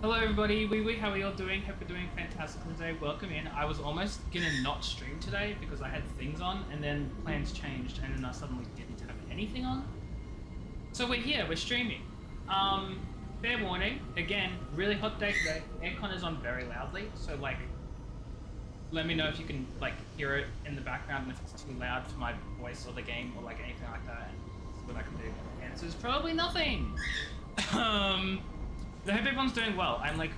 Hello everybody, how are you all doing? Hope you're doing fantastic today. Welcome in. I was almost gonna not stream today because I had things on and then plans changed and then I suddenly didn't have anything on. So we're here, we're streaming. Fair warning, again, really hot day today. Aircon is on very loudly, so like, let me know if you can like hear it in the background and if it's too loud for my voice or the game or like anything like that. And see what I can do. The answer is probably nothing. I hope everyone's doing well. I'm like...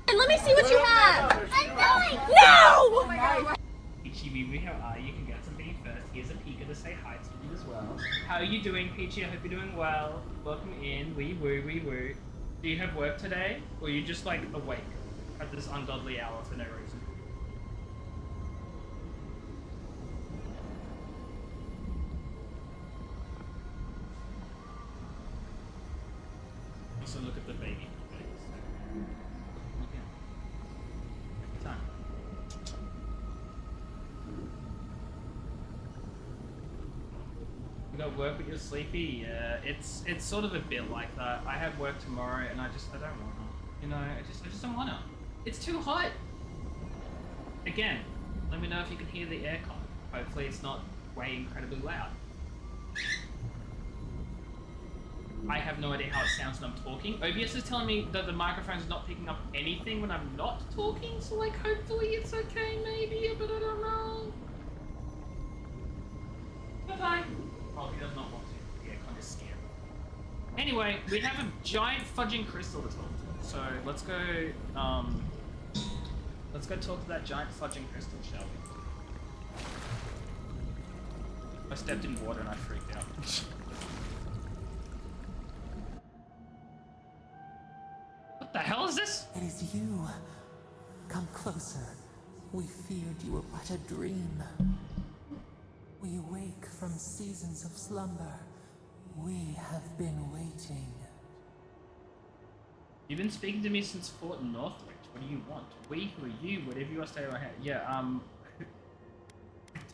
And let me see what you have! I'm going! No! Oh my god! Peachy, how are you? You can get something first. Here's a Pika to say hi to you as well. How are you doing, Peachy? I hope you're doing well. Welcome in. Wee woo, wee woo. Do you have work today? Or are you just like awake at this ungodly hour for no reason? Also look at the baby. You got work but you're sleepy? Yeah, it's sort of a bit like that. I have work tomorrow and I don't wanna. You know, I just don't wanna. It's too hot. Again, let me know if you can hear the aircon. Hopefully it's not way incredibly loud. I have no idea how it sounds when I'm talking. OBS is telling me that the microphone's not picking up anything when I'm not talking, so like hopefully it's okay maybe, but I don't know. Bye-bye. Oh, he does not want to. Yeah, kind of scary. Anyway, we have a giant fudging crystal to talk to. So let's go talk to that giant fudging crystal, shall we? I stepped in water and I freaked out. What the hell is this? It is you. Come closer. We feared you were but a dream. We wake from seasons of slumber. We have been waiting. You've been speaking to me since Fort Northridge. What do you want? We, who are you? Whatever you want to stay right here. Yeah,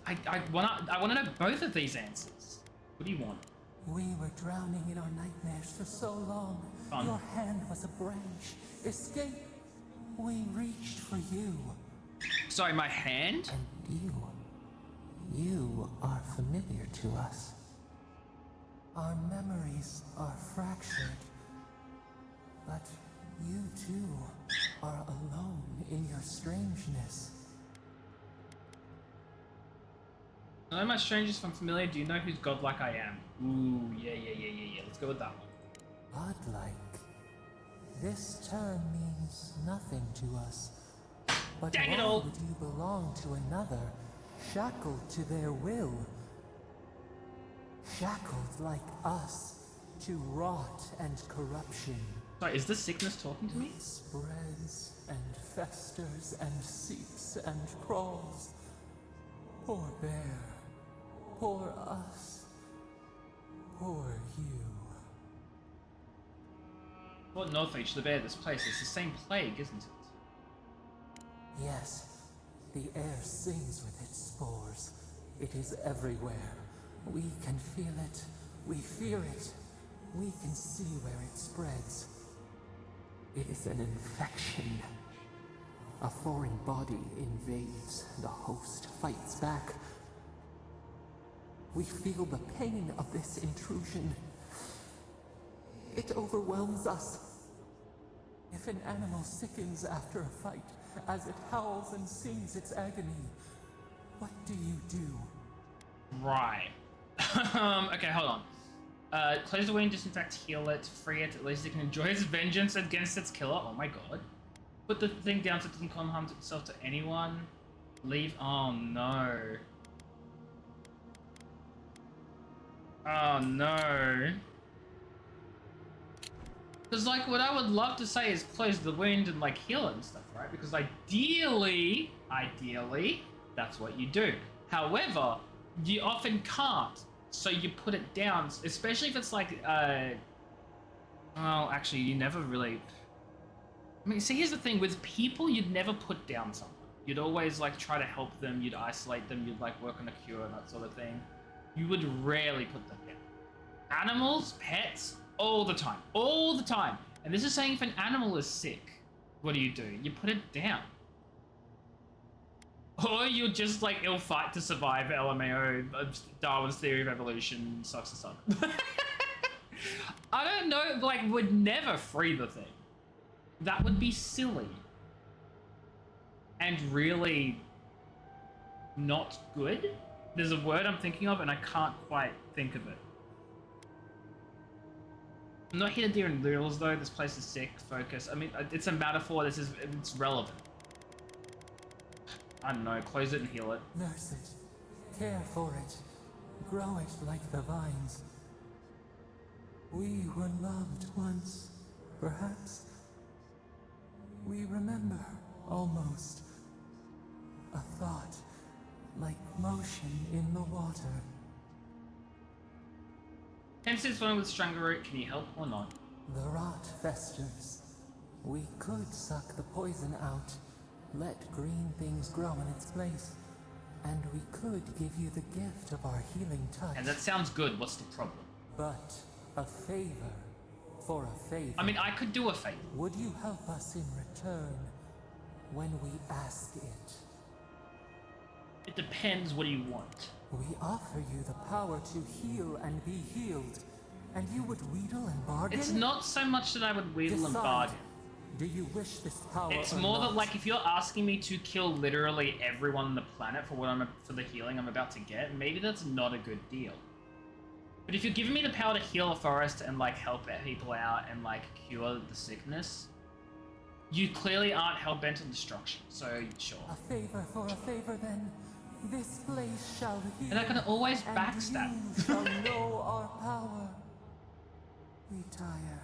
I wanna know both of these answers. What do you want? We were drowning in our nightmares for so long. Fun. Your hand was a branch. Escape. We reached for you. Sorry, my hand? And you are familiar to us. Our memories are fractured. But you too are alone in your strangeness. I know my strangers from familiar. Do you know who's godlike I am? Ooh, yeah. Let's go with that one. Godlike. This term means nothing to us. But Dang it why all. would you belong to another, shackled to their will? Shackled like us to rot and corruption. Sorry, is this sickness talking to me? It spreads and festers and seeps and crawls. Poor bear. Poor us. Poor you. Fort Northridge, the bear, this place. It's the same plague, isn't it? Yes, the air sings with its spores. It is everywhere. We can feel it. We fear it. We can see where it spreads. It is an infection. A foreign body invades. The host fights back. We feel the pain of this intrusion. It overwhelms us. If an animal sickens after a fight, as it howls and sings its agony, what do you do? Right. Okay, hold on. Close the wound, disinfect, heal it, free it. At least it can enjoy its vengeance against its killer. Oh my god. Put the thing down so it doesn't come harm itself to anyone. Leave. Oh no. Oh no. Because like what I would love to say is close the wound and like heal it and stuff, right? Because ideally, that's what you do. However, you often can't. So you put it down, especially if it's like, well, actually, you never really... I mean, see, here's the thing. With people, you'd never put down someone. You'd always, like, try to help them. You'd isolate them. You'd, like, work on a cure and that sort of thing. You would rarely put them down. Animals, pets, all the time. All the time. And this is saying if an animal is sick, what do? You put it down. Or you'll just, like, it'll fight to survive, LMAO, Darwin's theory of evolution, sucks to suck. I don't know, like, would never free the thing. That would be silly. And really not good. There's a word I'm thinking of and I can't quite think of it. I'm not here to deal in literals though, this place is sick, focus. I mean, it's a metaphor, it's relevant. I don't know, close it and heal it. Nurse it, care for it, grow it like the vines. We were loved once, perhaps. We remember, almost. A thought, like motion in the water. Hence is one with stronger root, can you help or not? The rot festers. We could suck the poison out, let green things grow in its place, and we could give you the gift of our healing touch. And that sounds good, what's the problem? But a favor for a favor. I mean, I could do a favor. Would you help us in return when we ask it? It depends, what do you want? We offer you the power to heal and be healed, and you would wheedle and bargain? It's not so much that I would wheedle and bargain. Do you wish this power? It's more that, like, if you're asking me to kill literally everyone on the planet for the healing I'm about to get, maybe that's not a good deal. But if you're giving me the power to heal a forest and, like, help people out and, like, cure the sickness, you clearly aren't hell-bent on destruction, so sure. A favor for a favor, then. This place shall heal. And I can always backstab. You shall know our power. Retire.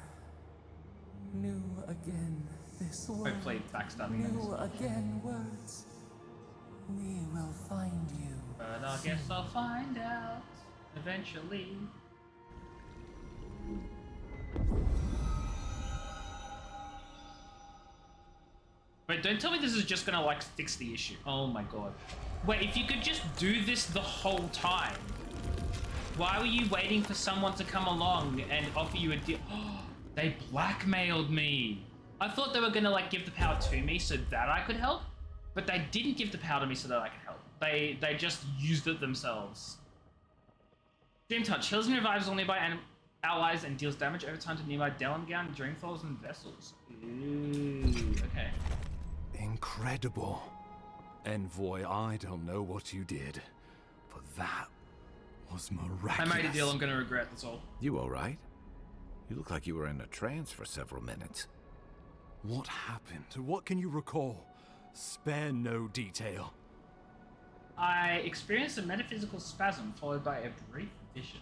New again this word. Hopefully backstabbing New again words. We will find you. But I guess I'll find out eventually. Wait, don't tell me this is just gonna, like, fix the issue. Oh my god. Wait, if you could just do this the whole time, why were you waiting for someone to come along and offer you a deal? Oh, they blackmailed me. I thought they were gonna, like, give the power to me so that I could help, but they didn't give the power to me so that I could help. They just used it themselves. Dream Touch heals and revives only by allies and deals damage over time to nearby Dellingown, Dreamfalls, and vessels. Ooh, okay. Incredible. Envoy, I don't know what you did, but that was miraculous. I made a deal I'm gonna regret, that's all. You alright? You look like you were in a trance for several minutes. What happened? What can you recall? Spare no detail. I experienced a metaphysical spasm followed by a brief vision.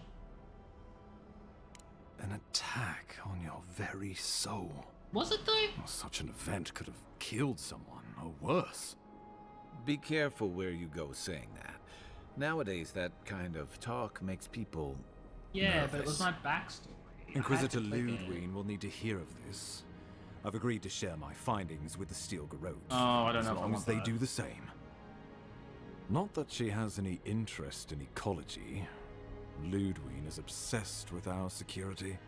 An attack on your very soul. Was it though? Well, such an event could have killed someone, or worse. Be careful where you go saying that. Nowadays, that kind of talk makes people Yeah, nervous. but it was my backstory. Inquisitor I had to click it. Ludwig will need to hear of this. I've agreed to share my findings with the Steel Garrote. Oh, I don't as know if I long want as they that. do the same. Not that she has any interest in ecology. Ludwig is obsessed with our security.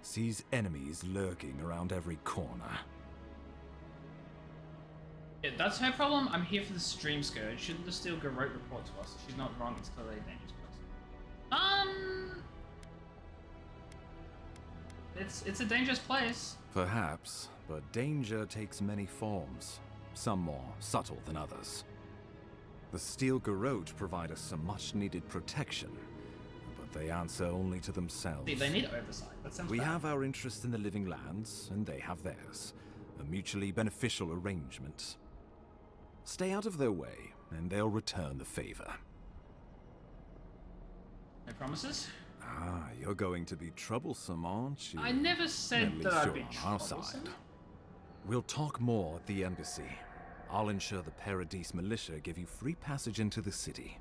Sees enemies lurking around every corner. Yeah, that's her problem. I'm here for the stream scourge. Shouldn't the Steel Garrote report to us? She's not wrong. It's clearly a dangerous place. It's a dangerous place. Perhaps, but danger takes many forms, some more subtle than others. The Steel Garrote provide us some much-needed protection, but they answer only to themselves. See, they need oversight. That sounds We bad. have our interest in the living lands, and they have theirs. A mutually beneficial arrangement. Stay out of their way, and they'll return the favor. No promises? Ah, you're going to be troublesome, aren't you? I never said At least that I'd you're be on our troublesome. side. We'll talk more at the embassy. I'll ensure the Paradise militia give you free passage into the city.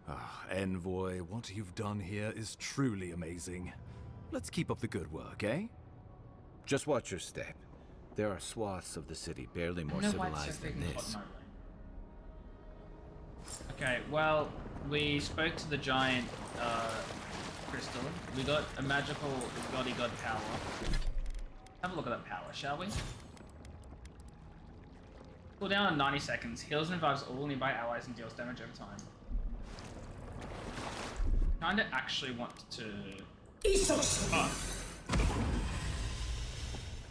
Ah, Envoy, what you've done here is truly amazing. Let's keep up the good work, eh? Just watch your step. There are swaths of the city barely more I know why it's so civilized than freaking hot this. in my room. Okay, well, we spoke to the giant crystal. We got a magical god power. Have a look at that power, shall we? Cool down on 90 seconds. Heals and revives all nearby allies and deals damage over time. Kinda actually want to... Oh.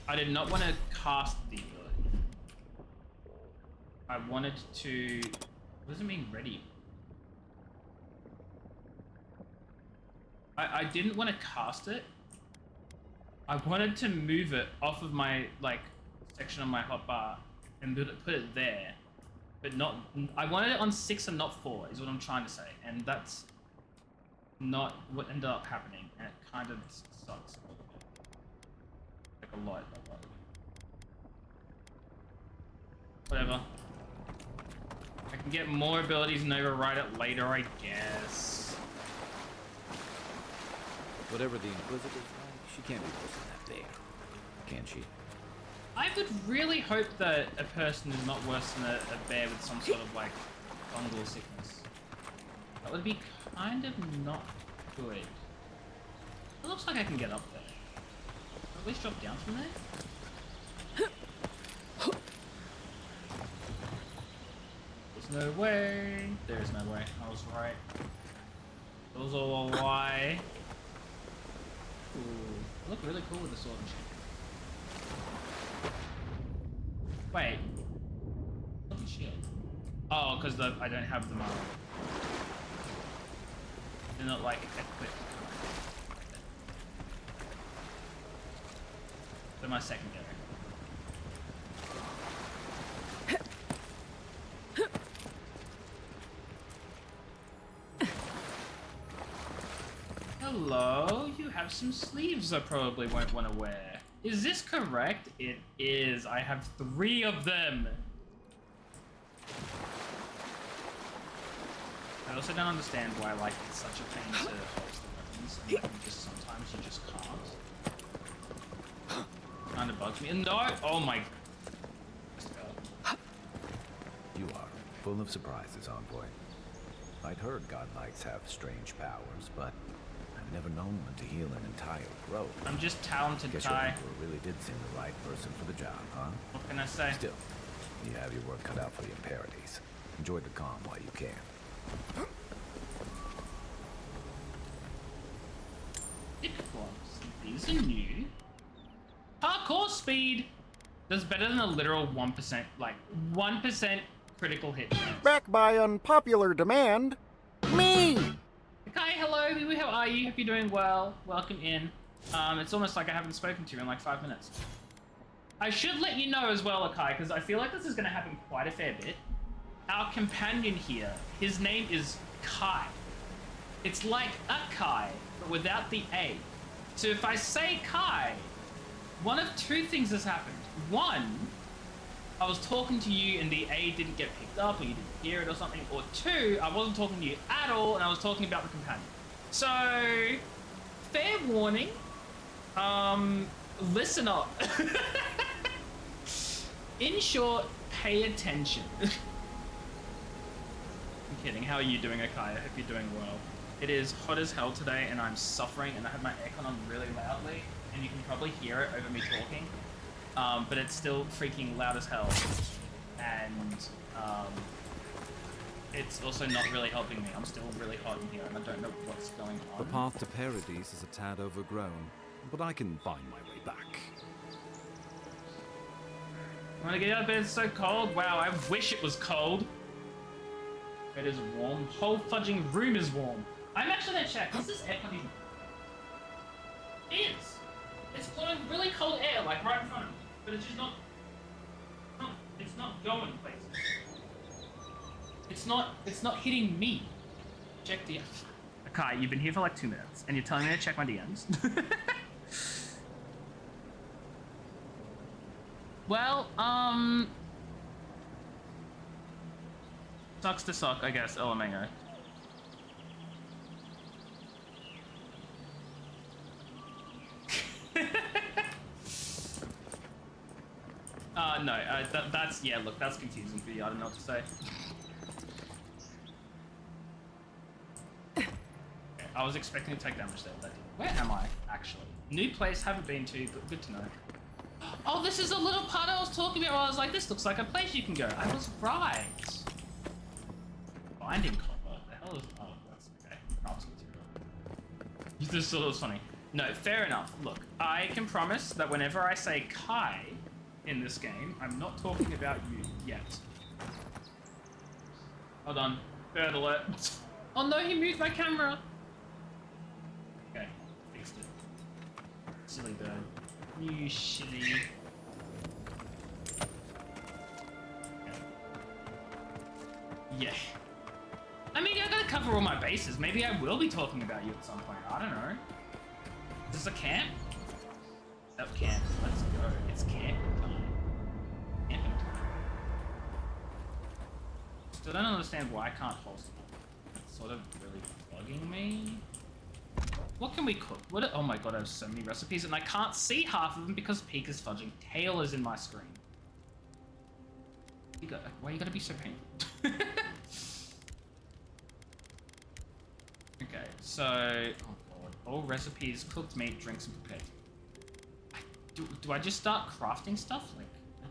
I did not want to cast the ability. I wanted to... What does it mean, ready? I didn't want to cast it. I wanted to move it off of my, like, section on my hotbar and put it there. But not... I wanted it on 6 and not 4, is what I'm trying to say. And that's not what ended up happening. And it kind of sucks. Like, a lot. Whatever. I can get more abilities and override it later, I guess. Whatever the Inquisitor's like, she can't be worse than that bear. Can she? I would really hope that a person is not worse than a bear with some sort of, like, fungal sickness. That would be kind of not good. It looks like I can get up there. Can I at least drop down from there? There's no way. There's no way. I was right. It was all a lie. Ooh. I look really cool with the sword and shit. Wait. Look at shield. Oh, because I don't have them on. They're not like equipped. They're my secondary. Hello, you have some sleeves I probably won't want to wear. Is this correct? It is. I have 3 of them. I also don't understand why, like, it's such a pain to hold the weapons, and like, sometimes you just can't. Kind of bugs me. No! Oh my... You are full of surprises, Envoy. I'd heard godlikes have strange powers, but I've never known one to heal an entire grove. I'm just talented, Guess your Kai. Emperor really did seem the right person for the job, huh? What can I say? Still, you have your work cut out for you in Paradise. Enjoy the calm while you can. It flops. These are new. Parkour speed does better than a literal 1%, like 1% critical hit chance. Back by unpopular demand, me! Kai, hello, how are you? Hope you're doing well. Welcome in. It's almost like I haven't spoken to you in like 5 minutes. I should let you know as well, Akai, because I feel like this is going to happen quite a fair bit. Our companion here, his name is Kai. It's like Akai, but without the A. So if I say Kai, one of 2 things has happened. One, I was talking to you and the A didn't get picked up or you didn't hear it or something. Or 2, I wasn't talking to you at all and I was talking about the companion. So, fair warning. Listen up. In short, pay attention. I'm kidding. How are you doing, Akai? I hope you're doing well. It is hot as hell today and I'm suffering and I have my aircon on really loudly and you can probably hear it over me talking. But it's still freaking loud as hell. And it's also not really helping me. I'm still really hot in here and I don't know what's going on. The path to Paradise is a tad overgrown, but I can find my way back. I'm gonna get out of bed, it's so cold. Wow, I wish it was cold. It is warm. Whole fudging room is warm. I'm actually gonna check. Is this aircon even? It is. It's blowing really cold air, like right in front of me. But it's just not... It's not going places. It's not hitting me. Check the... Akai, you've been here for like 2 minutes, and you're telling me to check my DMs. Well, sucks to suck, I guess, LMAO. No, that's, yeah, look, that's confusing for you, I don't know what to say. Okay, I was expecting to take damage there, but I didn't. Where am I, actually? New place, haven't been to, but good to know. Oh, this is a little part I was talking about. I was like, this looks like a place you can go. I was right. Binding copper. The hell is? Oh, that's okay. Crafts material. You just thought it was funny. No, fair enough. Look, I can promise that whenever I say Kai in this game, I'm not talking about you yet. Hold on. Bird alert. Oh no, he moved my camera. Okay, fixed it. Silly bird. You shitty. Yeah. I mean, I gotta cover all my bases. Maybe I will be talking about you at some point. I don't know. Is this a camp? Oh, camp. Let's go. It's camping time. Camping time. Still don't understand why I can't host it. It's sort of really bugging me. What can we cook? Oh my god, I have so many recipes and I can't see half of them because Peak is fudging. Tail is in my screen. Why you gotta be so painful? Okay, so... Oh god. All recipes, cooked meat, drinks, and prepared. Do I just start crafting stuff? Like, I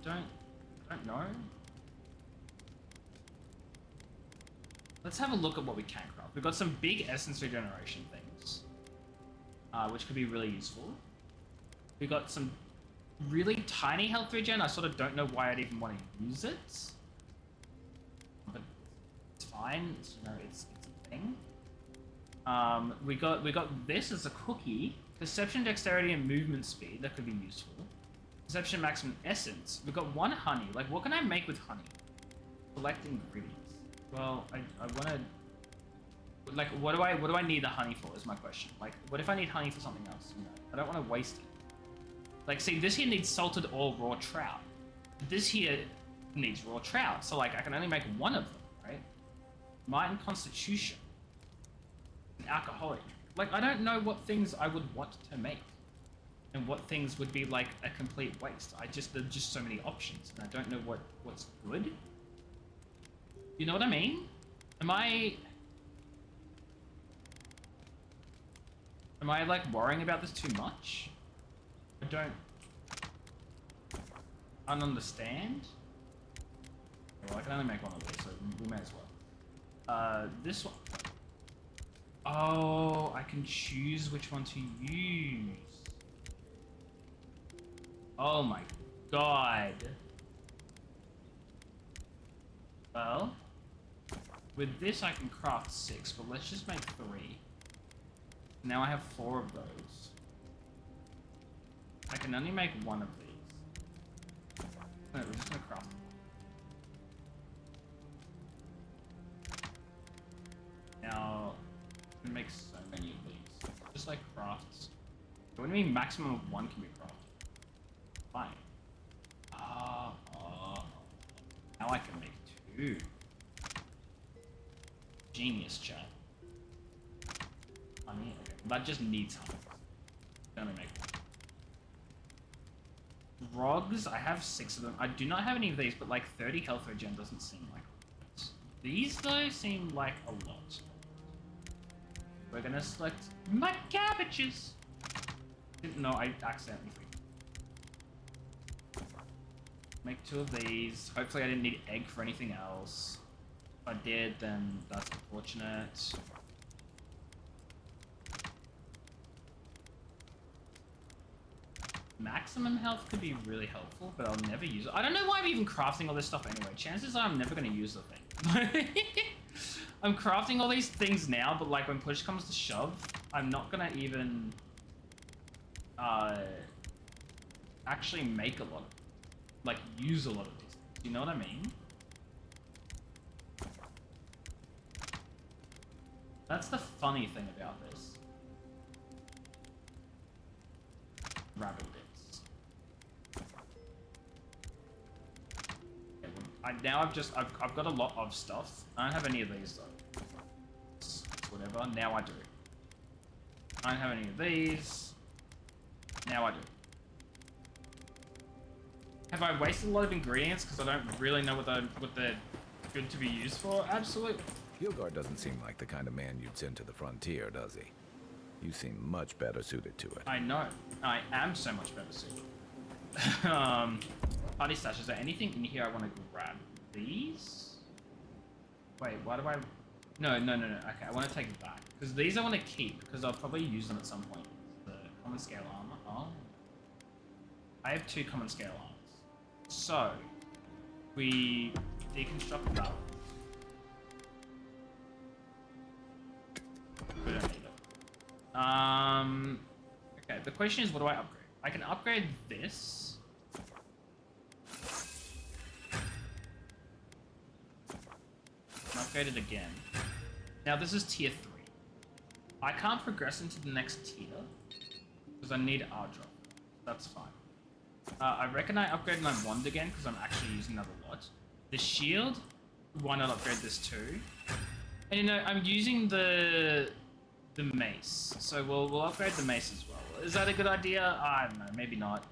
don't know. Let's have a look at what we can craft. We've got some big essence regeneration things, which could be really useful. We've got some really tiny health regen. I sort of don't know why I'd even want to use it, but it's fine. It's, you know, it's a thing. We got this as a cookie. Perception, dexterity, and movement speed. That could be useful. Perception, maximum essence. We've got 1 honey. Like, what can I make with honey? Select ingredients. Well, I want to... Like, what do I need the honey for, is my question. Like, what if I need honey for something else? You know, I don't want to waste it. Like, see, this here needs salted or raw trout. This here needs raw trout. So, like, I can only make 1 of them, right? Might and constitution. An alcoholic. Like, I don't know what things I would want to make. And what things would be, like, a complete waste. There's just so many options. And I don't know what's good. You know what I mean? Am I like worrying about this too much? I don't understand. Well, I can only make 1 of these, so we may as well. This one. Oh, I can choose which one to use. Oh my god. Well, with this I can craft 6, but let's just make 3. Now I have 4 of those. I can only make 1 of these. No, we're just gonna craft them. Now, I'm gonna make so many of these. Just like crafts. What do you mean maximum of 1 can be crafted? Fine. Now I can make 2. Genius, chat. Honey, okay. That just needs honey. I'm gonna make 1. Rogs, I have 6 of them. I do not have any of these, but like 30 health regen doesn't seem like it. These though seem like a lot. We're gonna select my cabbages. No, I accidentally freaked. Make 2 of these. Hopefully I didn't need egg for anything else. If I did, then that's unfortunate. Maximum health could be really helpful, but I'll never use it. I don't know why I'm even crafting all this stuff anyway. Chances are I'm never going to use the thing. I'm crafting all these things now, but like when push comes to shove, I'm not going to even actually make a lot of, like use a lot of these things. You know what I mean? That's the funny thing about this. Rabbit bits. Okay, now I've got a lot of stuff. I don't have any of these though. It's whatever. Now I do. I don't have any of these. Now I do. Have I wasted a lot of ingredients because I don't really know what they're good to be used for? Absolutely. Hilgard doesn't seem like the kind of man you'd send to the frontier, does he? You seem much better suited to it. I know. I am so much better suited. Party stash. Is there anything in here I want to grab? These? Wait, why do I... No. Okay, I want to take it back. Because these I want to keep, because I'll probably use them at some point. The common scale armor. Oh. I have 2 common scale armors. So, we deconstruct the barrel. We don't need it. Okay, the question is, what do I upgrade? I can upgrade this. And upgrade it again. Now this is tier 3. I can't progress into the next tier because I need R drop. That's fine. I reckon I upgrade my wand again because I'm actually using that a lot. The shield, why not upgrade this too? And you know, I'm using the mace, so we'll upgrade the mace as well. Is that a good idea? I don't know, maybe not.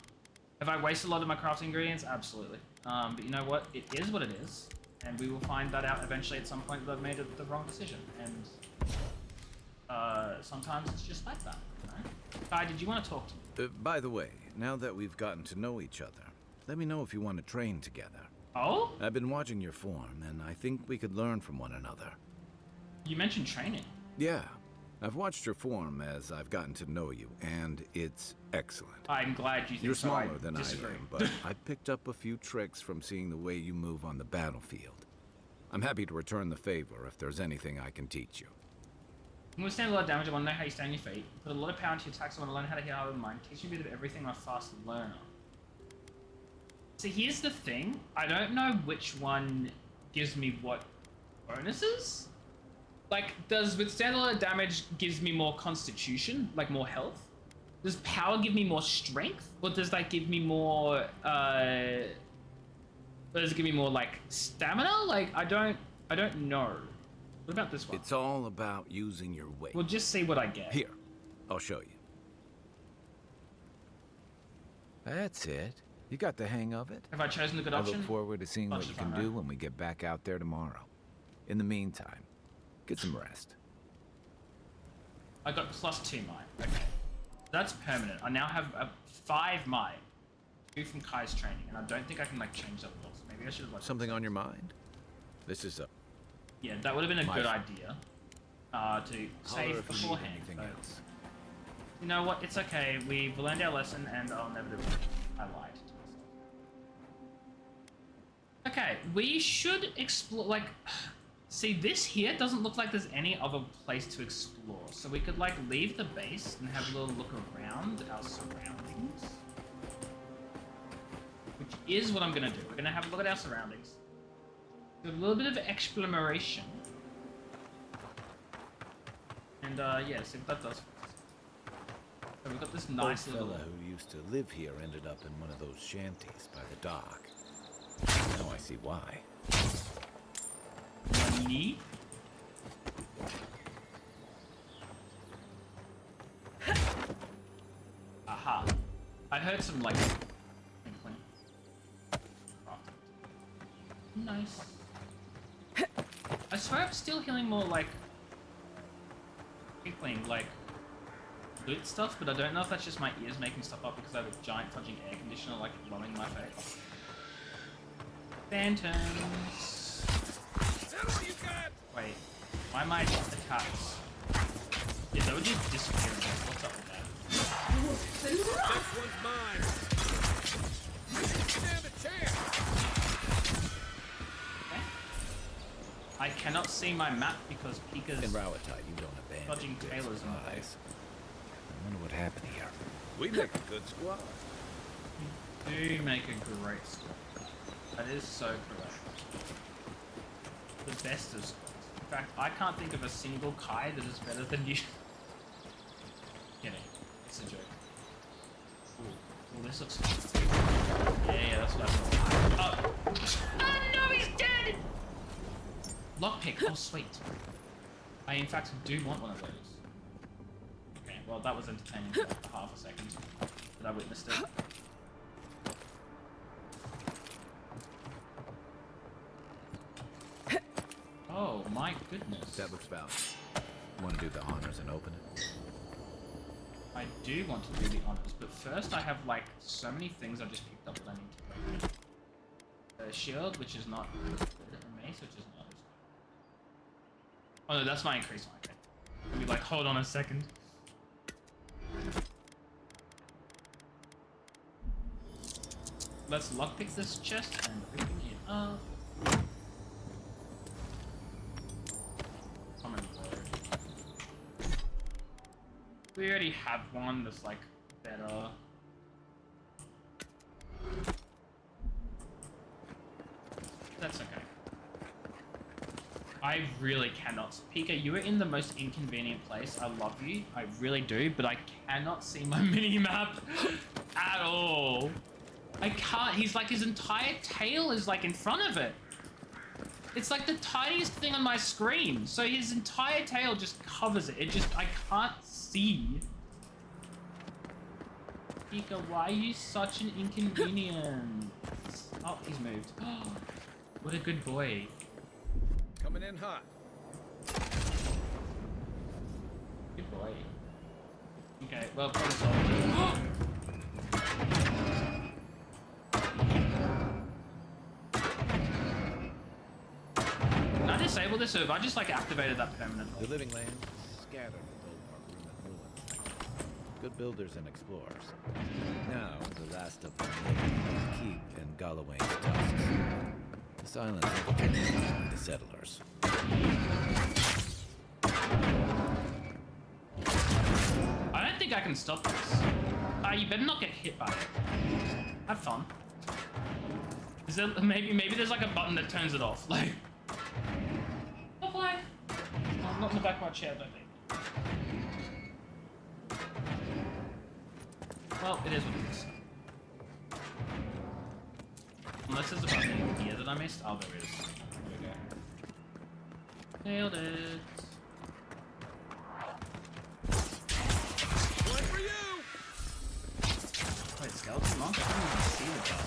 Have I wasted a lot of my crafting ingredients? Absolutely. But you know what? It is what it is, and we will find that out eventually at some point that I've made the wrong decision. And sometimes it's just like that. You know? Kai, did you want to talk to me? By the way, now that we've gotten to know each other, let me know if you want to train together. Oh? I've been watching your form, and I think we could learn from one another. You mentioned training. Yeah. I've watched your form as I've gotten to know you, and it's excellent. I'm glad you think You're so. smaller than disagree. I am, but I picked up a few tricks from seeing the way you move on the battlefield. I'm happy to return the favor if there's anything I can teach you. You want to stand a lot of damage, I want to know how you stand on your feet. Put a lot of power into your attacks, I want to learn how to hit harder than mine. Teach me a bit of everything, I'm a fast learner. So here's the thing, I don't know which one gives me what bonuses. Like, does withstand a lot of damage gives me more constitution, like more health? Does power give me more strength? Or does that give me more, does it give me more, like, stamina? Like, I don't know. What about this one? It's all about using your weight. We'll just see what I get. Here, I'll show you. That's it. You got the hang of it. Have I chosen the good I option? look forward to seeing what you can do when we get back out there tomorrow. In the meantime, get some rest. I got +2 might. Okay. That's permanent. I now have a 5 might. 2 from Kai's training, and I don't think I can like change that well. So maybe I should have like Something on your mind? This is a... Yeah, that would have been a good idea. To Holler save if you need beforehand. anything But else. you know what? It's okay. We've learned our lesson, and I'll never do it. I lied to myself. Okay, we should explore. Like, see, this here doesn't look like there's any other place to explore. So we could like leave the base and have a little look around our surroundings, which is what I'm gonna do. We're gonna have a look at our surroundings. Do a little bit of exploration. And yeah, see what that does for us. So we've got this nice Old little... fella who used to live here ended up in one of those shanties by the dock. Now I see why. Money. Aha. I heard some like... inkling. Crafting. Nice. I swear I'm still healing more like... inkling, like... loot stuff, but I don't know if that's just my ears making stuff up because I have a giant fudging air conditioner like blowing my face. Phantoms. Wait, why am I attacks? Yeah, they would just disappear. What's up with that? This one's mine. Stand a chance. Okay. I cannot see my map because Pika's In Rowatide, you don't abandon fudging good tailors in my supplies. face. I wonder what happened here. We make a good squad. You do make a great squad. That is so correct. The best of squads. In fact, I can't think of a single Kai that is better than you. Kidding. It's a joke. Ooh, this looks fun. Yeah, that's what I thought. Oh no, he's dead! Lockpick, oh sweet. I in fact do want one of those. Okay, well that was entertaining for like half a second that I witnessed it. Oh my goodness. That looks valid. Want to do the honors and open it? I do want to do the honors, but first I have like so many things I just picked up that I need to go. A shield, which is not good. A mace, which is not as good. Oh no, that's my increase one. Okay. Let me like hold on a second. Let's lockpick this chest and open it up. Common word. We already have one that's like better. That's okay. I really cannot. Pika, you are in the most inconvenient place. I love you. I really do, but I cannot see my mini-map at all. I can't. He's like, his entire tail is like in front of it. It's like the tiniest thing on my screen. So his entire tail just covers it. It just, I can't see. Pika, why are you such an inconvenience? Oh, he's moved. Oh, what a good boy. Coming in hot. Good boy. Okay, well, problem solved. Can I disable this, or have I just like activated that permanently? The living lands scattered with old Mark ruins. Good builders and explorers. Now, the last of them keep in Galloway's tusks. The silence of the settlers. I don't think I can stop this. You better not get hit by it. Have fun. Is there maybe there's like a button that turns it off? Like, not fly. Oh, not in the back of my chair, don't think. Well, it is what it is. Unless there's a button here that I missed. Oh, there is. There we go. Nailed it. One for you! Wait, skeleton monk? I didn't even see the guy.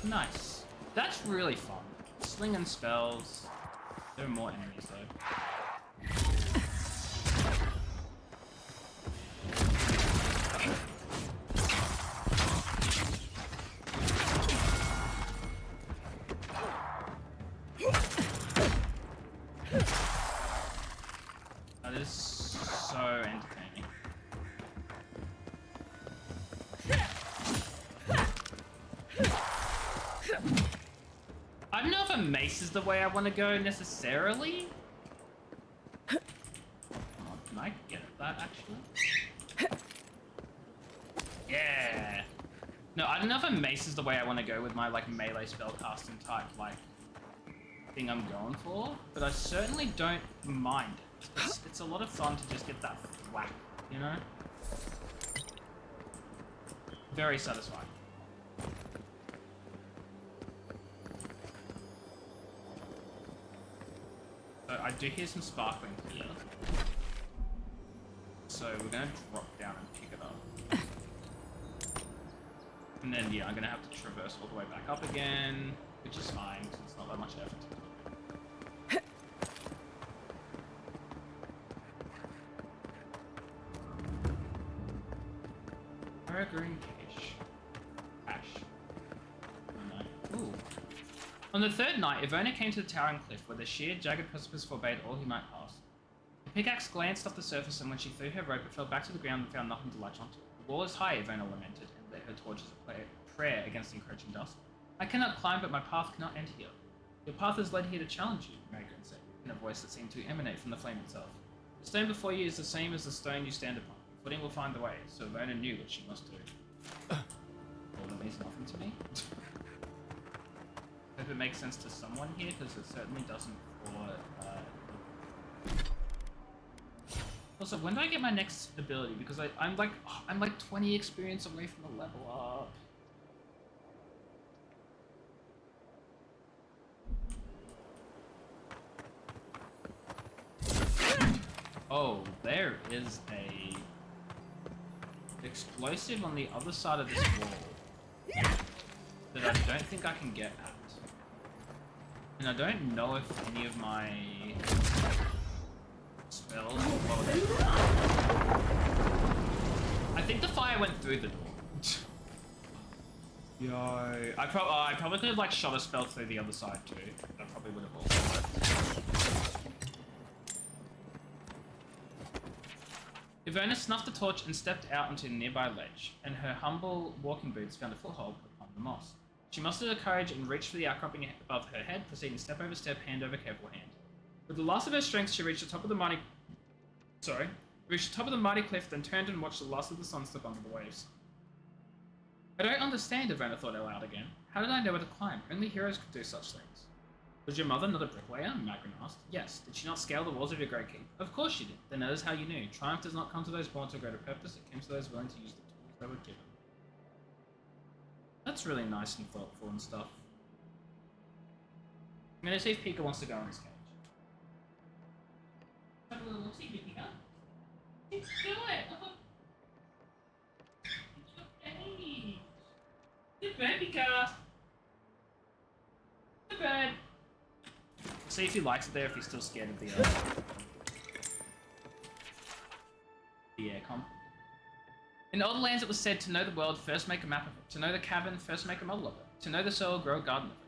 Nice. That's really fun. Slinging spells. There are more enemies though. That is so entertaining. I don't know if a mace is the way I want to go necessarily. Come on, can I get that actually? Yeah. No, I don't know if a mace is the way I want to go with my like melee spellcasting type like thing I'm going for, but I certainly don't mind. It's a lot of fun to just get that whack, you know? Very satisfying. So I do hear some sparkling here. So we're gonna drop down and pick it up. And then yeah, I'm gonna have to traverse all the way back up again, which is fine, because it's not that much effort to do. Green cash. Ooh. On the third night, Ivona came to the towering cliff where the sheer, jagged precipice forbade all he might pass. The pickaxe glanced off the surface, and when she threw her rope, it fell back to the ground and found nothing to latch onto. The wall is high, Ivona lamented, and lit her torch as a prayer against encroaching dust. I cannot climb, but my path cannot end here. Your path has led here to challenge you, Marigold said, in a voice that seemed to emanate from the flame itself. The stone before you is the same as the stone you stand upon. Footing will find the way, so Ivona knew what she must do. Well, that means nothing to me. Hope it makes sense to someone here, because it certainly doesn't for... Also, when do I get my next ability? Because I'm like 20 experience away from a level up. Oh, there is a explosive on the other side of this wall. that I don't think I can get at. And I don't know if any of my spells will blow it. I think the fire went through the door. Yo, I probably could have like shot a spell through the other side too. That probably would have also worked. Ivona snuffed the torch and stepped out onto a nearby ledge, and her humble walking boots found a foothold upon the moss. She mustered her courage and reached for the outcropping above her head, proceeding step over step, hand over careful hand. With the last of her strength, she reached the top of the mighty cliff, then turned and watched the last of the sun slip under the waves. I don't understand, Ivona thought aloud again. How did I know where to climb? Only heroes could do such things. Was your mother not a bricklayer? Magrin asked. Yes. Did she not scale the walls of your great keep? Of course she did. Then that is how you knew. Triumph does not come to those born to a greater purpose, it came to those willing to use the tools they were given. That's really nice and thoughtful and stuff. I'm gonna see if Pika wants to go in his cage. Have a little look-see, Pika. Let's do it! It's your cage! Good bird, Pika! Good bird! See if he likes it there, if he's still scared of the aircom. In old lands it was said, to know the world, first make a map of it. To know the cavern, first make a model of it. To know the soil, grow a garden of it.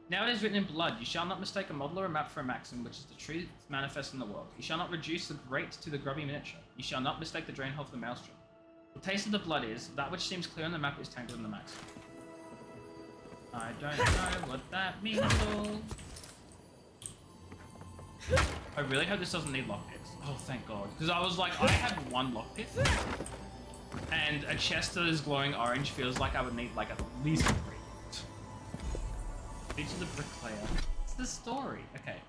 Now it is written in blood, you shall not mistake a model or a map for a maxim, which is the truth manifest in the world. You shall not reduce the great to the grubby miniature. You shall not mistake the drain hole for the maelstrom. The taste of the blood is, that which seems clear on the map is tangled in the maxim. I don't know what that means at all. I really hope this doesn't need lockpicks. Oh, thank God. Because I was like, I have one lockpick. And a chest that is glowing orange feels like I would need like at least 3. Speak to the bricklayer. It's the story. Okay.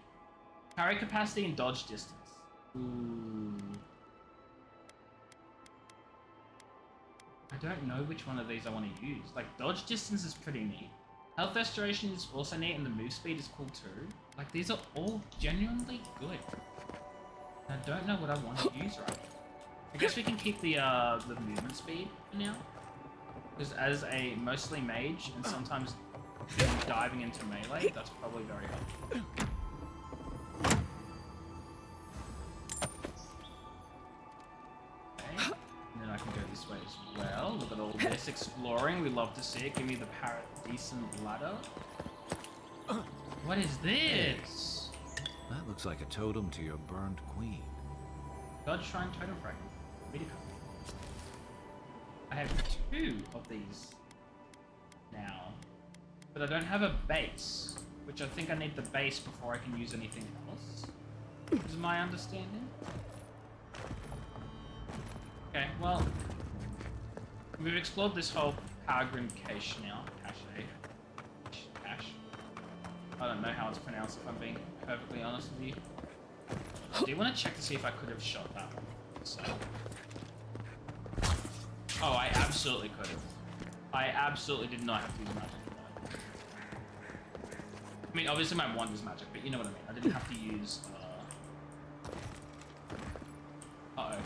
Carry capacity and dodge distance. Ooh. I don't know which one of these I want to use. Like, dodge distance is pretty neat. Health restoration is also neat, and the move speed is cool too. Like, these are all genuinely good. I don't know what I want to use right now. I guess we can keep the movement speed for now. Because as a mostly mage, and sometimes diving into melee, that's probably very helpful. Okay, and then I can go this way as well. Look at all this exploring. We love to see it. Give me the parrot decent ladder. What is this? That looks like a totem to your burned queen. God Shrine Totem Fragment. Read it. I have 2 of these now, but I don't have a base, which I think I need the base before I can use anything else, is my understanding. Okay, well, we've explored this whole Powergrim cache now. Cache. I don't know how it's pronounced, if I'm being perfectly honest with you. I do want to check to see if I could have shot that one. So. Oh, I absolutely could have. I absolutely did not have to use magic for that. I mean, obviously my wand is magic, but you know what I mean. I didn't have to use... Uh-oh. I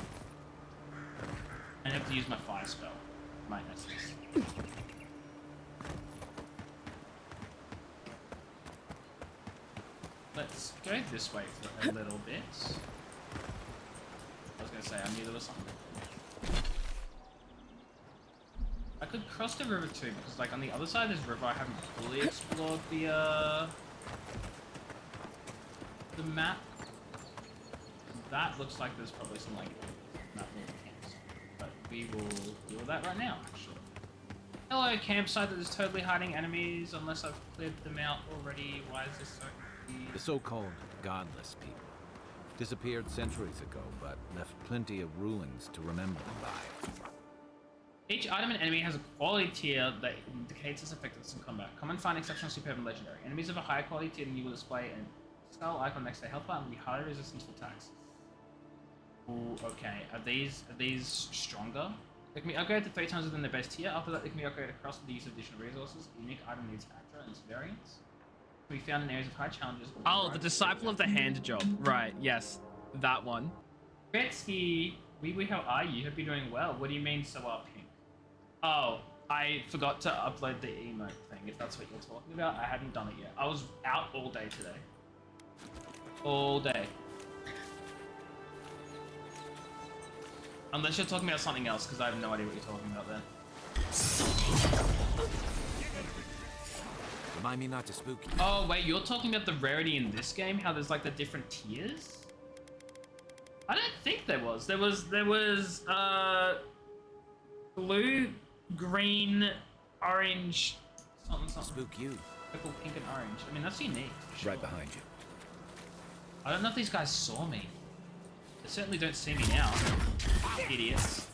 didn't have to use my fire spell. My essence. Let's go this way for a little bit. I was gonna say, I knew there was something. I could cross the river too, because like on the other side of this river I haven't fully explored the map. That looks like there's probably some like map little camps. But we will deal with that right now, actually. Hello, campsite that is totally hiding enemies, unless I've cleared them out already. Why is this so easy? The so-called godless people disappeared centuries ago, but left plenty of rulings to remember them by. Each item and enemy has a quality tier that indicates its effectiveness in combat. Common, fine, exceptional, superb, and legendary. Enemies of a higher quality tier than you will display a skull icon next to their health bar and be highly resistant to attacks. Ooh, okay. Are these stronger? They can be upgraded to 3 times within their base tier. After that, they can be upgraded across with the use of additional resources. A unique item needs actor and its variants. Can be found in areas of high challenges. Oh, the Disciple of the Hand job. Right, yes. That one. Betsky, wee, how are you? Hope you're doing well. What do you mean, so are pink? Oh, I forgot to upload the emote thing, if that's what you're talking about. I hadn't done it yet. I was out all day today. All day. Unless you're talking about something else, because I have no idea what you're talking about there. Remind me not to spook you. Oh, wait, you're talking about the rarity in this game? How there's like the different tiers? I don't think there was. There was, blue, green, orange, something. Spook you. Purple, pink, and orange. I mean, that's unique. Sure. Right behind you. I don't know if these guys saw me. They certainly don't see me now. Idiots.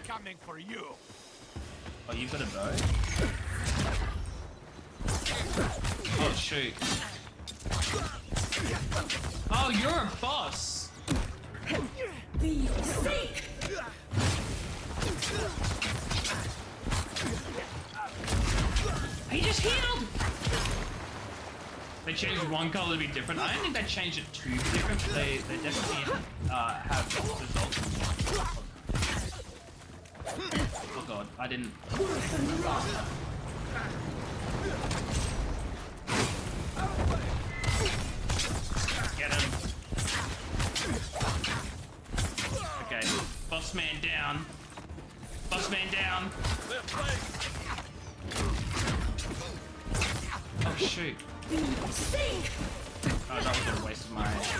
Coming for you. Oh, you've got a bow? Oh, shoot. Oh, you're a boss! He just healed! They changed one color to be different. I don't think they changed it to be different, but they definitely have results. Oh god, I didn't. Get him. Okay, boss man down. Boss man down. Oh shoot. Oh, that was a waste of my magic.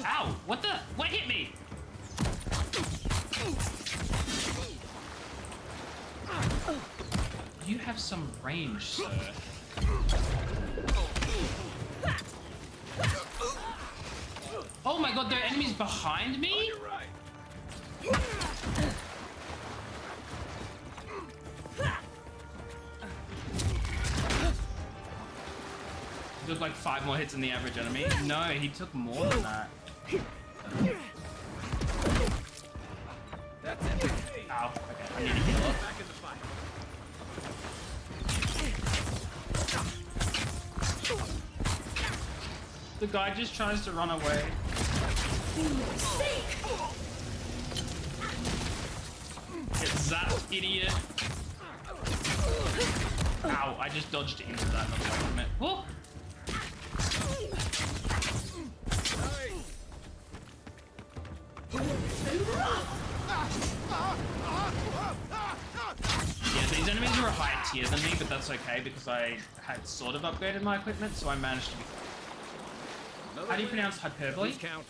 Ow! What the? What hit me? You have some range, sir. Oh my god, there are enemies behind me? You're right. He took like 5 more hits than the average enemy. No, he took more than that. That's it. Ow. Okay, I need to heal up. Back in the fight. The guy just tries to run away. Get zapped, idiot. Ow, I just dodged into that. Not away from it. Whoa! Yeah, these enemies are a higher tier than me, but that's okay because I had sort of upgraded my equipment, so I managed to be fine. How do you pronounce hyperbole? Who's counting?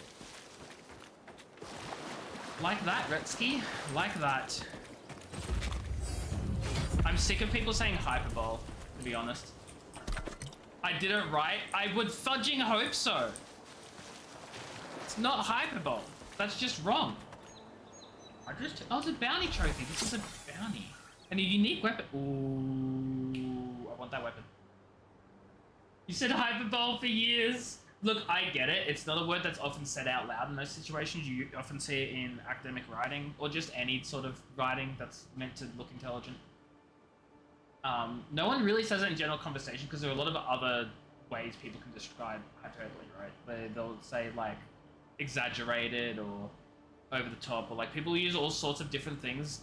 Like that, Retsky. Like that. I'm sick of people saying hyperbole, to be honest. I did it right. I would fudging hope so. It's not hyperbole. That's just wrong. Oh, it's a bounty trophy. This is a bounty. And a unique weapon. Ooh, I want that weapon. You said hyperbole for years. Look, I get it. It's not a word that's often said out loud in those situations. You often see it in academic writing or just any sort of writing that's meant to look intelligent. No one really says it in general conversation because there are a lot of other ways people can describe hyperbole, right? They'll say like exaggerated or over the top, or like people use all sorts of different things.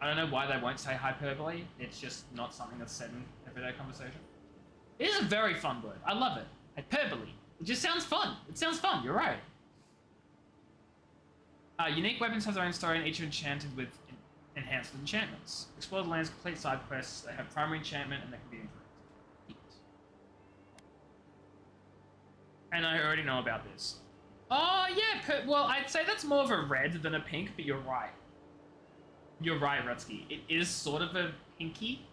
I don't know why they won't say hyperbole. It's just not something that's said in everyday conversation. It is a very fun word. I love it. Hyperbole. It just sounds fun. It sounds fun. You're right. Unique weapons have their own story and each are enchanted with enhanced enchantments. Explore the lands, complete side quests. They have primary enchantment and they can be improved. And I already know about this. Oh, yeah. Well, I'd say that's more of a red than a pink, but you're right. You're right, Rutsky. It is sort of a pinky.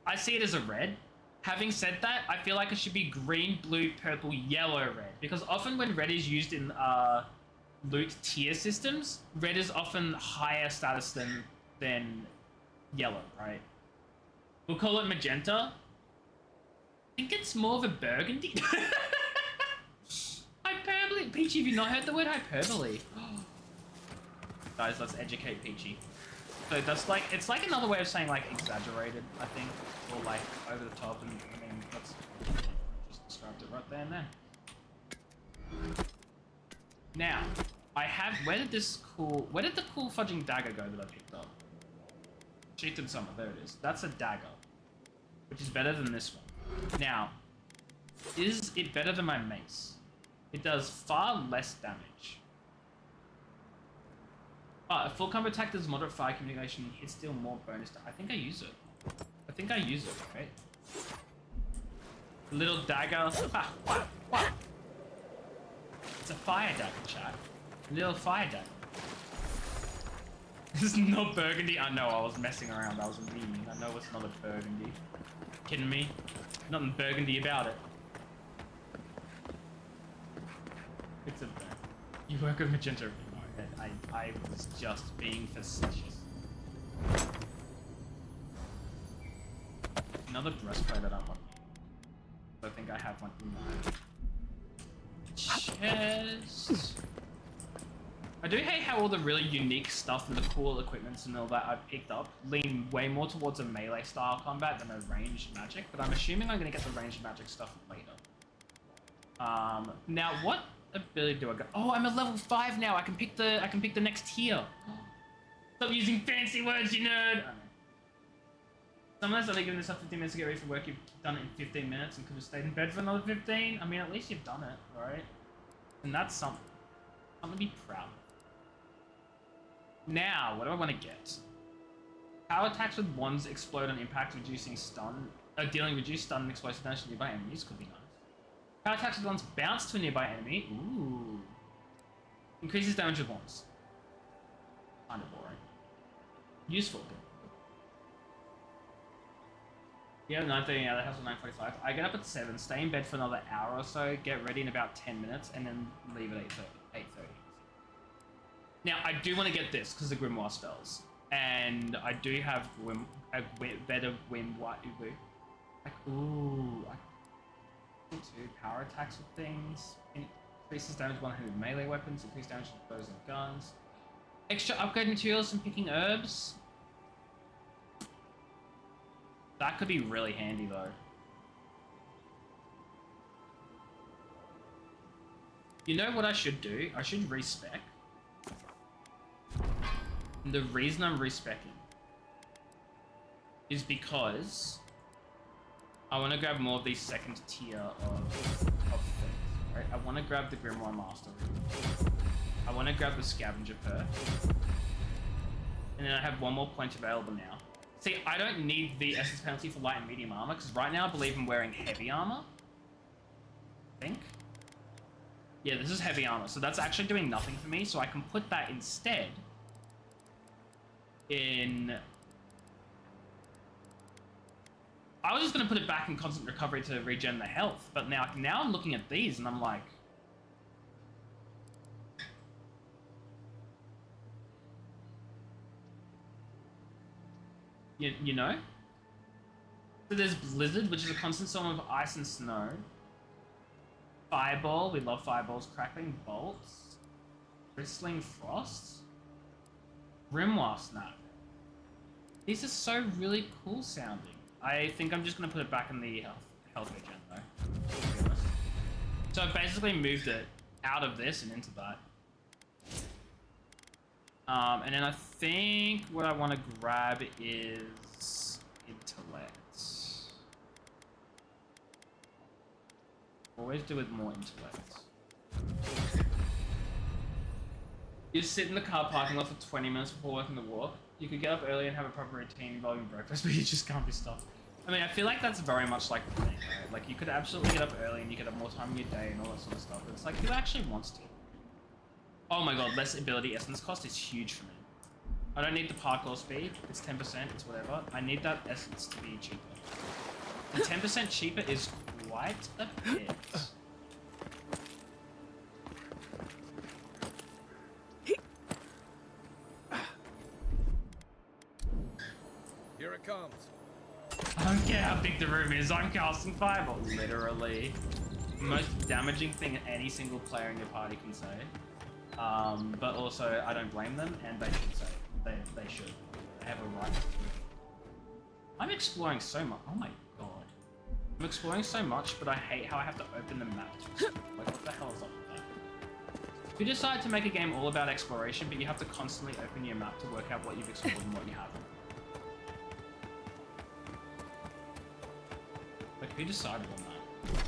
I see it as a red. Having said that, I feel like it should be green, blue, purple, yellow, red. Because often when red is used in loot tier systems, red is often higher status than yellow, right? We'll call it magenta. I think it's more of a burgundy. Hyperbole. Peachy, have you not heard the word hyperbole? Guys, let's educate Peachy. So that's like, it's like another way of saying like exaggerated, I think, or like over the top, and I mean, that's just described it right there and then. Now, I have. Where did the cool fudging dagger go that I picked up? Sheathed summer. There it is. That's a dagger, which is better than this one. Now, is it better than my mace? It does far less damage. A full combo attack does moderate fire communication. Hit steal more bonus. I think I use it. Right? Little dagger. It's a fire dagger, chat. Little fire dagger. This is not burgundy. I know, I was messing around. I was mean. I know it's not a burgundy. Kidding me? Nothing burgundy about it. It's a. You work with magenta. I was just being facetious. Another breastplate that I want. I think I have one in mind. Chest. I do hate how all the really unique stuff and the cool equipments and all that I've picked up lean way more towards a melee style combat than a ranged magic, but I'm assuming I'm gonna get the ranged magic stuff later. Now what ability do I got? Oh, I'm at level 5 now. I can pick the next tier. Stop using fancy words, you nerd. Sometimes only giving yourself 15 minutes to get ready for work. You've done it in 15 minutes and could have stayed in bed for another 15. I mean, at least you've done it, right? And that's something to be proud of. Now, what do I want to get? Power attacks with wands explode on impact, reducing stun, dealing reduced stun and explosive damage to nearby enemies could be nice. Power attacks with wands bounce to a nearby enemy. Ooh. Increases damage with wands. Kind of boring. Useful. Yeah, 9:30 out of the house at 9:45. I get up at 7, stay in bed for another hour or so, get ready in about 10 minutes, and then leave at 8:30. Now, I do want to get this because the Grimoire spells, and I do have better ooh, I can do power attacks with things. Increases damage 100 melee weapons, increased damage with bows and guns. Extra upgrade materials from picking herbs. That could be really handy though. You know what I should do? I should respec. And the reason I'm respecing is because I want to grab more of these second tier of things, right? I want to grab the Grimoire Master. I want to grab the Scavenger Perk. And then I have one more point available now. See, I don't need the essence penalty for light and medium armor, because right now I believe I'm wearing heavy armor. I think. Yeah, this is heavy armor, so that's actually doing nothing for me, so I can put that instead in... I was just going to put it back in constant recovery to regen the health, but now I'm looking at these and I'm like... You know? So there's Blizzard, which is a constant storm of ice and snow. Fireball, we love fireballs. Crackling bolts. Bristling frost. Grimoire snap. These are so really cool sounding. I think I'm just gonna put it back in the health regen though, to be honest. So I've basically moved it out of this and into that. And then I think what I want to grab is intellect. Always do it more intellect. You sit in the car parking lot for 20 minutes before working the walk. You could get up early and have a proper routine involving breakfast, but you just can't be stopped. I mean, I feel like that's very much like the thing, right? Like, you could absolutely get up early and you could have more time in your day and all that sort of stuff, but it's like, who actually wants to? Oh my god, less ability essence cost is huge for me. I don't need the parkour speed, it's 10%, it's whatever. I need that essence to be cheaper. And 10% cheaper is quite a bit. Here it comes. I don't care how big the room is, I'm casting Fireball. Literally. Most damaging thing any single player in your party can say. But also, I don't blame them, and they should say it. They should. They have a right to do it. I'm exploring so much. Oh my god. I'm exploring so much, but I hate how I have to open the map. Like, what the hell is up with that? If you decide to make a game all about exploration, but you have to constantly open your map to work out what you've explored and what you haven't. Like, who decided on that?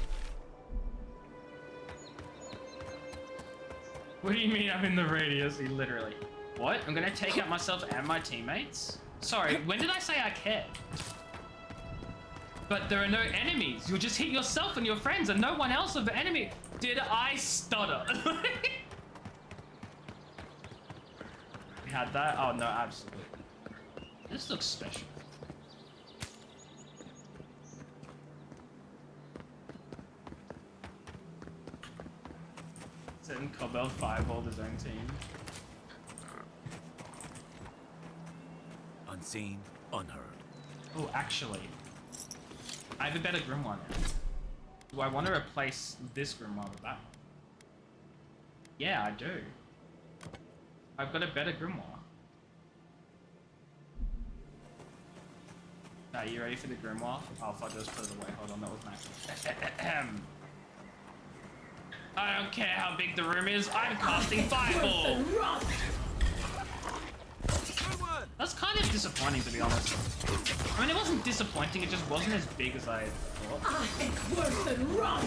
What do you mean I'm in the radius? He literally... What? I'm gonna take out myself and my teammates? Sorry, when did I say I cared? But there are no enemies. You'll just hit yourself and your friends and no one else of the enemy. Did I stutter? We had that? Oh no, absolutely. This looks special. Certain Cobble fireballed his own team. Unseen, unheard. Oh, actually, I have a better grimoire now. Do I want to replace this grimoire with that one? Yeah, I do. I've got a better grimoire. Are you ready for the grimoire? Oh, fuck, just put it away. Hold on, that was nice. I don't care how big the room is, I'm casting Fireball! That's kind of disappointing, to be honest. I mean, it wasn't disappointing, it just wasn't as big as I thought. I think worse than wrong.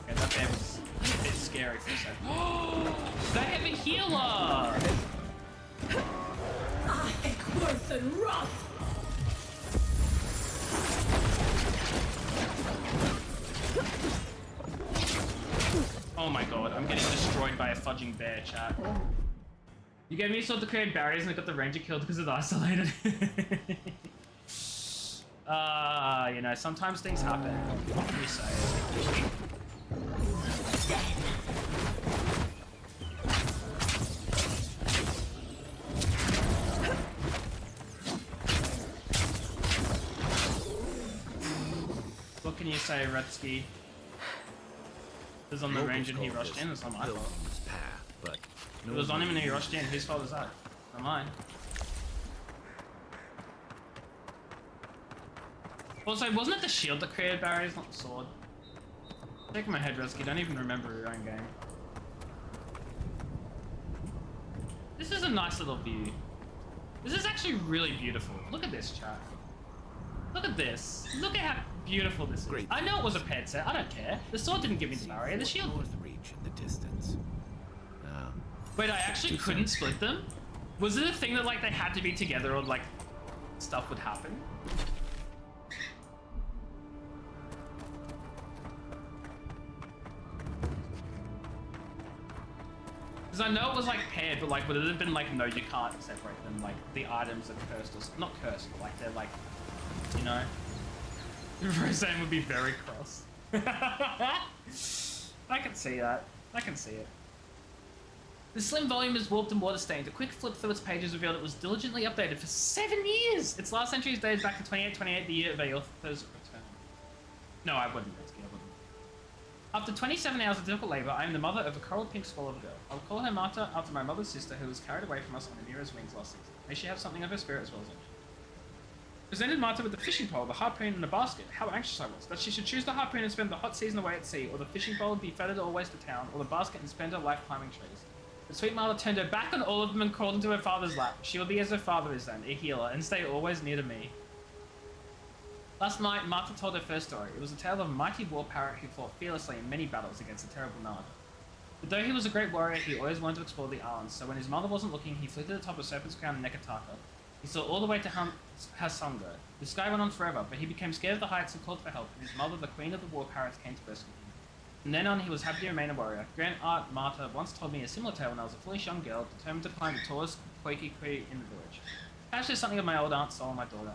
Okay, that bear was a bit scary for a second. They have a healer! I think worse than wrong. Oh my god, I'm getting destroyed by a fudging bear, chat. You gave me a sword to create barriers and I got the ranger killed because it's isolated. You know, sometimes things happen. What can you say? What can you say, Rutsky? It was on the range and he rushed in, it's not my fault. It was on him and he rushed in, whose fault is that? Not mine. Also, wasn't it the shield that created barriers, not the sword? Shaking my head, Rutsky, don't even remember your own game. This is a nice little view. This is actually really beautiful. Look at this, chat. Look at this. Look at how beautiful this is. I know it was a pet set. I don't care. The sword didn't give me the barrier. The shield. North reach in the distance. Wait, I actually couldn't split them? Was it a thing that like they had to be together or like stuff would happen? Because I know it was like paired, but like would it have been like, no, you can't separate them? Like the items are cursed or not cursed, but like they're like, you know? Roseanne would be very cross. I can see that. I can see it. The slim volume is warped and water-stained. A quick flip through its pages revealed it was diligently updated for 7 years! Its last entry is dated back to 2828, the year of Aeltha's return. No, I wouldn't, Redsky, I wouldn't. After 27 hours of difficult labor, I am the mother of a coral pink skull of a girl. I will call her Marta after my mother's sister, who was carried away from us on Amira's wings last season. May she have something of her spirit as well as energy. Presented Marta with the fishing pole, the harpoon, and a basket. How anxious I was that she should choose the harpoon and spend the hot season away at sea, or the fishing pole and be feathered always to town, or the basket and spend her life climbing trees. The sweet Marta turned her back on all of them and crawled into her father's lap. She will be as her father is then, a healer, and stay always near to me. Last night, Marta told her first story. It was a tale of a mighty war parrot who fought fearlessly in many battles against the terrible Nard. But though he was a great warrior, he always wanted to explore the islands, so when his mother wasn't looking, he flew to the top of Serpent's Crown in Nekataka. He saw all the way to Hasunga. The sky went on forever, but he became scared of the heights and called for help, and his mother, the queen of the war parrots, came to rescue him. From then on, he was happy to remain a warrior. Grand Aunt Marta once told me a similar tale when I was a foolish young girl, determined to climb the tallest quaky tree in the village. Perhaps there's something of my old aunt's soul in my daughter.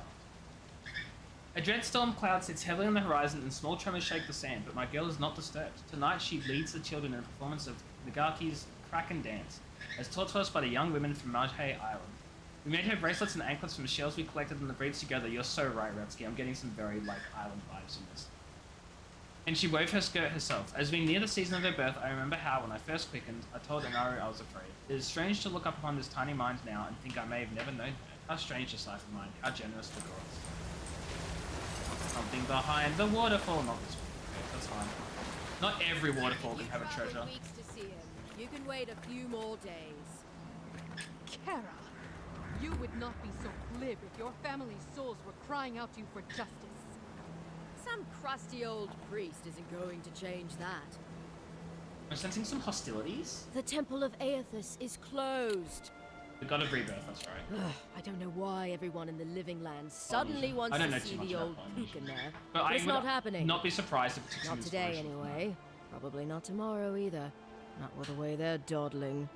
A dread storm cloud sits heavily on the horizon and small tremors shake the sand, but my girl is not disturbed. Tonight she leads the children in a performance of Nagaki's Kraken Dance, as taught to us by the young women from Mage Island. We made her bracelets and anklets from shells we collected in the breeds together. You're so right, Revsky. I'm getting some very, like, island vibes from this. And she wove her skirt herself. As we near the season of her birth, I remember how, when I first quickened, I told Inaru I was afraid. It is strange to look up upon this tiny mind now and think I may have never known her. How strange this life of mine. How generous the gods. Something behind the waterfall. Not this one. Okay, that's fine. Not every waterfall can have a treasure. Weeks to see him. You can wait a few more days. Kara, you would not be so glib if your family's souls were crying out to you for justice. Some crusty old priest isn't going to change that. I'm sensing some hostilities. The Temple of Aethys is closed. The God of Rebirth, that's right. Ugh, I don't know why everyone in the living land suddenly wants I don't know to too see much the about old Polynesian. pook in there. But But it's not happening. Not be surprised if it took some Not today, inspiration. anyway. Probably not tomorrow either. Not with the way they're dawdling.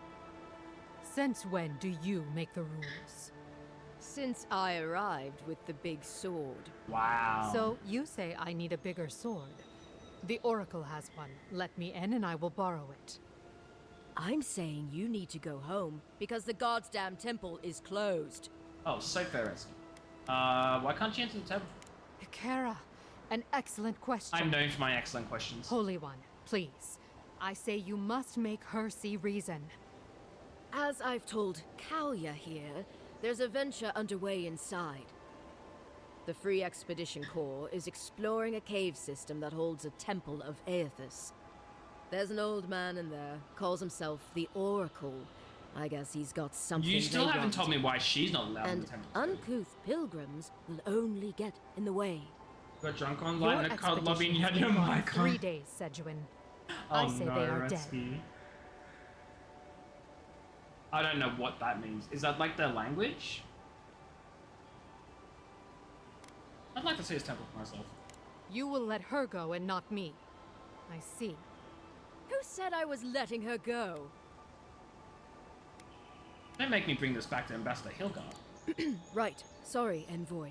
Since when do you make the rules? Since I arrived with the big sword. Wow. So you say I need a bigger sword. The Oracle has one. Let me in and I will borrow it. I'm saying you need to go home because the goddamn temple is closed. Oh, so fair. Why can't you enter the temple? Kara, an excellent question. I'm known for my excellent questions. Holy One, please. I say you must make her see reason. As I've told Kalya here, there's a venture underway inside. The Free Expedition Corps is exploring a cave system that holds a temple of Aethys. There's an old man in there, calls himself the Oracle. I guess he's got something. You still they haven't want. told me why she's not allowed in And the temple. uncouth pilgrims will only get in the way. You got drunk online in a card lobby and you had expedition your has been mic gone on. 3 days, Sejuan. Oh I say no, they are dead. Rescue. I don't know what that means. Is that like their language? I'd like to see his temple for myself. You will let her go and not me. I see. Who said I was letting her go? Don't make me bring this back to Ambassador Hilgar. Right. Sorry, Envoy.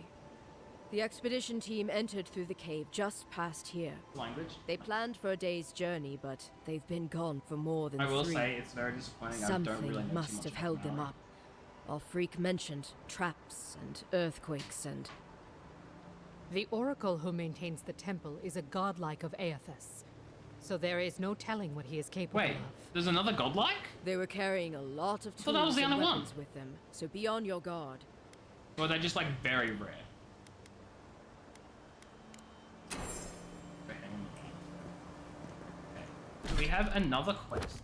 The expedition team entered through the cave just past here. Language? They planned for a day's journey, but they've been gone for more than I will 3. say it's very disappointing. Something I don't really know must too much have about held them Maori. up. While Freak mentioned traps and earthquakes and... The Oracle who maintains the temple is a godlike of Aethys. So there is no telling what he is capable Wait, of. there's another godlike? They were carrying a lot of thought that was tools the and only one. weapons with them, so be on your guard. Or are they just like very rare? Wait, hang on. Okay. So we have another quest.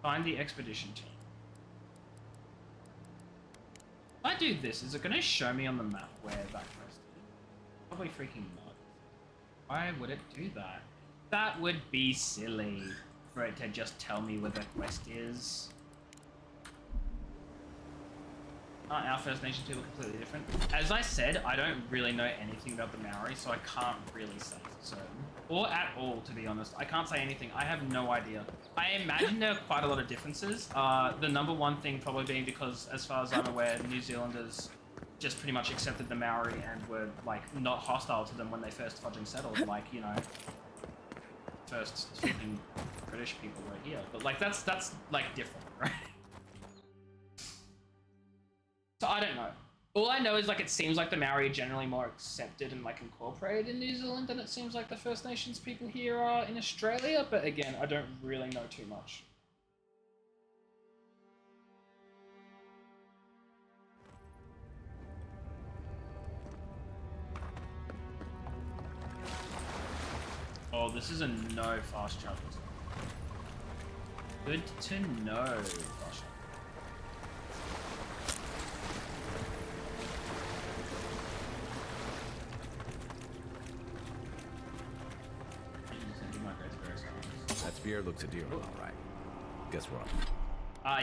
Find the expedition team. If I do this, is it going to show me on the map where that quest is? Probably freaking not. Why would it do that? That would be silly for it to just tell me where the quest is. Aren't our First Nations people completely different? As I said, I don't really know anything about the Maori, so I can't really say for certain. Or at all, to be honest. I can't say anything. I have no idea. I imagine there are quite a lot of differences. The number one thing probably being because, as far as I'm aware, New Zealanders just pretty much accepted the Maori and were, like, not hostile to them when they first fucking settled. Like, you know, first fucking British people were here. But, like, that's like, different, right? So I don't know. All I know is like it seems like the Maori are generally more accepted and like incorporated in New Zealand than it seems like the First Nations people here are in Australia, but again, I don't really know too much. Oh, this is a no fast travel. Good to know, fast travel. That spear looks a deer one, all right. Guess what?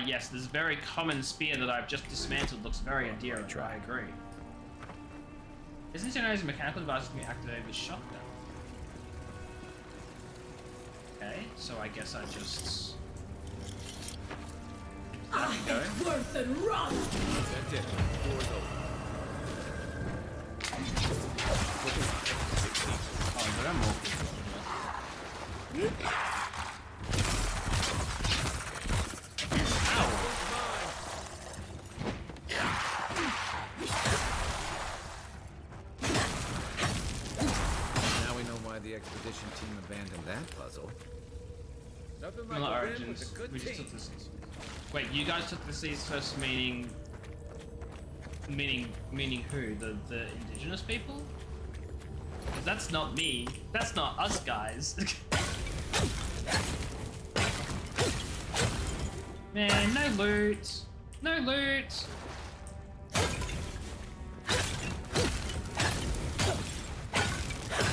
Yes, this very common spear that I've just dismantled looks very endearing. I agree. Isn't it known as a mechanical device that can be activated with shotgun? Okay, so I guess I just... Let me go. Worth and run! That's it. Door's open. Oh, there are more. Now we know why the expedition team abandoned that puzzle. Nothing like Similar a win origins. with a good We just team. took this. Wait, you guys took the seas first, meaning Meaning who? The indigenous people? 'Cause that's not me. That's not us guys. Man, no loot. No loot.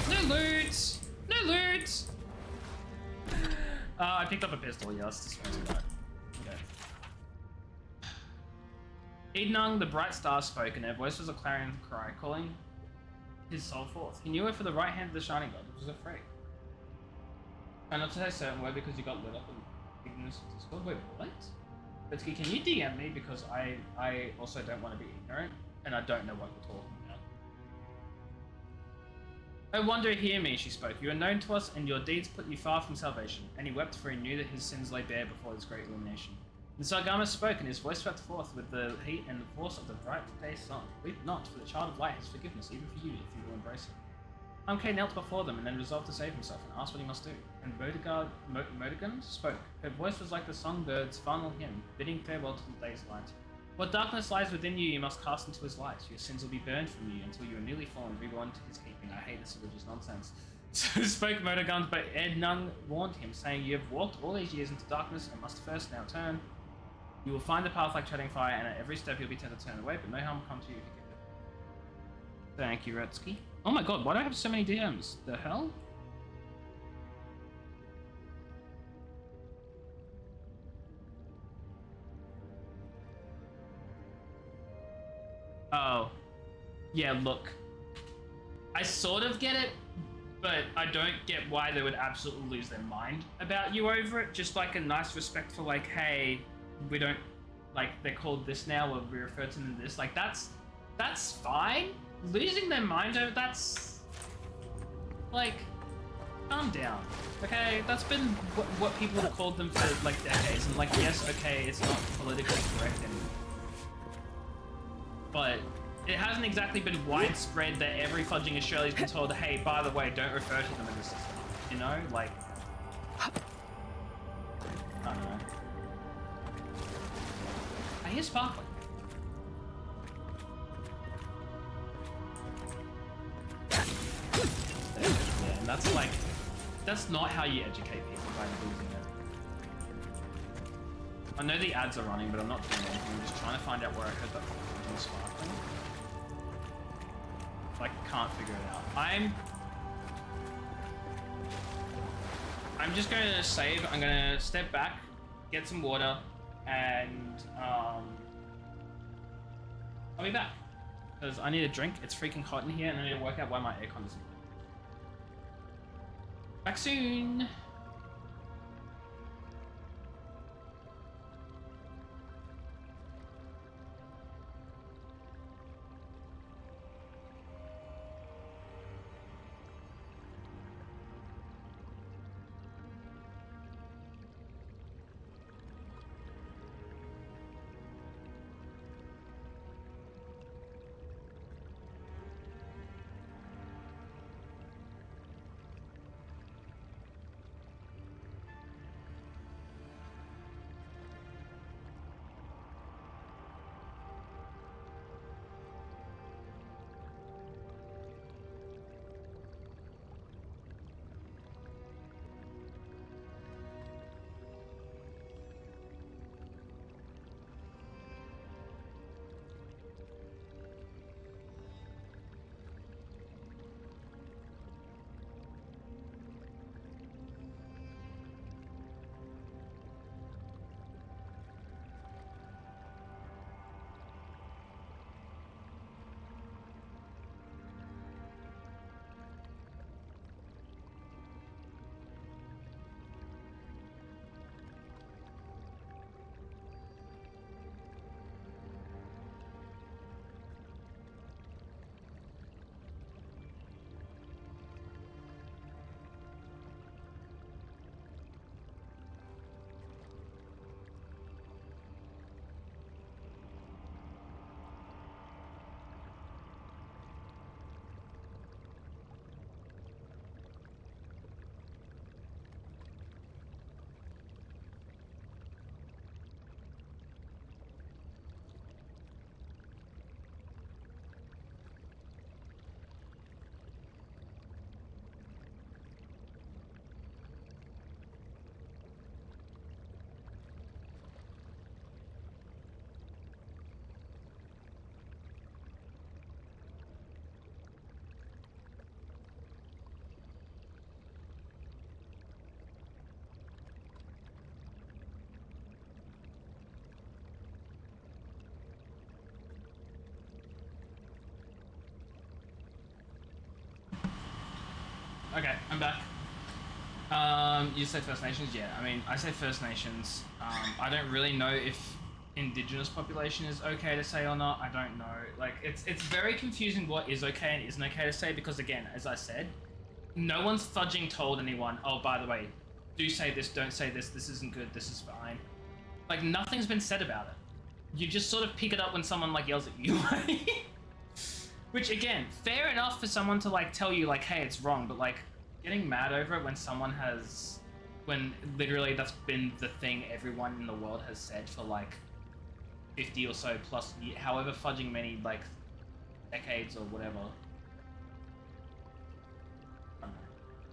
No loot. No loot. I picked up a pistol. Yeah, let's dispose of that. Okay. Ednung, the bright star, spoke, and her voice was a clarion cry, calling his soul forth. He knew her for the right hand of the shining god, which was afraid. Try not to say a certain word because you got lit up in ignorance of Discord. Wait, what? Bitsky, can you DM me, because I also don't want to be ignorant, and I don't know what you're talking about. Oh, wonder, hear me, she spoke. You are known to us, and your deeds put you far from salvation. And he wept, for he knew that his sins lay bare before his great illumination. And Sargama spoke, and his voice swept forth with the heat and the force of the bright day sun. Weep not, for the child of light has forgiveness, even for you, if you will embrace it. Amke knelt before them, and then resolved to save himself, and asked what he must do. And Modigan spoke. Her voice was like the songbird's final hymn, bidding farewell to the day's light. What darkness lies within you, you must cast into his light. Your sins will be burned from you until you are nearly fallen, reborn to his keeping. I hate this religious nonsense. So spoke Modigan, but Ednung warned him, saying, you have walked all these years into darkness, and must first now turn. You will find the path like treading fire, and at every step you'll be tempted to turn away, but no harm will come to you if you keep it. Thank you, Retsky. Oh my god, why do I have so many DMs? The hell? Oh. Yeah, look. I sort of get it, but I don't get why they would absolutely lose their mind about you over it. Just like a nice respectful, like, hey, we don't, like, they're called this now, or we refer to them this. Like, that's fine. Losing their mind over that's, like, calm down. Okay, that's been what people have called them for, like, decades. And, like, yes, okay, it's not politically correct anymore. But it hasn't exactly been widespread that every fudging Australia's been told, hey, by the way, don't refer to them in this system. You know? Like, I don't know. I hear sparkling. Yeah, and that's like, that's not how you educate people by losing it. I know the ads are running, but I'm not doing anything. I'm just trying to find out where I heard that fucking sparkling. Like, can't figure it out. I'm just going to save. I'm going to step back, get some water, and I'll be back. Because I need a drink. It's freaking hot in here, and I need to work out why my aircon isn't. Back soon. Okay, I'm back. You say First Nations? Yeah, I mean, I say First Nations. I don't really know if Indigenous population is okay to say or not. I don't know. Like, it's very confusing what is okay and isn't okay to say because, again, as I said, no one's fudging told anyone, oh, by the way, do say this, don't say this, this isn't good, this is fine. Like, nothing's been said about it. You just sort of pick it up when someone, like, yells at you. Which, again, fair enough for someone to, like, tell you, like, hey, it's wrong, but, like, getting mad over it when someone has... When literally that's been the thing everyone in the world has said for, like, 50 or so plus, however fudging many, like, decades or whatever.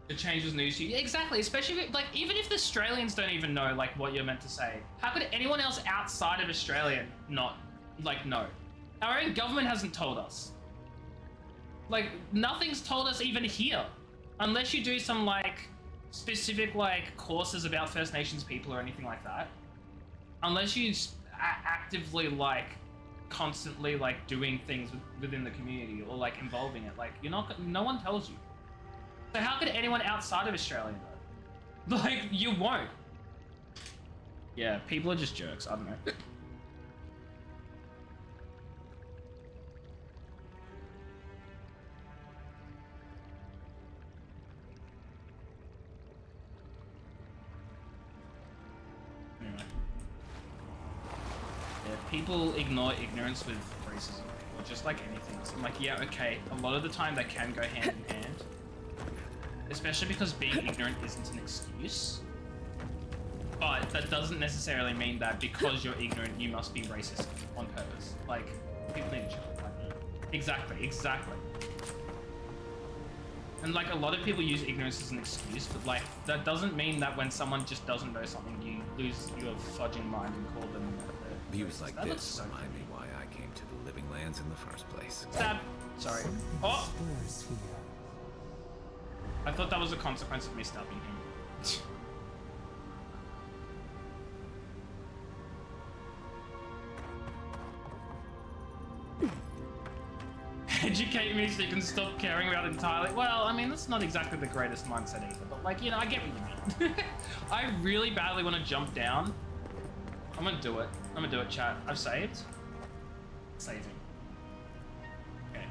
The change was news to you. Yeah, exactly, especially if, like, even if the Australians don't even know, like, what you're meant to say. How could anyone else outside of Australia not, like, know? Our own government hasn't told us. Like, nothing's told us even here. Unless you do some, like, specific, like, courses about First Nations people or anything like that. Unless you actively, like, constantly, like, doing things within the community or, like, involving it. Like, you're not, no one tells you. So how could anyone outside of Australia know? Like, you won't. Yeah, people are just jerks, I don't know. Anyway. Yeah, people ignore ignorance with racism, or just like anything else. I'm like, yeah, okay, a lot of the time they can go hand in hand. Especially because being ignorant isn't an excuse. But that doesn't necessarily mean that because you're ignorant, you must be racist on purpose. Like, people need to chill. Like, exactly. And like, a lot of people use ignorance as an excuse, but like, that doesn't mean that when someone just doesn't know something, you lose your fudging mind and call them Views like this remind me why I came to the Living Lands in the first place. Stab! Sorry. Oh! I thought that was a consequence of me stabbing him. Educate me so you can stop caring about it entirely. Well, I mean, that's not exactly the greatest mindset either, but like, you know, I get what you mean. I really badly want to jump down. I'm gonna do it. I'm gonna do it, chat. I've saved. Saving. Okay.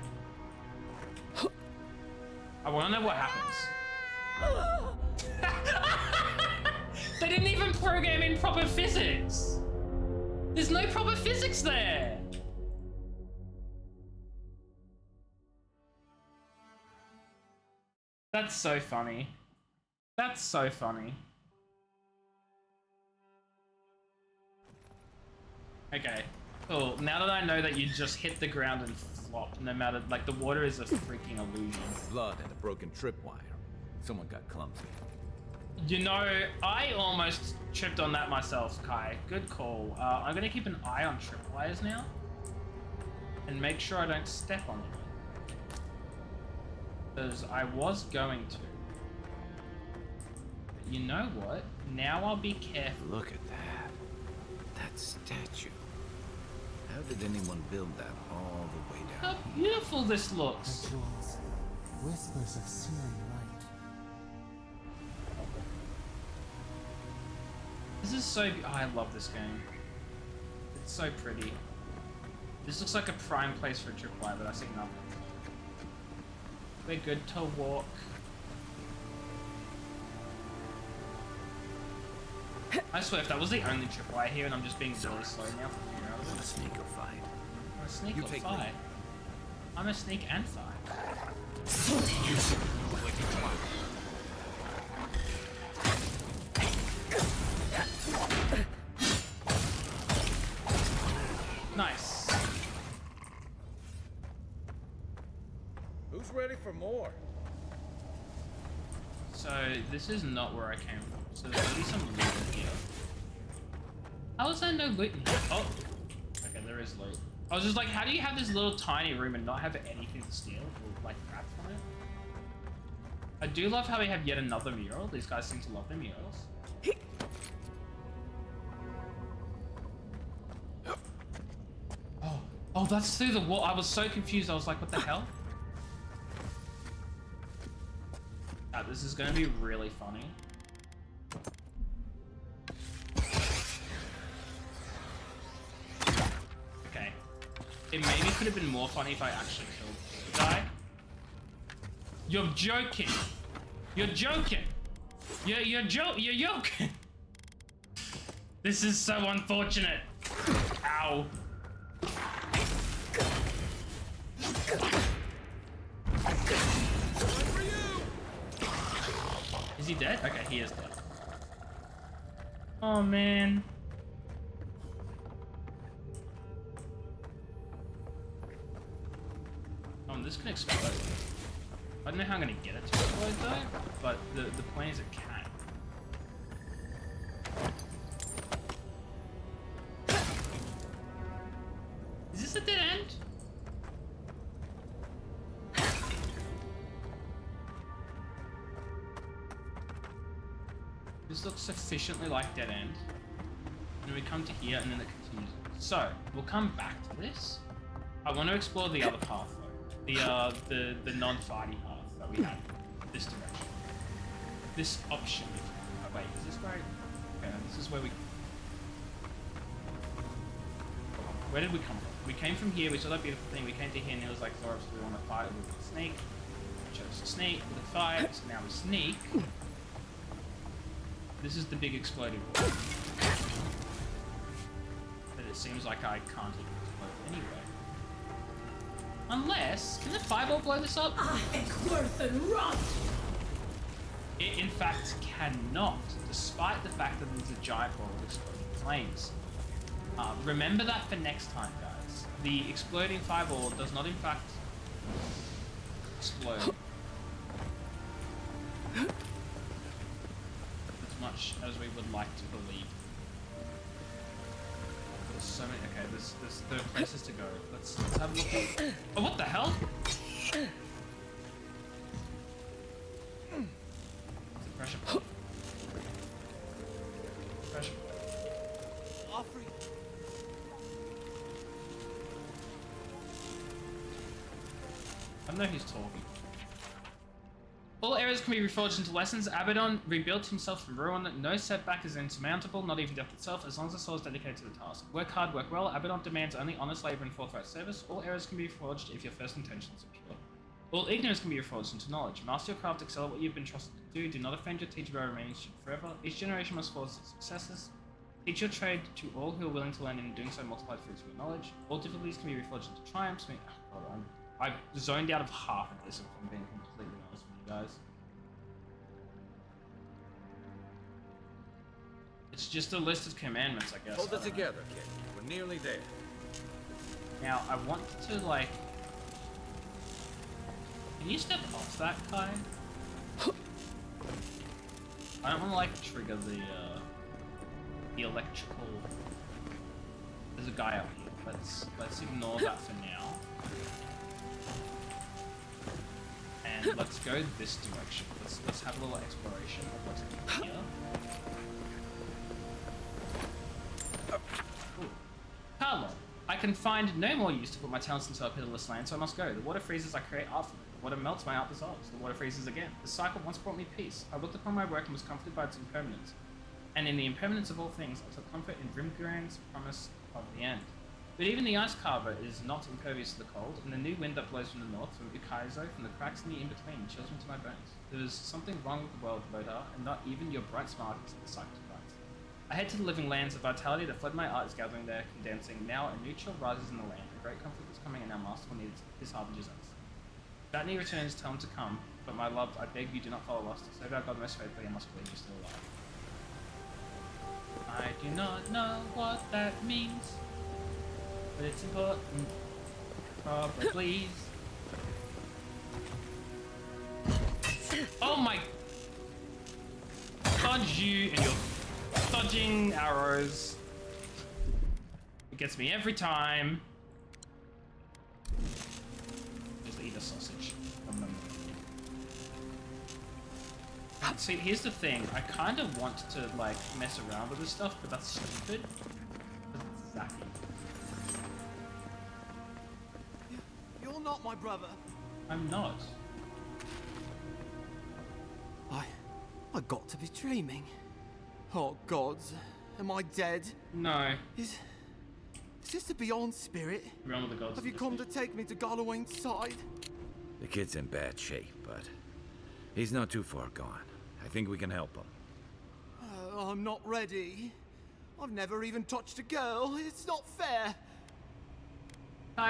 I want to know what happens. They didn't even program in proper physics. There's no proper physics there. That's so funny. That's so funny. Okay, cool. Now that I know that you just hit the ground and flop, no matter, like, the water is a freaking illusion. Blood and a broken tripwire. Someone got clumsy. You know, I almost tripped on that myself, Kai. Good call. I'm gonna keep an eye on tripwires now. And make sure I don't step on it. Because I was going to. But you know what? Now I'll be careful. Look at that. That statue. How did anyone build that all the way down? How beautiful this looks. Jewels, whispers of searing light. This is so... Oh, I love this game. It's so pretty. This looks like a prime place for a tripwire, but I see nothing. We're good to walk. I swear, if that was the only tripwire here and I'm just being really slow now for a few hours. Want to sneak or fight? I'm a sneak You or take fight. me. I'm a sneak and fight. Nice. Who's ready for more? So this is not where I came from. So there's gonna be some loot in here. How is there no loot in here? Oh, okay, there is loot. I was just like, how do you have this little tiny room and not have anything to steal or like grab from it? I do love how we have yet another mural. These guys seem to love their murals. Oh, that's through the wall. I was so confused. I was like, what the hell? This is gonna be really funny. Okay. It maybe could have been more funny if I actually killed the guy. You're joking. You're joking. You're joking. This is so unfortunate. Ow. Is he dead? Okay, he is dead. Oh man. Oh, this can explode. I don't know how I'm gonna get it to explode though, but the point is it can. Is this a dead end? This looks sufficiently like dead end. And then we come to here and then it continues. So, we'll come back to this. I want to explore the other path though. The non-fighty path that we have. This direction. This option. Oh, wait, is this right? Okay, no, this is where we... Where did we come from? We came from here, we saw that beautiful thing, we came to here and it was like, Zorob, so we want to fight with the snake. We chose to sneak with a fight, so now we sneak. This is the big exploding ball. But it seems like I can't even explode anyway. Unless, can the fireball blow this up? It in fact cannot, despite the fact that there's a giant ball of exploding flames. Remember that for next time, guys. The exploding fireball does not in fact explode. As much as we would like to believe. There's so many. Okay, there are places to go. Let's have a look at. Oh, what the hell? It's a pressure point. Pressure point. I don't know who's talking. All areas can be reforged into lessons. Abaddon rebuilt himself from ruin. No setback is insurmountable, not even death itself, as long as the soul is dedicated to the task. Work hard, work well. Abaddon demands only honest labor and forthright service. All areas can be reforged if your first intentions are pure. All ignorance can be reforged into knowledge. Master your craft, excel at what you've been trusted to do. Do not offend your teacher by remaining student forever. Each generation must forge its successes. Teach your trade to all who are willing to learn, and in doing so multiply the fruits of your knowledge. All difficulties can be reforged into triumphs. I've zoned out of half of this if I'm being completely honest with you guys. It's just a list of commandments, I guess. Hold it together, kid. We're nearly there. Now, I want to, like... Can you step off that guy? I don't want to, like, trigger the electrical... There's a guy out here. Let's ignore that for now. And let's go this direction. Let's have a little exploration of what's in here. Ooh. Carlo, I can find no more use to put my talents into a pitiless land, so I must go. The water freezes, I create art from it. The water melts, my art dissolves. The water freezes again. The cycle once brought me peace. I looked upon my work and was comforted by its impermanence. And in the impermanence of all things, I took comfort in Rimgran's promise of the end. But even the ice carver is not impervious to the cold, and the new wind that blows from the north, from Ukaizo, from the cracks in the in-between, chills me to my bones. There is something wrong with the world, Lodar, and not even your bright smile can set the cycle to rights. I head to the living lands. The vitality that fled my art is gathering there, condensing. Now a new chill rises in the land. A great conflict is coming, and our master will need his harbinger's oath. Batney returns, tell him to come, but my love, I beg you do not follow us. To save our God most faithfully, I must believe you're still alive. I do not know what that means, but it's important. Probably. Oh my! Dodge you and your dodging arrows. It gets me every time. Just eat a sausage. See, here's the thing. I kind of want to, like, mess around with this stuff, but that's stupid. That's Zacky. You're not my brother. I'm not. I got to be dreaming. Oh gods, am I dead? No. Is this the Beyond Spirit? Realm of the gods. Have you come to take me to Gallowayne's side? The kid's in bad shape, but he's not too far gone. I think we can help him. I'm not ready. I've never even touched a girl. It's not fair.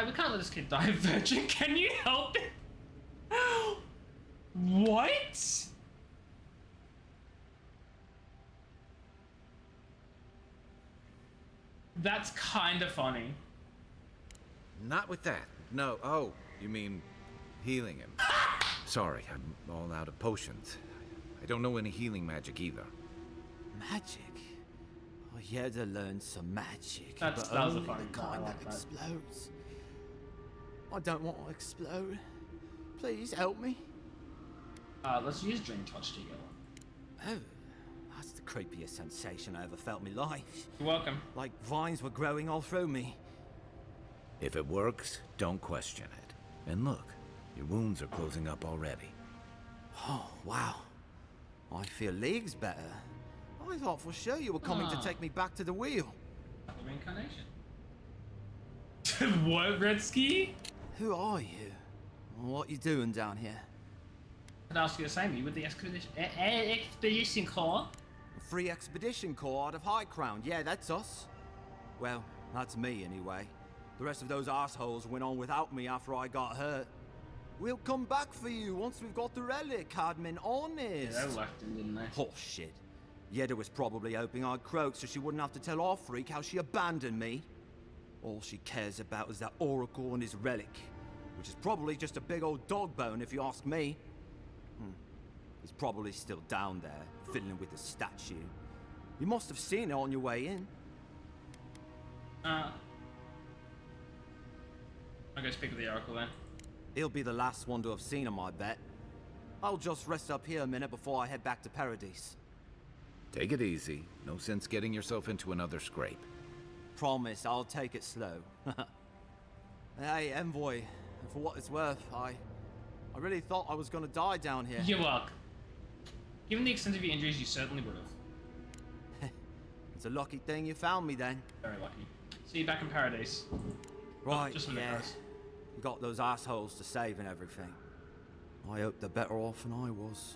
We can't let this kid die a virgin. Can you help it? What? That's kind of funny. Not with that. No. Oh, you mean healing him. Sorry, I'm all out of potions. I don't know any healing magic either. Magic? I had to learn some magic. That but was a only funny the kind part, that that. explodes. I don't want to explode. Please help me. Let's use Dream Touch to heal. Oh, that's the creepiest sensation I ever felt in my life. You're welcome. Like vines were growing all through me. If it works, don't question it. And look, your wounds are closing up already. Oh, wow. I feel leagues better. I thought for sure you were coming to take me back to the wheel. The reincarnation. What, Redsky? Who are you? What you doing down here? I'd ask you the same. You with the Expedition Corps? Free Expedition Corps out of High Crown. Yeah, that's us. Well, that's me anyway. The rest of those assholes went on without me after I got hurt. We'll come back for you once we've got the relic, Cadman, honest. Yeah, they left him, didn't they? Oh, shit. Yeda was probably hoping I'd croak so she wouldn't have to tell our freak how she abandoned me. All she cares about is that Oracle and his relic, which is probably just a big old dog bone if you ask me. He's probably still down there, fiddling with the statue. You must have seen it on your way in. I'll go speak with the Oracle then. He'll be the last one to have seen him, I bet. I'll just rest up here a minute before I head back to Paradise. Take it easy. No sense getting yourself into another scrape. Promise, I'll take it slow. Hey, Envoy, for what it's worth, I really thought I was gonna die down here. You're welcome. Given the extent of your injuries, you certainly would have. It's a lucky thing you found me then. Very lucky. See you back in Paradise. Right, Just a minute, yeah. guys. You got those assholes to save and everything. I hope they're better off than I was.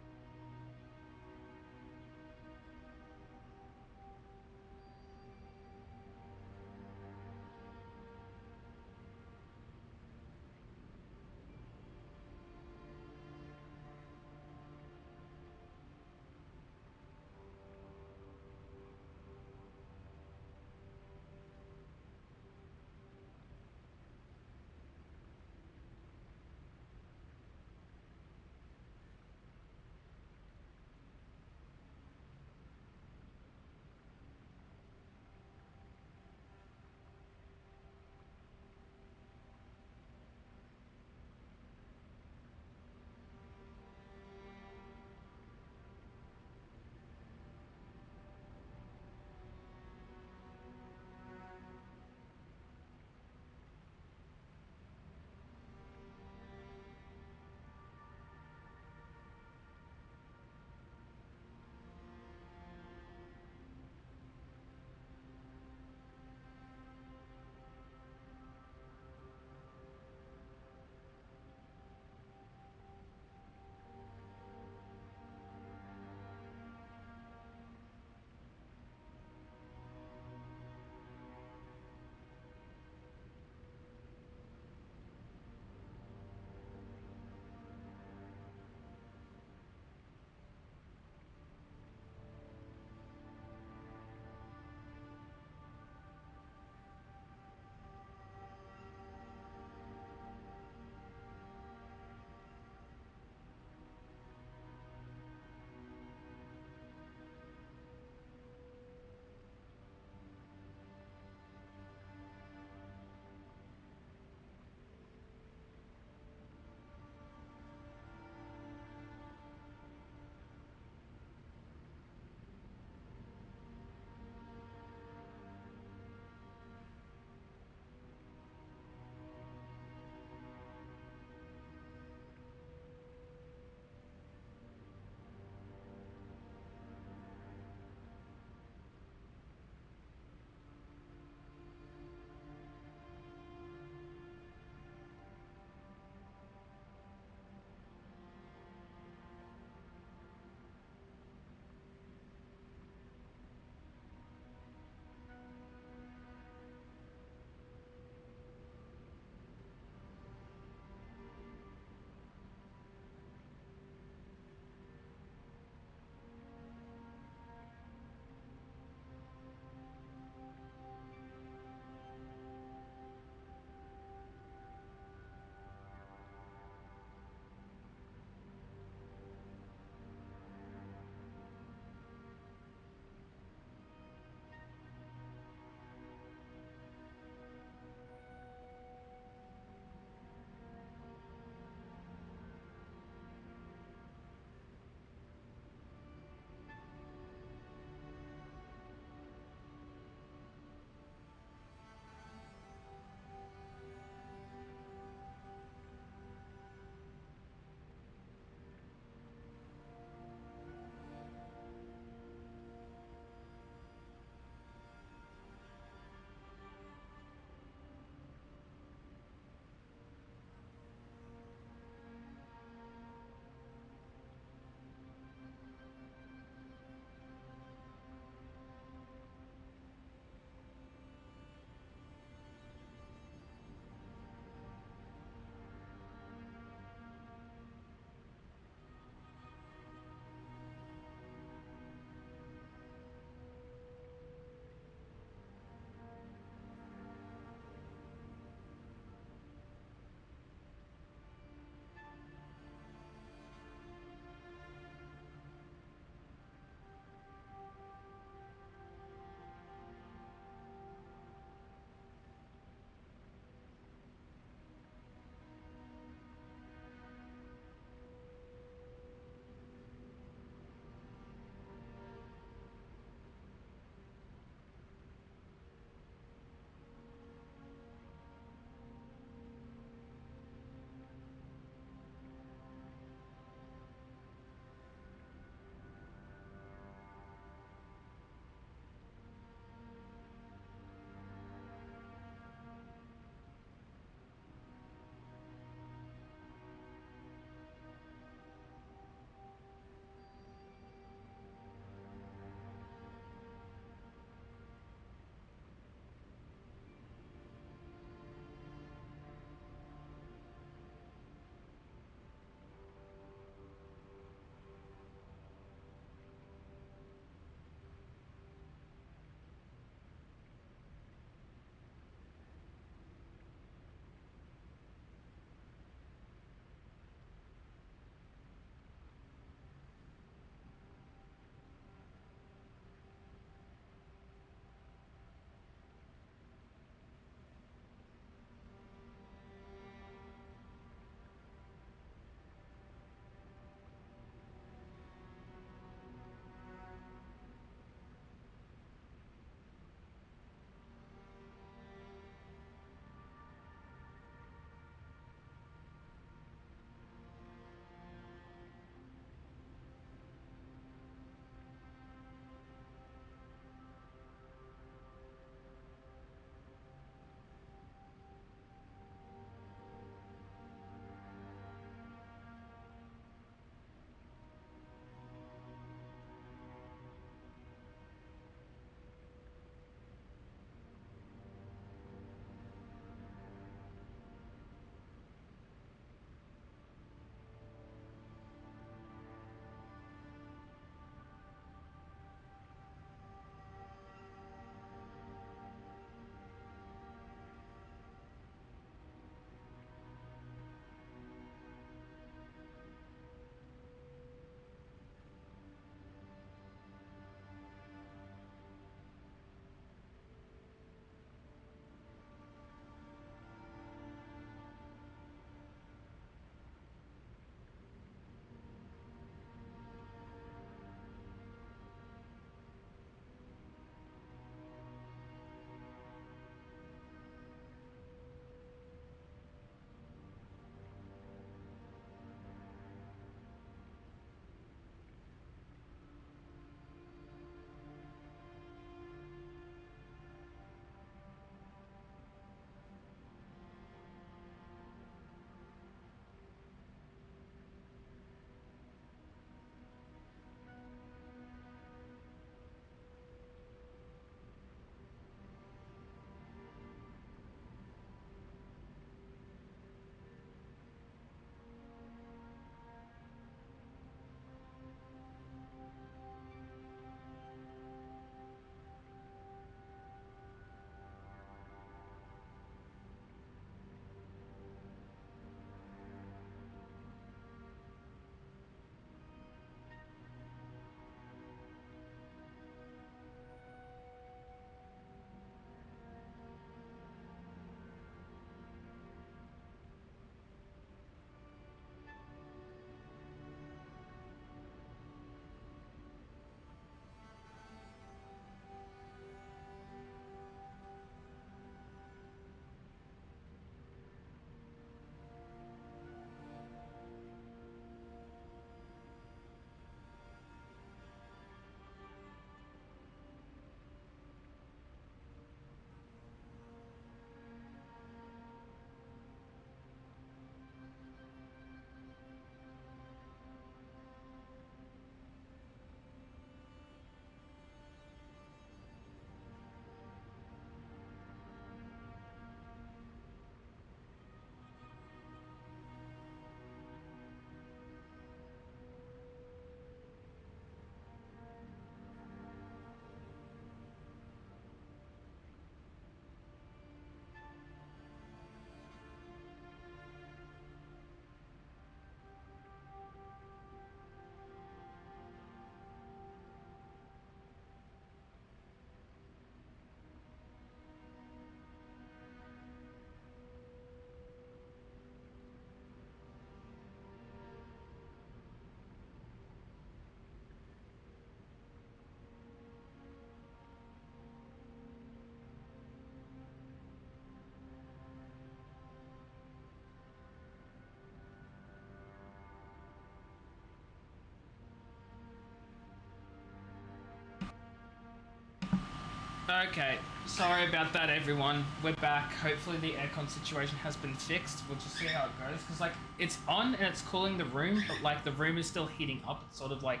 Okay, sorry about that, everyone. We're back. Hopefully the aircon situation has been fixed. We'll just see how it goes. Because, like, it's on and it's cooling the room, but, like, the room is still heating up. It's sort of like...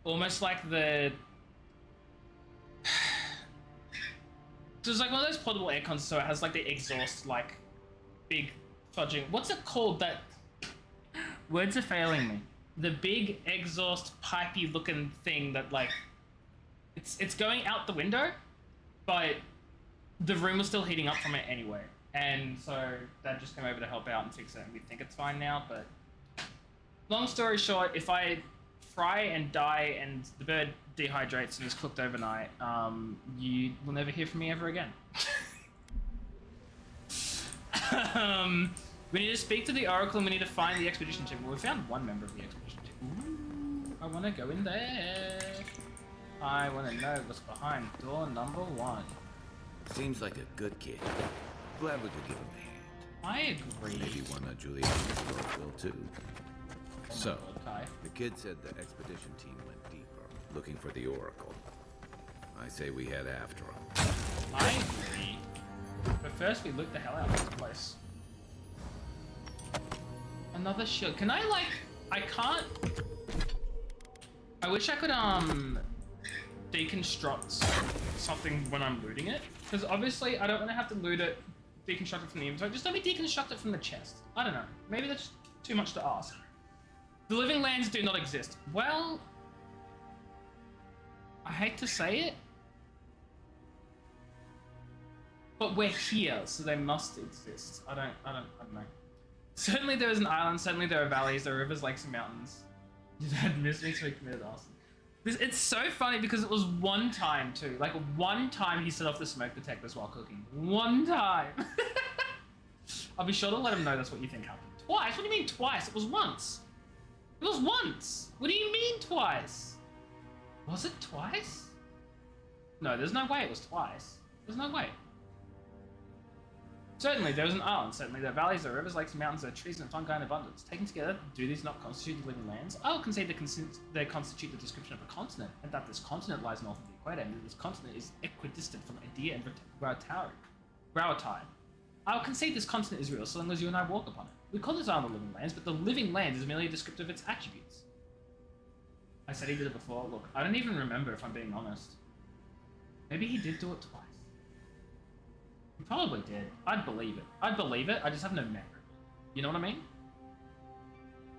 almost like the... So it's like one of those portable aircons, so it has, like, the exhaust, like, big fudging... What's it called that... Words are failing me. The big exhaust pipey looking thing that, like... It's going out the window, but the room was still heating up from it anyway. And so Dad just came over to help out and fix it, and we think it's fine now, but... Long story short, if I fry and die and the bird dehydrates and is cooked overnight, you will never hear from me ever again. We need to speak to the Oracle and we need to find the expedition team. Well, we found one member of the expedition team. Ooh, I want to go in there. I want to know what's behind door number 1. Seems like a good kid. Glad we could give him a hand. I agree. Maybe one of Juliana's girls will too. So, Okay. the kid said the expedition team went deeper, looking for the Oracle. I say we head after him. I agree. But first we loot the hell out of this place. Another shield. Can I, like... I can't... I wish I could, deconstruct something when I'm looting it. Because obviously I don't want to have to loot it, deconstruct it from the inventory. Just let me deconstruct it from the chest. I don't know. Maybe that's too much to ask. The living lands do not exist. Well... I hate to say it. But we're here, so they must exist. I don't know. Certainly there is an island, certainly there are valleys, there are rivers, lakes, and mountains. Your dad missed me, so he committed arson. It's so funny because it was one time too. Like one time he set off the smoke detectors while cooking. One time. I'll be sure to let him know that's what you think happened. Twice? What do you mean twice? It was once. It was once. What do you mean twice? Was it twice? No, there's no way it was twice. There's no way. Certainly, there is an island. Certainly, there are valleys, there are rivers, lakes, and mountains, there are trees, and fungi in abundance. Taken together, do these not constitute the living lands? I will concede they constitute the description of a continent, and that this continent lies north of the equator, and that this continent is equidistant from Idea and Rautai. I will concede this continent is real, so long as you and I walk upon it. We call this island the living lands, but the living land is merely a descriptor of its attributes. I said he did it before. Look, I don't even remember if I'm being honest. Maybe he did do it twice. He probably did. I'd believe it. I'd believe it. I just have no memory. You know what I mean?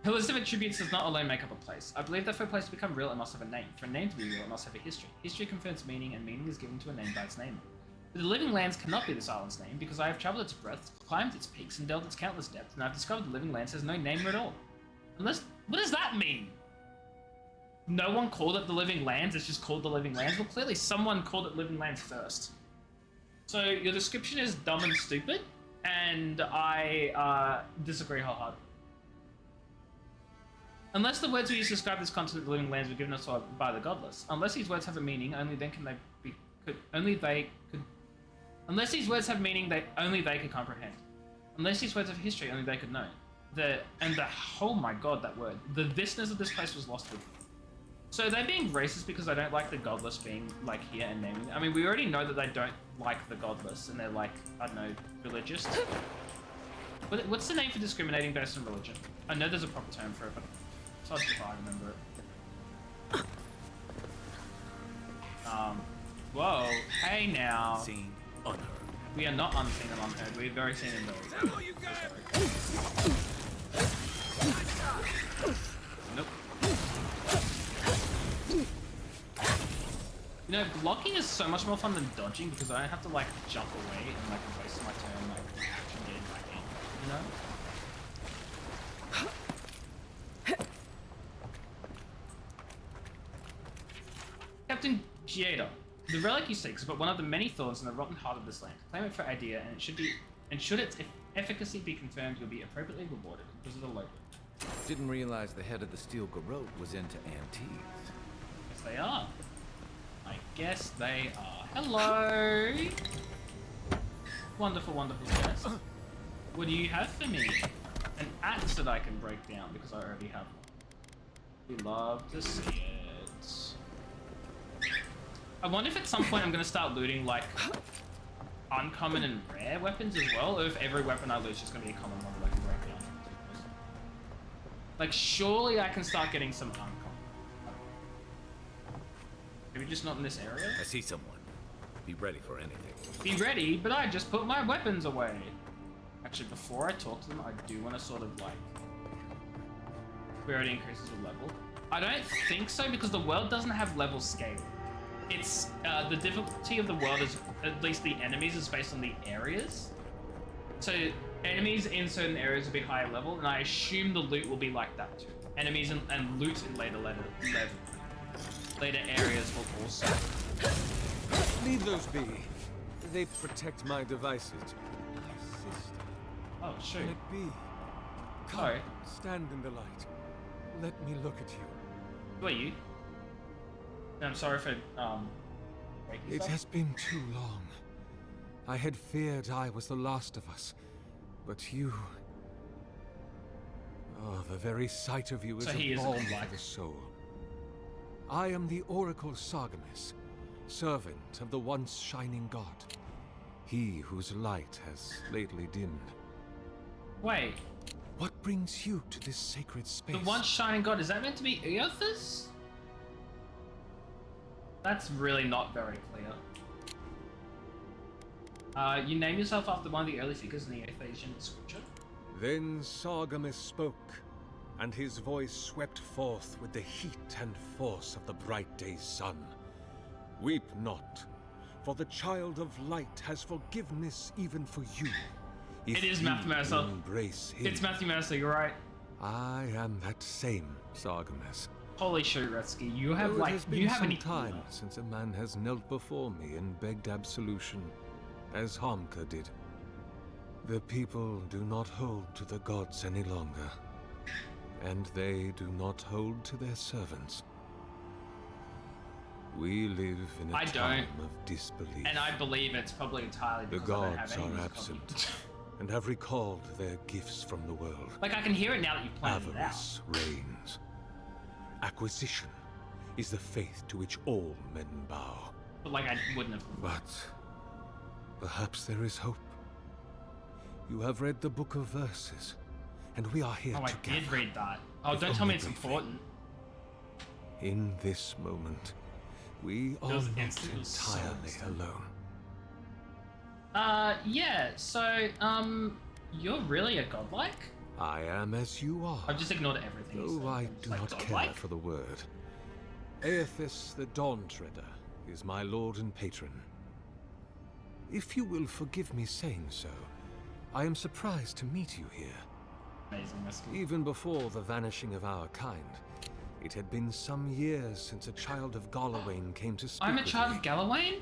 A list of attributes does not alone make up a place. I believe that for a place to become real, it must have a name. For a name to be real, it must have a history. History confers meaning, and meaning is given to a name by its name. But the living lands cannot be this island's name, because I have traveled its breadth, climbed its peaks, and delved its countless depths, and I've discovered the living lands has no name at all. Unless... What does that mean? No one called it the living lands, it's just called the living lands? Well, clearly someone called it living lands first. So your description is dumb and stupid, and I disagree wholeheartedly. Unless the words we use to describe this continent, the living lands, were given us by the godless. Unless these words have a meaning, only then can they be... Unless these words have meaning, only they could comprehend. Unless these words have history, only they could know. Oh my god, that word. The thisness of this place was lost with me. So they're being racist because I don't like the godless being, like, here and naming it. I mean, we already know that they don't like the godless, and they're, like, I don't know, religious. What's the name for discriminating based on religion? I know there's a proper term for it, but fudge if I remember it. Whoa, hey now. Seen, unheard. We are not unseen and unheard, we're very seen and very heard. Nope. You know, blocking is so much more fun than dodging because I don't have to, like, jump away and, like, waste my turn, like, and getting back in, you know? Captain Giada, the relic you seek is but one of the many thorns in the rotten heart of this land. Claim it for idea, and should its efficacy be confirmed, you'll be appropriately rewarded because of the logo. Didn't realize the head of the Steel Garrote was into antiques. Yes, they are. I guess they are. Hello! Wonderful, wonderful chest. What do you have for me? An axe that I can break down because I already have one. We love to see it. I wonder if at some point I'm gonna start looting like uncommon and rare weapons as well, or if every weapon I loot is just gonna be a common one that I can break down. Like, surely I can start getting some uncommon. Maybe just not in this area? I see someone. Be ready for anything. Be ready, but I just put my weapons away. Actually, before I talk to them, I do want to sort of like... where it increases the level. I don't think so, because the world doesn't have level scale. It's, the difficulty of the world is, at least the enemies, is based on the areas. So, enemies in certain areas will be higher level, and I assume the loot will be like that too. Enemies and loot in later areas will also. Leave those be. They protect my devices. My sister. Oh, shoot. Can it be? Come, Sorry. stand in the light. Let me look at you. Who are you? I'm sorry for, breaking It stuff. has been too long. I had feared I was the last of us. But you... Oh, the very sight of you is So he a is a balm godlike. for the soul. I am the Oracle Sargamas, servant of the once shining god. He whose light has lately dimmed. Wait, What brings you to this sacred space? the once shining god, is that meant to be Eothas? That's really not very clear. You name yourself after one of the early figures in the Athasian scripture? Then Sargamas spoke, and his voice swept forth with the heat and force of the bright day's sun. Weep not, for the child of light has forgiveness even for you. It is Matthew Mercer. Embrace him. It's Matthew Mercer, you're right. I am that same Sargamas. Holy shit, Retsky, you have Though like, it has been you have some any time since a man has knelt before me and begged absolution, as Hamka did. The people do not hold to the gods any longer, and they do not hold to their servants. We live in a time of disbelief. And I believe it's probably entirely The because I don't have gods any are music absent, copy. and have recalled their gifts from the world. Like, I can hear it now that you've planned it out. Avarice reigns. Acquisition is the faith to which all men bow. But like, I wouldn't have. But perhaps there is hope. You have read the Book of Verses, and we are here Oh, I together. did read that. Oh, with don't tell me only it's briefly. important. In this moment, we are was not instantly so entirely instant. alone. Yeah, so, you're really a godlike? I am as you are. I've just ignored everything you Though said. I It's do like not care godlike? for the word. Aethys the Dawn Treader is my lord and patron. If you will forgive me saying so, I am surprised to meet you here. Amazing, Rescue. Even before the vanishing of our kind, it had been some years since a child of Galawain came to speak I'm a with child me. of Galawain?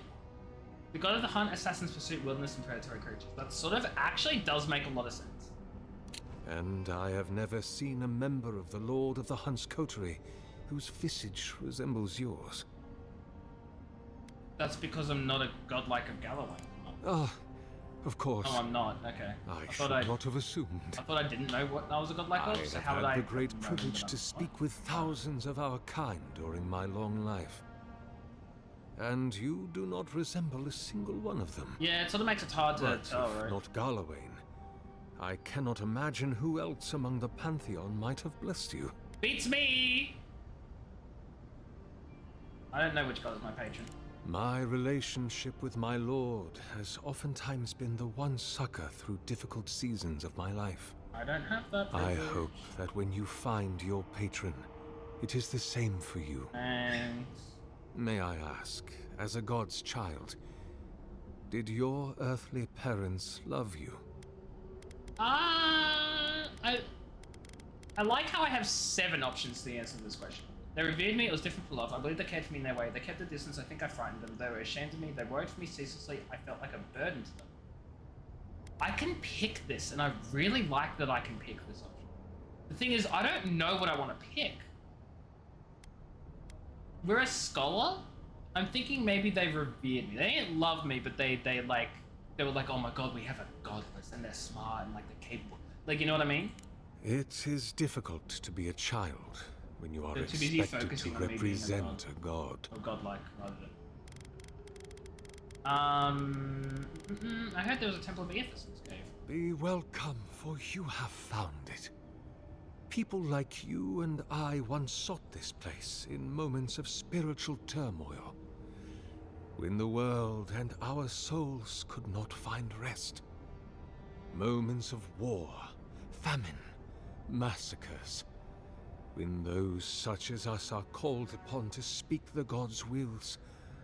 The god of the hunt, assassins, pursuit, wilderness, and predatory creatures. That sort of actually does make a lot of sense. And I have never seen a member of the Lord of the Hunt's coterie whose visage resembles yours. That's because I'm not a godlike of Galawain. Ah, of course. Oh, I'm not. Okay. I thought should not have assumed. I thought I didn't know what I was a godlike I of, so have how would had I the great know privilege that to I'm- speak with thousands of our kind during my long life. And you do not resemble a single one of them. Yeah, it sort of makes it hard to But tell, if right? not Galawain, I cannot imagine who else among the Pantheon might have blessed you. Beats me! I don't know which god is my patron. My relationship with my lord has oftentimes been the one succor through difficult seasons of my life. I don't have that I privilege. hope that when you find your patron, it is the same for you. Thanks. May I ask, as a god's child, did your earthly parents love you? I like how I have 7 options to the answer to this question. They revered me, it was different for love. I believe they cared for me in their way. They kept a distance, I think I frightened them. They were ashamed of me, they worried for me ceaselessly. I felt like a burden to them. I can pick this, and I really like that I can pick this option. The thing is, I don't know what I want to pick. We're a scholar? I'm thinking maybe they revered me. They didn't love me, but they were like, oh my god, we have a godless, and they're smart, and like they're capable. Like, you know what I mean? It is difficult to be a child when you are They're too busy expected focusing to on me being a represent a god. Or godlike, rather than. I heard there was a Temple of Aethys in this cave. Be welcome, for you have found it. People like you and I once sought this place in moments of spiritual turmoil, when the world and our souls could not find rest. Moments of war, famine, massacres, when those such as us are called upon to speak the gods' wills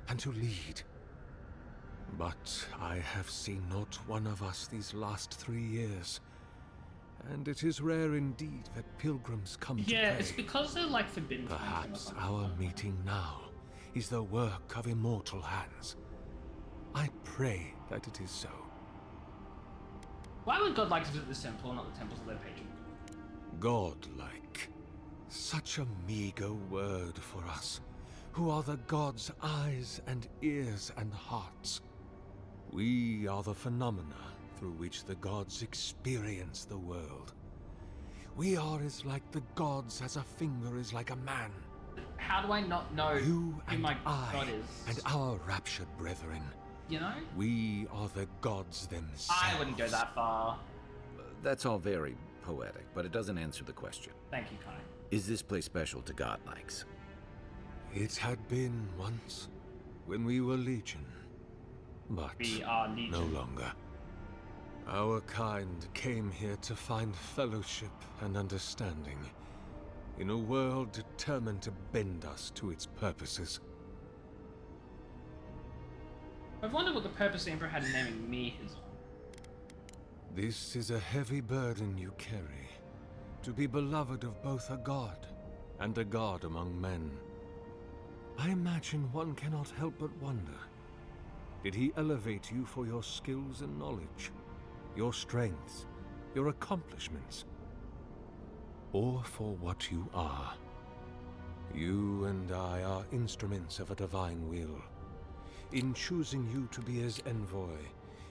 and to lead. But I have seen not one of us these last 3 years, and it is rare indeed that pilgrims come to pray. Yeah, it's because they're like forbidden. Perhaps our meeting now is the work of immortal hands. I pray that it is so. Why would God like to visit this temple and not the temples of their patron? Godlike. Such a meager word for us, who are the gods' eyes and ears and hearts. We are the phenomena through which the gods experience the world. We are as like the gods as a finger is like a man. How do I not know you who and my I God is? and our raptured brethren. You know? We are the gods themselves. I wouldn't go that far. That's all very poetic, but it doesn't answer the question. Thank you, Kai. Is this place special to godlikes? It had been once, when we were legion. But we are legion. No longer. Our kind came here to find fellowship and understanding, in a world determined to bend us to its purposes. I've wondered what the purpose the Emperor had in naming me his own. This is a heavy burden you carry, to be beloved of both a god and a god among men. I imagine one cannot help but wonder, did he elevate you for your skills and knowledge, your strengths, your accomplishments, or for what you are? You and I are instruments of a divine will. In choosing you to be his envoy,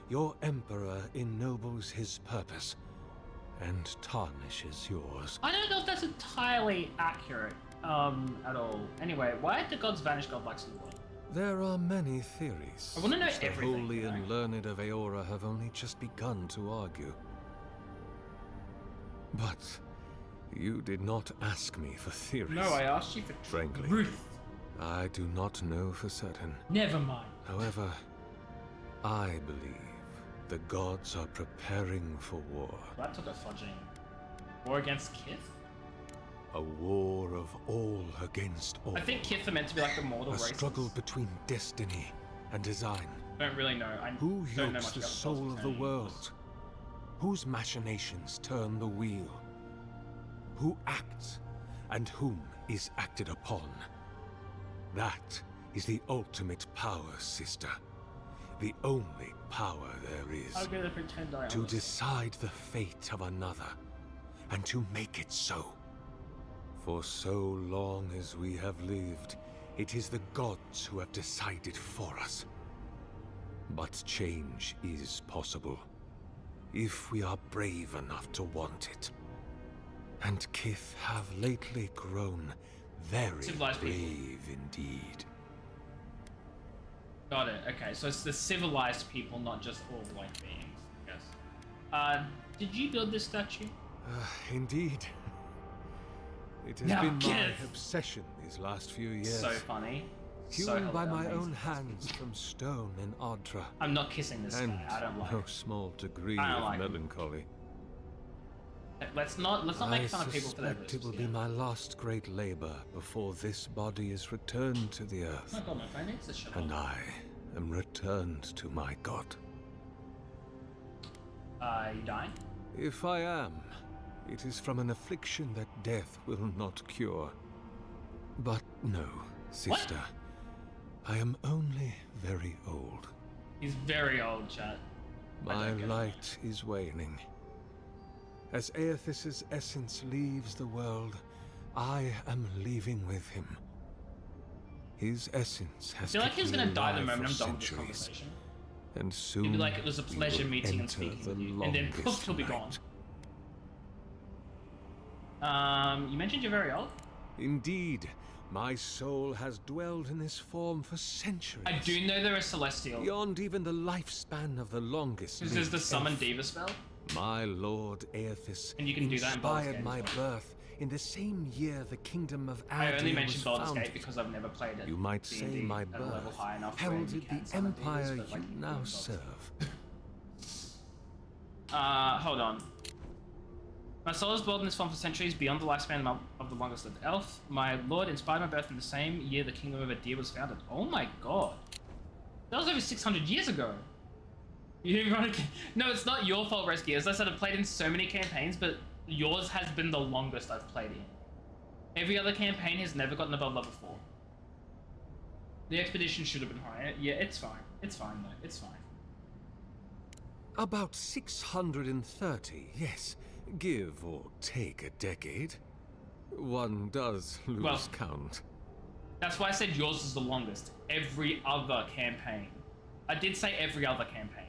your emperor ennobles his purpose and tarnishes yours. I don't know if that's entirely accurate, at all. Anyway, why did the gods vanish godlikes in the world? There are many theories. I want to know which everything. The holy and learned of Eora have only just begun to argue. But you did not ask me for theories. No, I asked you for frankly. truth. I do not know for certain. Never mind. However, I believe the gods are preparing for war. That took a fudging. War against Kith? A war of all against all. I think Kith are meant to be like the mortal races. A struggle between destiny and design. I don't really know. Who don't know yokes much the about soul of the world? Whose machinations turn the wheel? Who acts and whom is acted upon? That is the ultimate power, sister. The only power there is. I'll go to pretend I to decide the fate of another, and to make it so. For so long as we have lived, it is the gods who have decided for us. But change is possible, if we are brave enough to want it. And Kith have lately grown very brave indeed. Got it. Okay, so it's the civilized people, not just orc-like beings, I guess. Did you build this statue? Indeed. It has been my obsession these last few years. So funny. Hewn by my own hands from stone in Ardra. I'm not kissing this guy. I don't like no small degree I don't of like melancholy. Let's not make fun of people for their it will be my last great labor before this body is returned to the earth. Oh my god, my phone needs to shut and off. I am returned to my god. You dying? If I am, it is from an affliction that death will not cure. But no, sister. I am only very old. He's very old, chat. My light is waning. As Aethys' essence leaves the world, I am leaving with him. His essence has I feel like he's gonna die the alive moment I'm for done with this centuries. conversation. And soon He'll be like, it was a we pleasure will meeting and enter speaking the with you. And then poof, he'll be gone. night. You mentioned you're very old? Indeed. My soul has dwelled in this form for centuries. I do know they're a celestial. Beyond even the lifespan of the longest. This is the summon diva spell. My lord Aethys And you can do that in Baldur's Gate inspired my as well. birth in the same year the kingdom of I only Adir mentioned was Baldur's founded. Gate because I've never played it. You might say D&D my at a level birth high enough where you heralded can the summon divas, empire but, like, you now serve. Hold on. My soul has dwelled in this form for centuries beyond the lifespan of the longest lived elf. My lord inspired my birth in the same year the kingdom of Adir was founded. Oh my god. That was over 600 years ago. No, it's not your fault, Rescue. As I said, I've played in so many campaigns, but yours has been the longest I've played in. Every other campaign has never gotten above level 4. The expedition should have been higher. Yeah, it's fine. It's fine, though. It's fine. About 630, yes. Give or take a decade. One does lose count. That's why I said yours is the longest. Every other campaign. I did say every other campaign.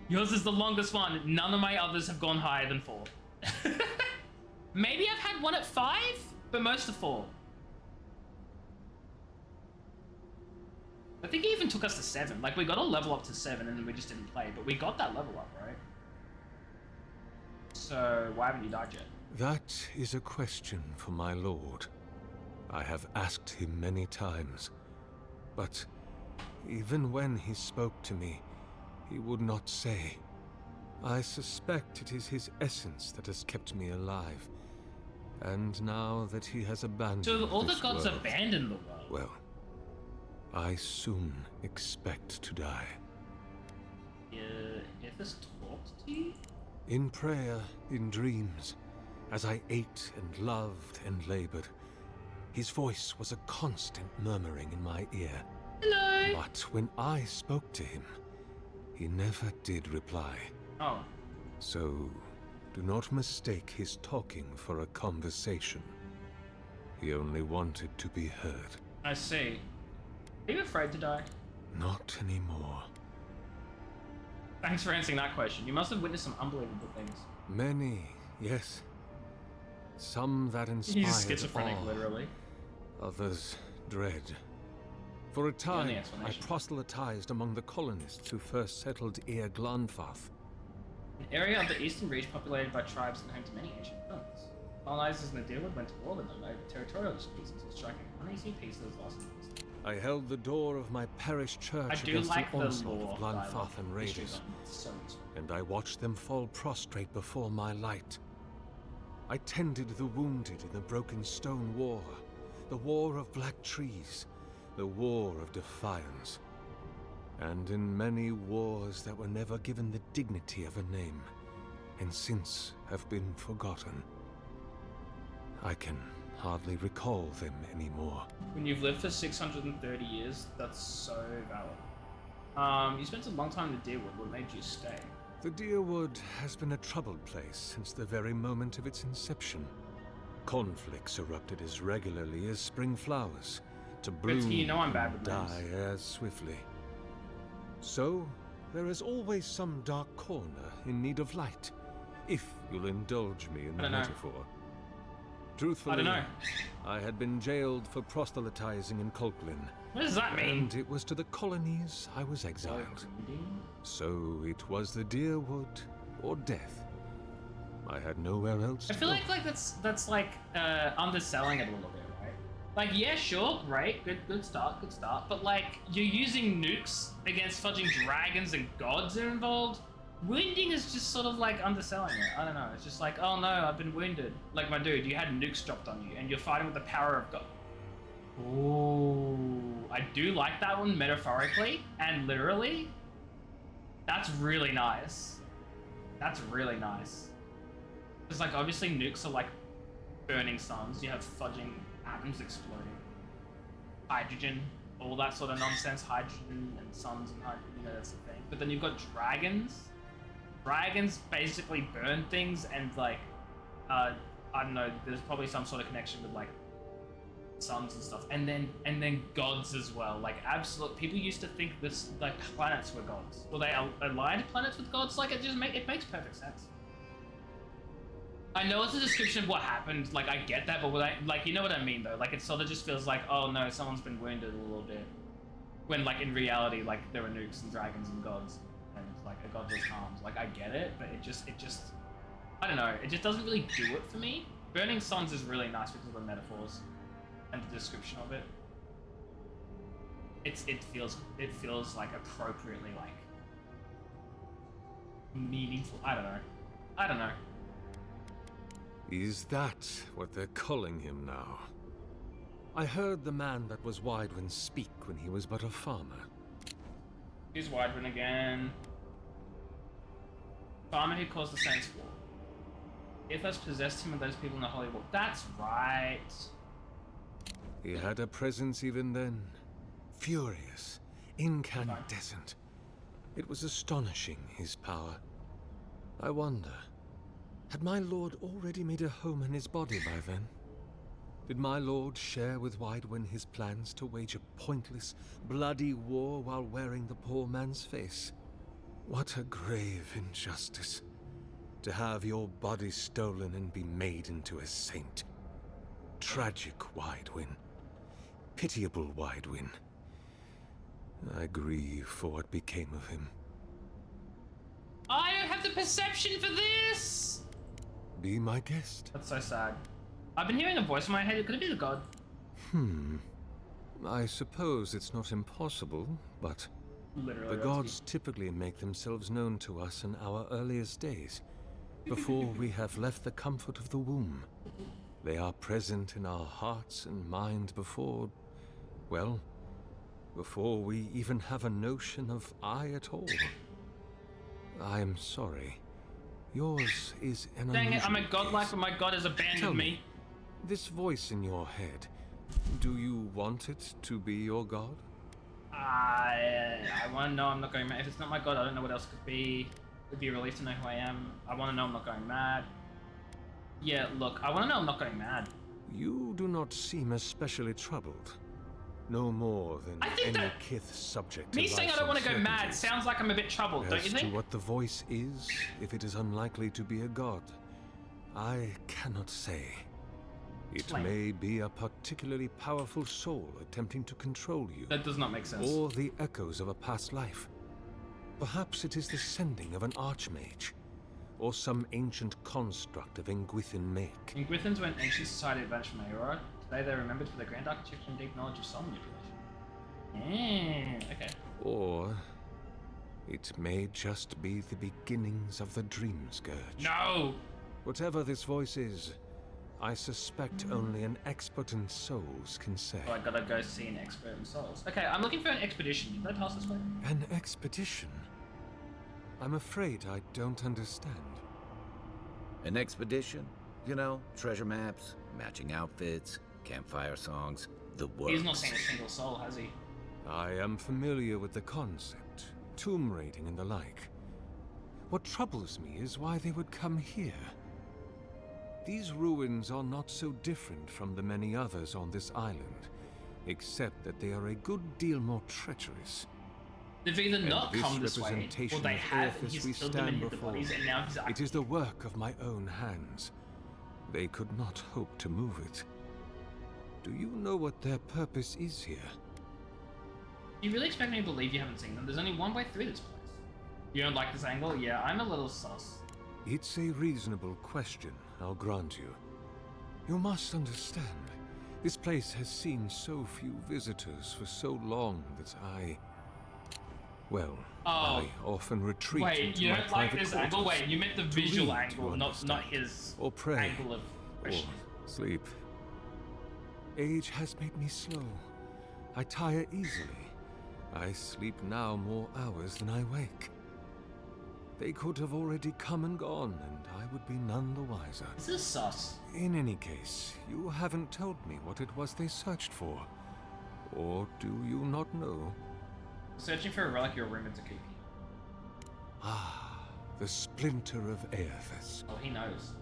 Yours is the longest one. None of my others have gone higher than 4. Maybe I've had one at 5, but most are 4. I think it even took us to 7. Like, we got a level up to 7 and then we just didn't play, but we got that level up, right? So, why haven't you died yet? That is a question for my lord. I have asked him many times, but even when he spoke to me, he would not say. I suspect it is his essence that has kept me alive. And now that he has abandoned So all the this gods world, abandoned the world. well, I soon expect to die. Aethys talked to you? In prayer, in dreams, as I ate and loved and labored, his voice was a constant murmuring in my ear. Hello! But when I spoke to him, he never did reply. Oh. So, do not mistake his talking for a conversation. He only wanted to be heard. I see. Are you afraid to die? Not anymore. Thanks for answering that question. You must have witnessed some unbelievable things. Many, yes. Some that inspired He's schizophrenic, awe, literally. others dread. For a time, I explanation. proselytized among the colonists who first settled Ir Glanfath. An area of the eastern reach populated by tribes and home to many ancient villains. Colonizers in the Deerwood went to war with them over territorial disputes until striking uneasy peace that was lost in peace. I held the door of my parish church I do against like the the onslaught lore of Glanfath dialogue. and raiders, It's so useful. and I watched them fall prostrate before my light. I tended the wounded in the broken stone war, the war of black trees, the war of defiance, and in many wars that were never given the dignity of a name, and since have been forgotten. I can hardly recall them anymore. When you've lived for 630 years, that's so valid. You spent a long time in the Deerwood. What made you stay? The Deerwood has been a troubled place since the very moment of its inception. Conflicts erupted as regularly as spring flowers, to bloom you know I'm bad and with die as swiftly. So, there is always some dark corner in need of light, if you'll indulge me in the metaphor. Truthfully, I don't know. I had been jailed for proselytizing in Colklin. What does that mean? And it was to the colonies I was exiled. So it was the Deerwood or death. I had nowhere else I to feel go. like that's like underselling it a little bit, right? Like, yeah, sure, great, good start, but like you're using nukes against fudging dragons and gods are involved. Wounding is just sort of like underselling it. I don't know. It's just like, oh no, I've been wounded. Like, my dude, you had nukes dropped on you and you're fighting with the power of God. Ooh, I do like that one metaphorically and literally. That's really nice. That's really nice. Because, like, obviously nukes are like burning suns. You have fudging atoms exploding. Hydrogen, all that sort of nonsense. Hydrogen and suns and hydrogen, you know, that's the thing. But then you've got dragons. Dragons basically burn things and, like, I don't know, there's probably some sort of connection with, like, suns and stuff. And then gods as well. Like, absolute, people used to think this, like, planets were gods. Well, they aligned planets with gods. Like, it makes perfect sense. I know it's a description of what happened, like I get that, but what you know what I mean though? Like it sort of just feels like, oh no, someone's been wounded a little bit. When like in reality, like there were nukes and dragons and gods, and like a god was harmed. Like I get it, but it just, I don't know, it just doesn't really do it for me. Burning Suns is really nice because of the metaphors and the description of it. It feels like appropriately like meaningful. I don't know. Is that what they're calling him now? I heard the man that was Widewin speak when he was but a farmer. Who's Widewin again? Farmer who caused the Saints' War. Ithos possessed him and those people in the Holy War. That's right. He had a presence even then. Furious, incandescent. It was astonishing, his power. I wonder, had my lord already made a home in his body by then? Did my lord share with Widewin his plans to wage a pointless, bloody war while wearing the poor man's face? What a grave injustice. To have your body stolen and be made into a saint. Tragic Widewin. Pitiable Widewin. I grieve for what became of him. I don't have the perception for this! Be my guest. That's so sad. I've been hearing a voice in my head. Could it be the god? I suppose it's not impossible, but Literally, the gods typically make themselves known to us in our earliest days, before we have left the comfort of the womb. They are present in our hearts and mind before, well, before we even have a notion of I at all. I am sorry. Yours is an Dang it, I'm a unusual godlike, case. but my god has abandoned Tell me. This voice in your head, do you want it to be your god? I want to know I'm not going mad. If it's not my god, I don't know what else could be. It'd be a relief to know who I am. I want to know I'm not going mad. Yeah, look, I want to know I'm not going mad. You do not seem especially troubled. No more than any kith subject to Me saying I don't want to go mad sounds like I'm a bit troubled, don't you As think? to what the voice is, if it is unlikely to be a god, I cannot say. It Explain. may be a particularly powerful soul attempting to control you. That does not make sense. Or the echoes of a past life. Perhaps it is the sending of an archmage, or some ancient construct of Engwithin make. Engwithins were an ancient society advanced from Aurora. Today they're remembered for their grand architecture and deep knowledge of soul manipulation. Okay. Or it may just be the beginnings of the Dream Scourge. No! Whatever this voice is, I suspect only an expert in souls can say. Oh, I gotta go see an expert in souls. Okay, I'm looking for an expedition. Did I pass this way? An expedition? I'm afraid I don't understand. An expedition? You know, treasure maps, matching outfits, campfire songs, the works. He's not seen a single soul, has he? I am familiar with the concept, tomb raiding and the like. What troubles me is why they would come here. These ruins are not so different from the many others on this island, except that they are a good deal more treacherous. They've either not come this way, or representation they of have, and Aethys he's we killed them and stand hid the before, bodies, and now he's it is the work of my own hands. They could not hope to move it. Do you know what their purpose is here? You really expect me to believe you haven't seen them? There's only one way through this place. You don't like this angle? Yeah, I'm a little sus. It's a reasonable question, I'll grant you. You must understand, this place has seen so few visitors for so long that I often retreat Wait, into you my don't like private this angle? quarters Wait, you meant the to visual read, angle, to not understand, his or pray, angle of or question. sleep. Age has made me slow. I tire easily. I sleep now more hours than I wake. They could have already come and gone, and I would be none the wiser. This is sus. In any case, you haven't told me what it was they searched for. Or do you not know? Searching for a relic you're rumored to keep. Ah, the splinter of Aethys. Oh, he knows.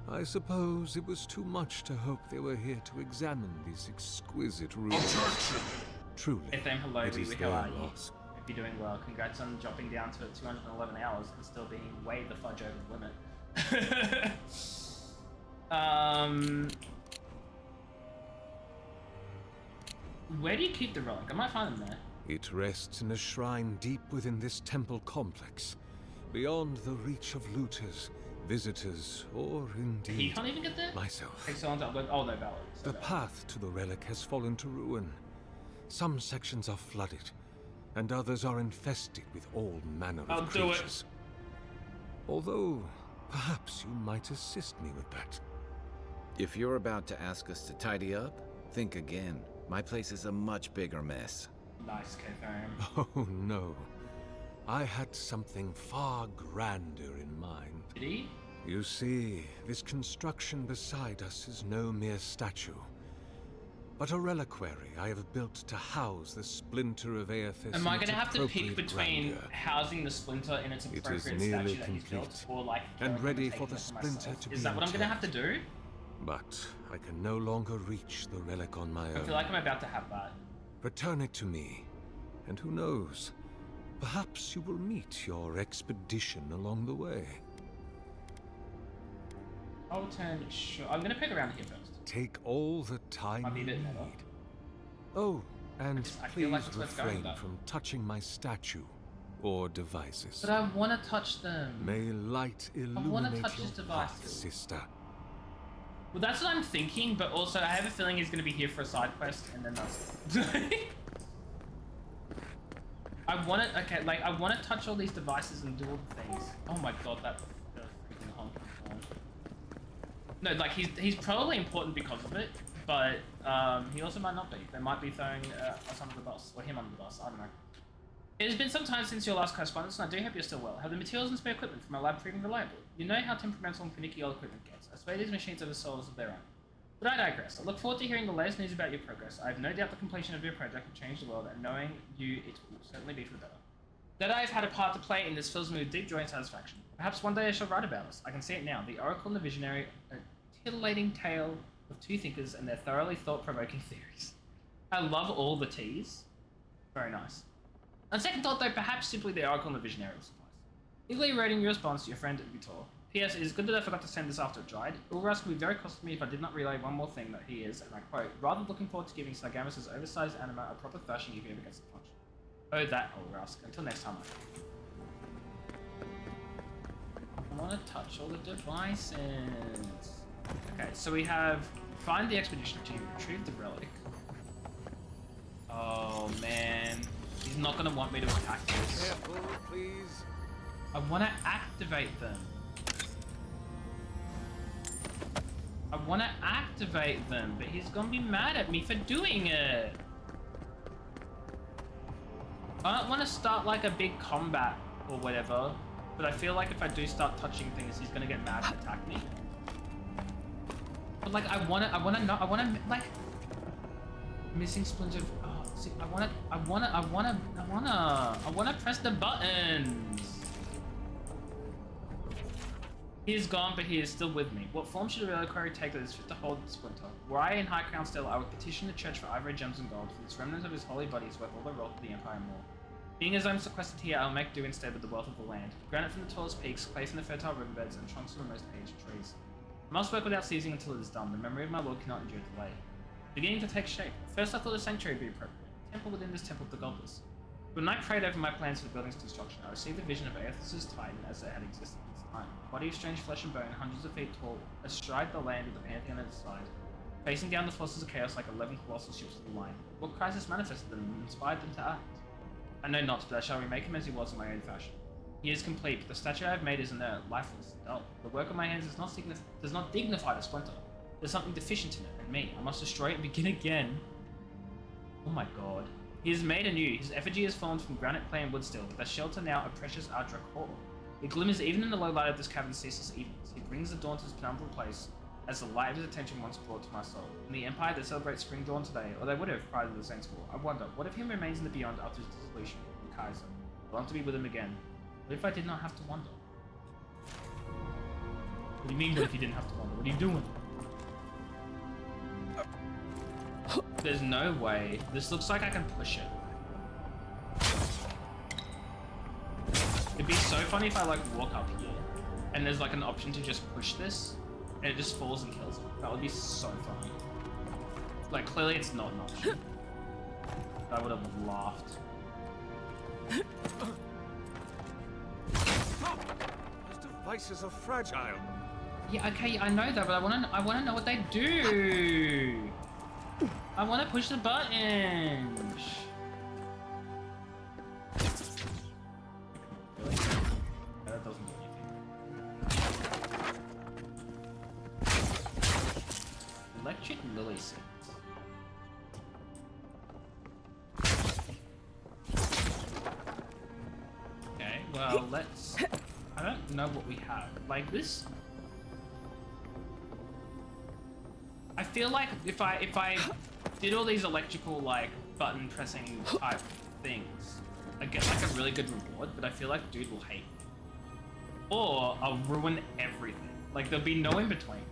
I suppose it was too much to hope they were here to examine these exquisite ruins. Truly, FM, hello, it is how their are you? loss. Hope you're doing well. Congrats on dropping down to 211 hours and still being way the fudge over the limit. Where do you keep the relic? I might find them there. It rests in a shrine deep within this temple complex, beyond the reach of looters, visitors, or indeed He can't even get there? myself. Excellent. Oh, no, valid. The path to the relic has fallen to ruin. Some sections are flooded, and others are infested with all manner of creatures. Although, perhaps you might assist me with that. If you're about to ask us to tidy up, think again. My place is a much bigger mess. Nice, K-Fam. Oh no. I had something far grander in mind. Did he? You see, this construction beside us is no mere statue, but a reliquary I have built to house the splinter of Aethys. Am I going to have to pick between housing the splinter in its appropriate statue that he's built, or like and ready for the splinter to be Is that what I'm going to have to do? But I can no longer reach the relic on my own. I feel like I'm about to have that. Return it to me, and who knows, perhaps you will meet your expedition along the way. I'll turn. Sure. I'm going to pick around here first. Take all the time you need. Oh, and please refrain from touching my statue or devices. But I want to touch them. May light illuminate your path, sister. Well, that's what I'm thinking, but also I have a feeling he's going to be here for a side quest, and then that's it. I want to, okay, like, I want to touch all these devices and do all the things. Oh my god, that freaking honk. No, like, he's probably important because of it, but he also might not be. They might be throwing us under the bus, or him under the bus, I don't know. It has been some time since your last correspondence, and I do hope you're still well. Have the materials and spare equipment from our lab proven reliable? You know how temperamental and finicky all equipment gets. I swear these machines have souls of their own. But I digress. I look forward to hearing the latest news about your progress. I have no doubt the completion of your project will change the world, and knowing you, it will certainly be for the better. That I have had a part to play in this fills me with deep joy and satisfaction. Perhaps one day I shall write about us. I can see it now. The Oracle and the Visionary, a titillating tale of two thinkers and their thoroughly thought-provoking theories. I love all the T's. Very nice. On second thought, though, perhaps simply the Oracle and the Visionary will suffice. Eagerly writing your response to your friend Vitor. P.S. It is good that I forgot to send this after it dried. Ulras would be very cross with me if I did not relay one more thing that he is, and I quote, rather looking forward to giving Sargamus' oversized anima a proper thrashing if he ever gets the function. Oh, that Ulras. Until next time, I want to touch all the devices. Okay, so we have find the expedition team, retrieve the relic. Oh man. He's not going to want me to attack this. Careful, please. I want to activate them. I want to activate them, but he's going to be mad at me for doing it. I don't want to start like a big combat or whatever, but I feel like if I do start touching things, he's going to get mad and attack me. But like, I want to, like, missing splinter of, see, I wanna press the buttons. He is gone, but he is still with me. What form should a reliquary take that is fit to hold the splinter? Were I in High Crown still, I would petition the church for ivory, gems, and gold, for this remnant of his holy body is worth all the wealth of the Empire and more. Being as I'm sequestered here, I'll make do instead with the wealth of the land. Granite from the tallest peaks, clay from the fertile riverbeds, and trunks from the most aged trees. I must work without ceasing until it is done. The memory of my lord cannot endure delay. Beginning to take shape. First I thought a sanctuary would be appropriate. Temple within this temple of the goblins. When I prayed over my plans for the building's construction, I received the vision of Aethys' Titan as it had existed at its time. A body of strange flesh and bone, hundreds of feet tall, astride the land with the pantheon at its side, facing down the forces of chaos like 11 colossal ships of the line. What crisis manifested them and inspired them to act? I know not, but I shall remake him as he was in my own fashion. He is complete, but the statue I have made is inert, lifeless, dull. The work of my hands does not dignify the splinter. There's something deficient in it, and me. I must destroy it and begin again. Oh my god. He is made anew. His effigy is formed from granite, clay, and wood steel, but the shelter now a precious Ardra core. It glimmers even in the low light of this cavern's ceaseless evenings. He brings the dawn to this penumbral place, as the light of his attention once brought to my soul. In the Empire that celebrates Spring Dawn today, or they would have prior to the Saints' War, I wonder, what if he remains in the beyond after his dissolution, the Kaiser? I long to be with him again. What if I did not have to wonder? What do you mean, what if you didn't have to wonder? What are you doing? There's no way. This looks like I can push it. It'd be so funny if I like walk up here and there's like an option to just push this. and it just falls and kills him. That would be so funny. Like, clearly it's not an option. I would have laughed. Those devices are fragile. Yeah, okay, I know that, but I wanna know what they do. I wanna push the buttons. Really? No, that doesn't do anything. Electric lily seeds. Okay, well, let's... I don't know what we have. Like, this... I feel like if I did all these electrical, like, button pressing type things, I get, like, a really good reward, but I feel like dude will hate me. Or I'll ruin everything. Like, there'll be no in between.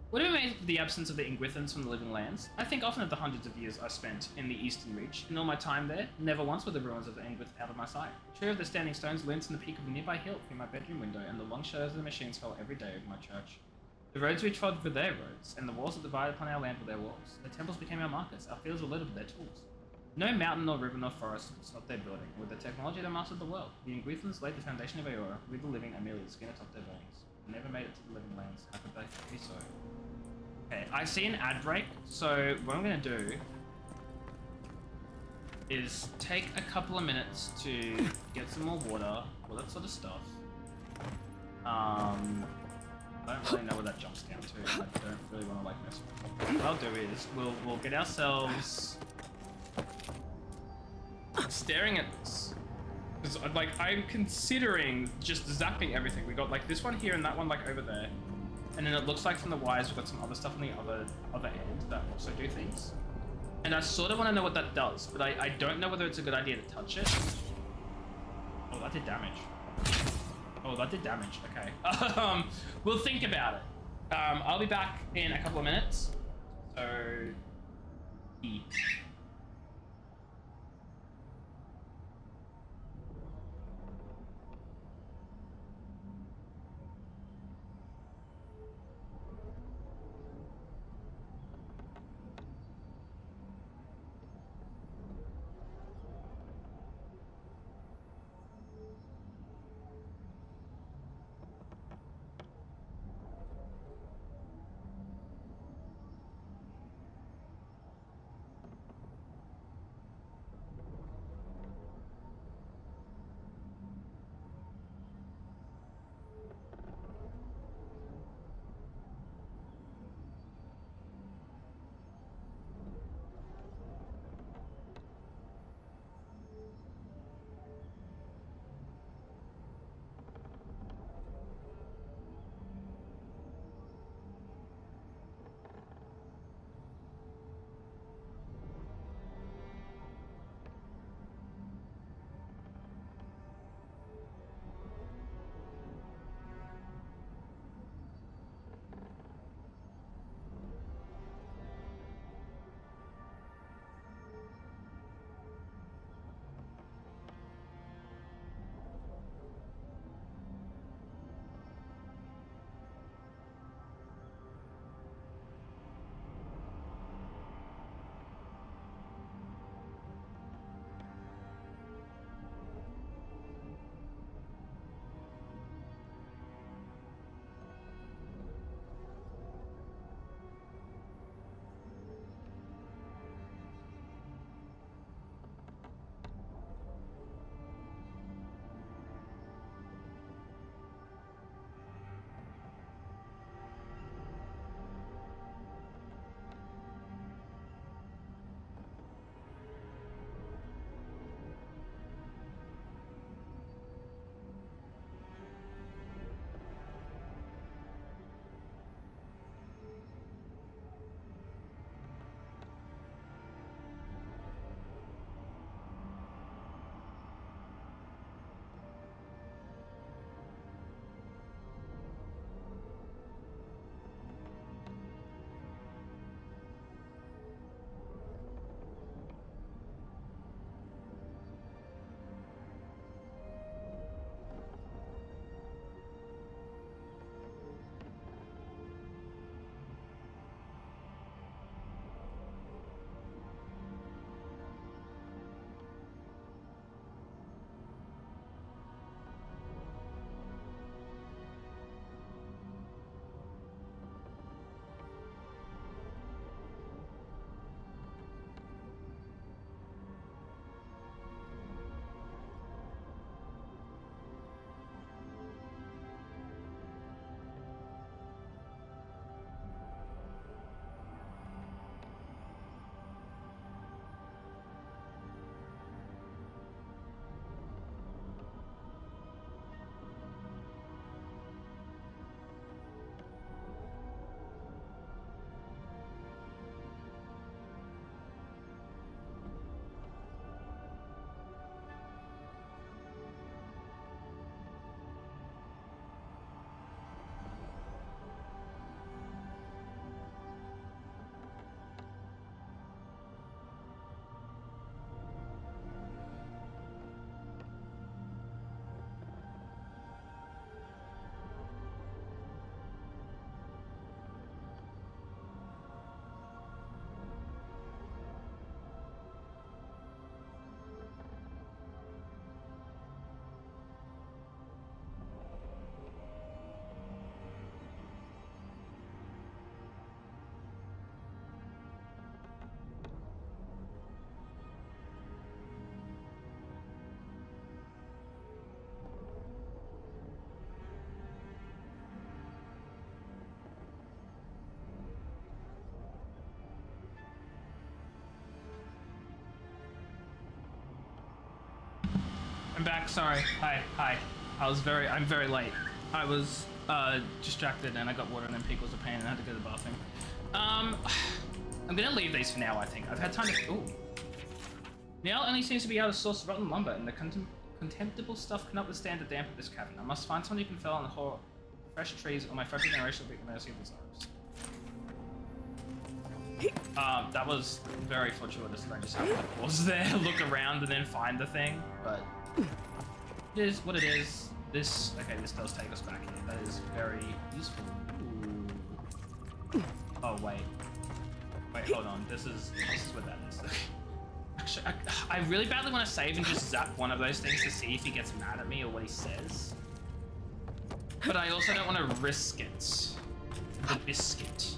What do we make of the absence of the Ingwithans from the Living Lands? I think often of the hundreds of years I spent in the Eastern Reach. In all my time there, never once were the ruins of the Ingwith out of my sight. A tree of the standing stones looms from the peak of a nearby hill through my bedroom window, and the long shadows of the machines fell every day over my church. The roads we trod were their roads, and the walls that divided upon our land were their walls. Their temples became our markers, our fields were littered with their tools. No mountain nor river nor forest could stop their building. With the technology that mastered the world, the Ingwithans laid the foundation of Aora. We the living are merely the skin atop their bones. They never made it to the Living Lands. How could they be so? Okay, I see an ad break, so what I'm gonna do is take a couple of minutes to get some more water, all that sort of stuff. I don't really know where that jumps down to. I don't really want to like mess with it. What I'll do is we'll get ourselves staring at this. Because like I'm considering just zapping everything. We got like this one here and that one like over there. And then it looks like from the wires we've got some other stuff on the other end that also do things. And I sort of want to know what that does, but I don't know whether it's a good idea to touch it. Oh, that did damage. Oh, that did damage. Okay. We'll think about it. I'll be back in a couple of minutes. So... I'm back. Sorry. Hi. I'm very late. I was distracted and I got water and then Pete was a pain and I had to go to the bathroom. I'm gonna leave these for now. I think I've had time to. Ooh. Now only seems to be able to source rotten lumber, and the contemptible stuff cannot withstand the damp of this cavern. I must find someone who can fell on the fresh trees, or my future generation will be at the mercy of the Zars. That was very fortuitous that I just happened to pause there, look around, and then find the thing. But it is what it is. This does take us back here. That is very useful. Ooh. Oh wait, hold on. This is what that is. Actually, I really badly want to save and just zap one of those things to see if he gets mad at me or what he says. But I also don't want to risk it. The biscuit.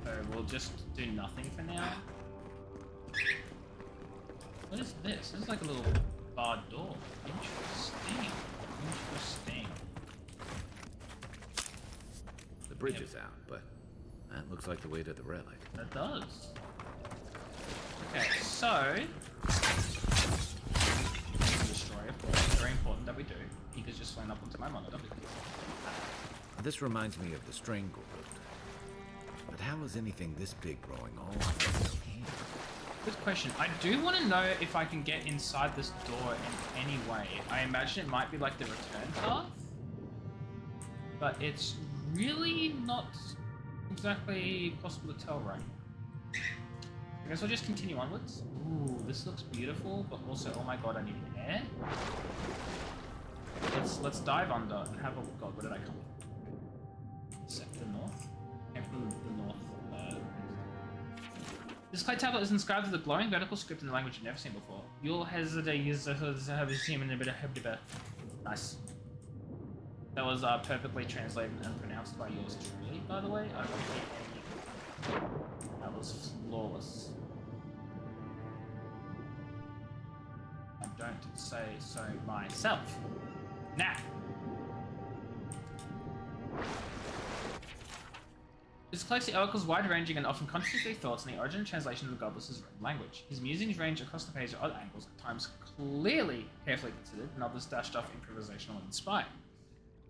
So we'll just do nothing for now. What is this? This is like a little barred door. Interesting. The bridge is out, but that looks like the way to the relic. That does. Okay, so destroy, of course. Very important that we do. Pika's just flown up onto my monitor. This reminds me of the Strangle Builder. But how is anything this big growing all here? Good question. I do want to know if I can get inside this door in any way. I imagine it might be like the return path, but it's really not exactly possible to tell right. I guess I'll just continue onwards. Ooh, this looks beautiful, but also, oh my god, I need air. Let's dive under and have a look. God, where did I come from? The north? Came from the north. This clay tablet is inscribed with a glowing vertical script in a language you've never seen before. You'll hesitate use the nice. That was perfectly translated and pronounced by yours truly, by the way. I don't hear any. That was flawless. I don't say so myself. Now. This collects the oracle's wide-ranging and often contradictory thoughts in the origin and translation of the godless's written language. His musings range across the page at odd angles, at times clearly carefully considered, and others dashed off improvisational and inspired.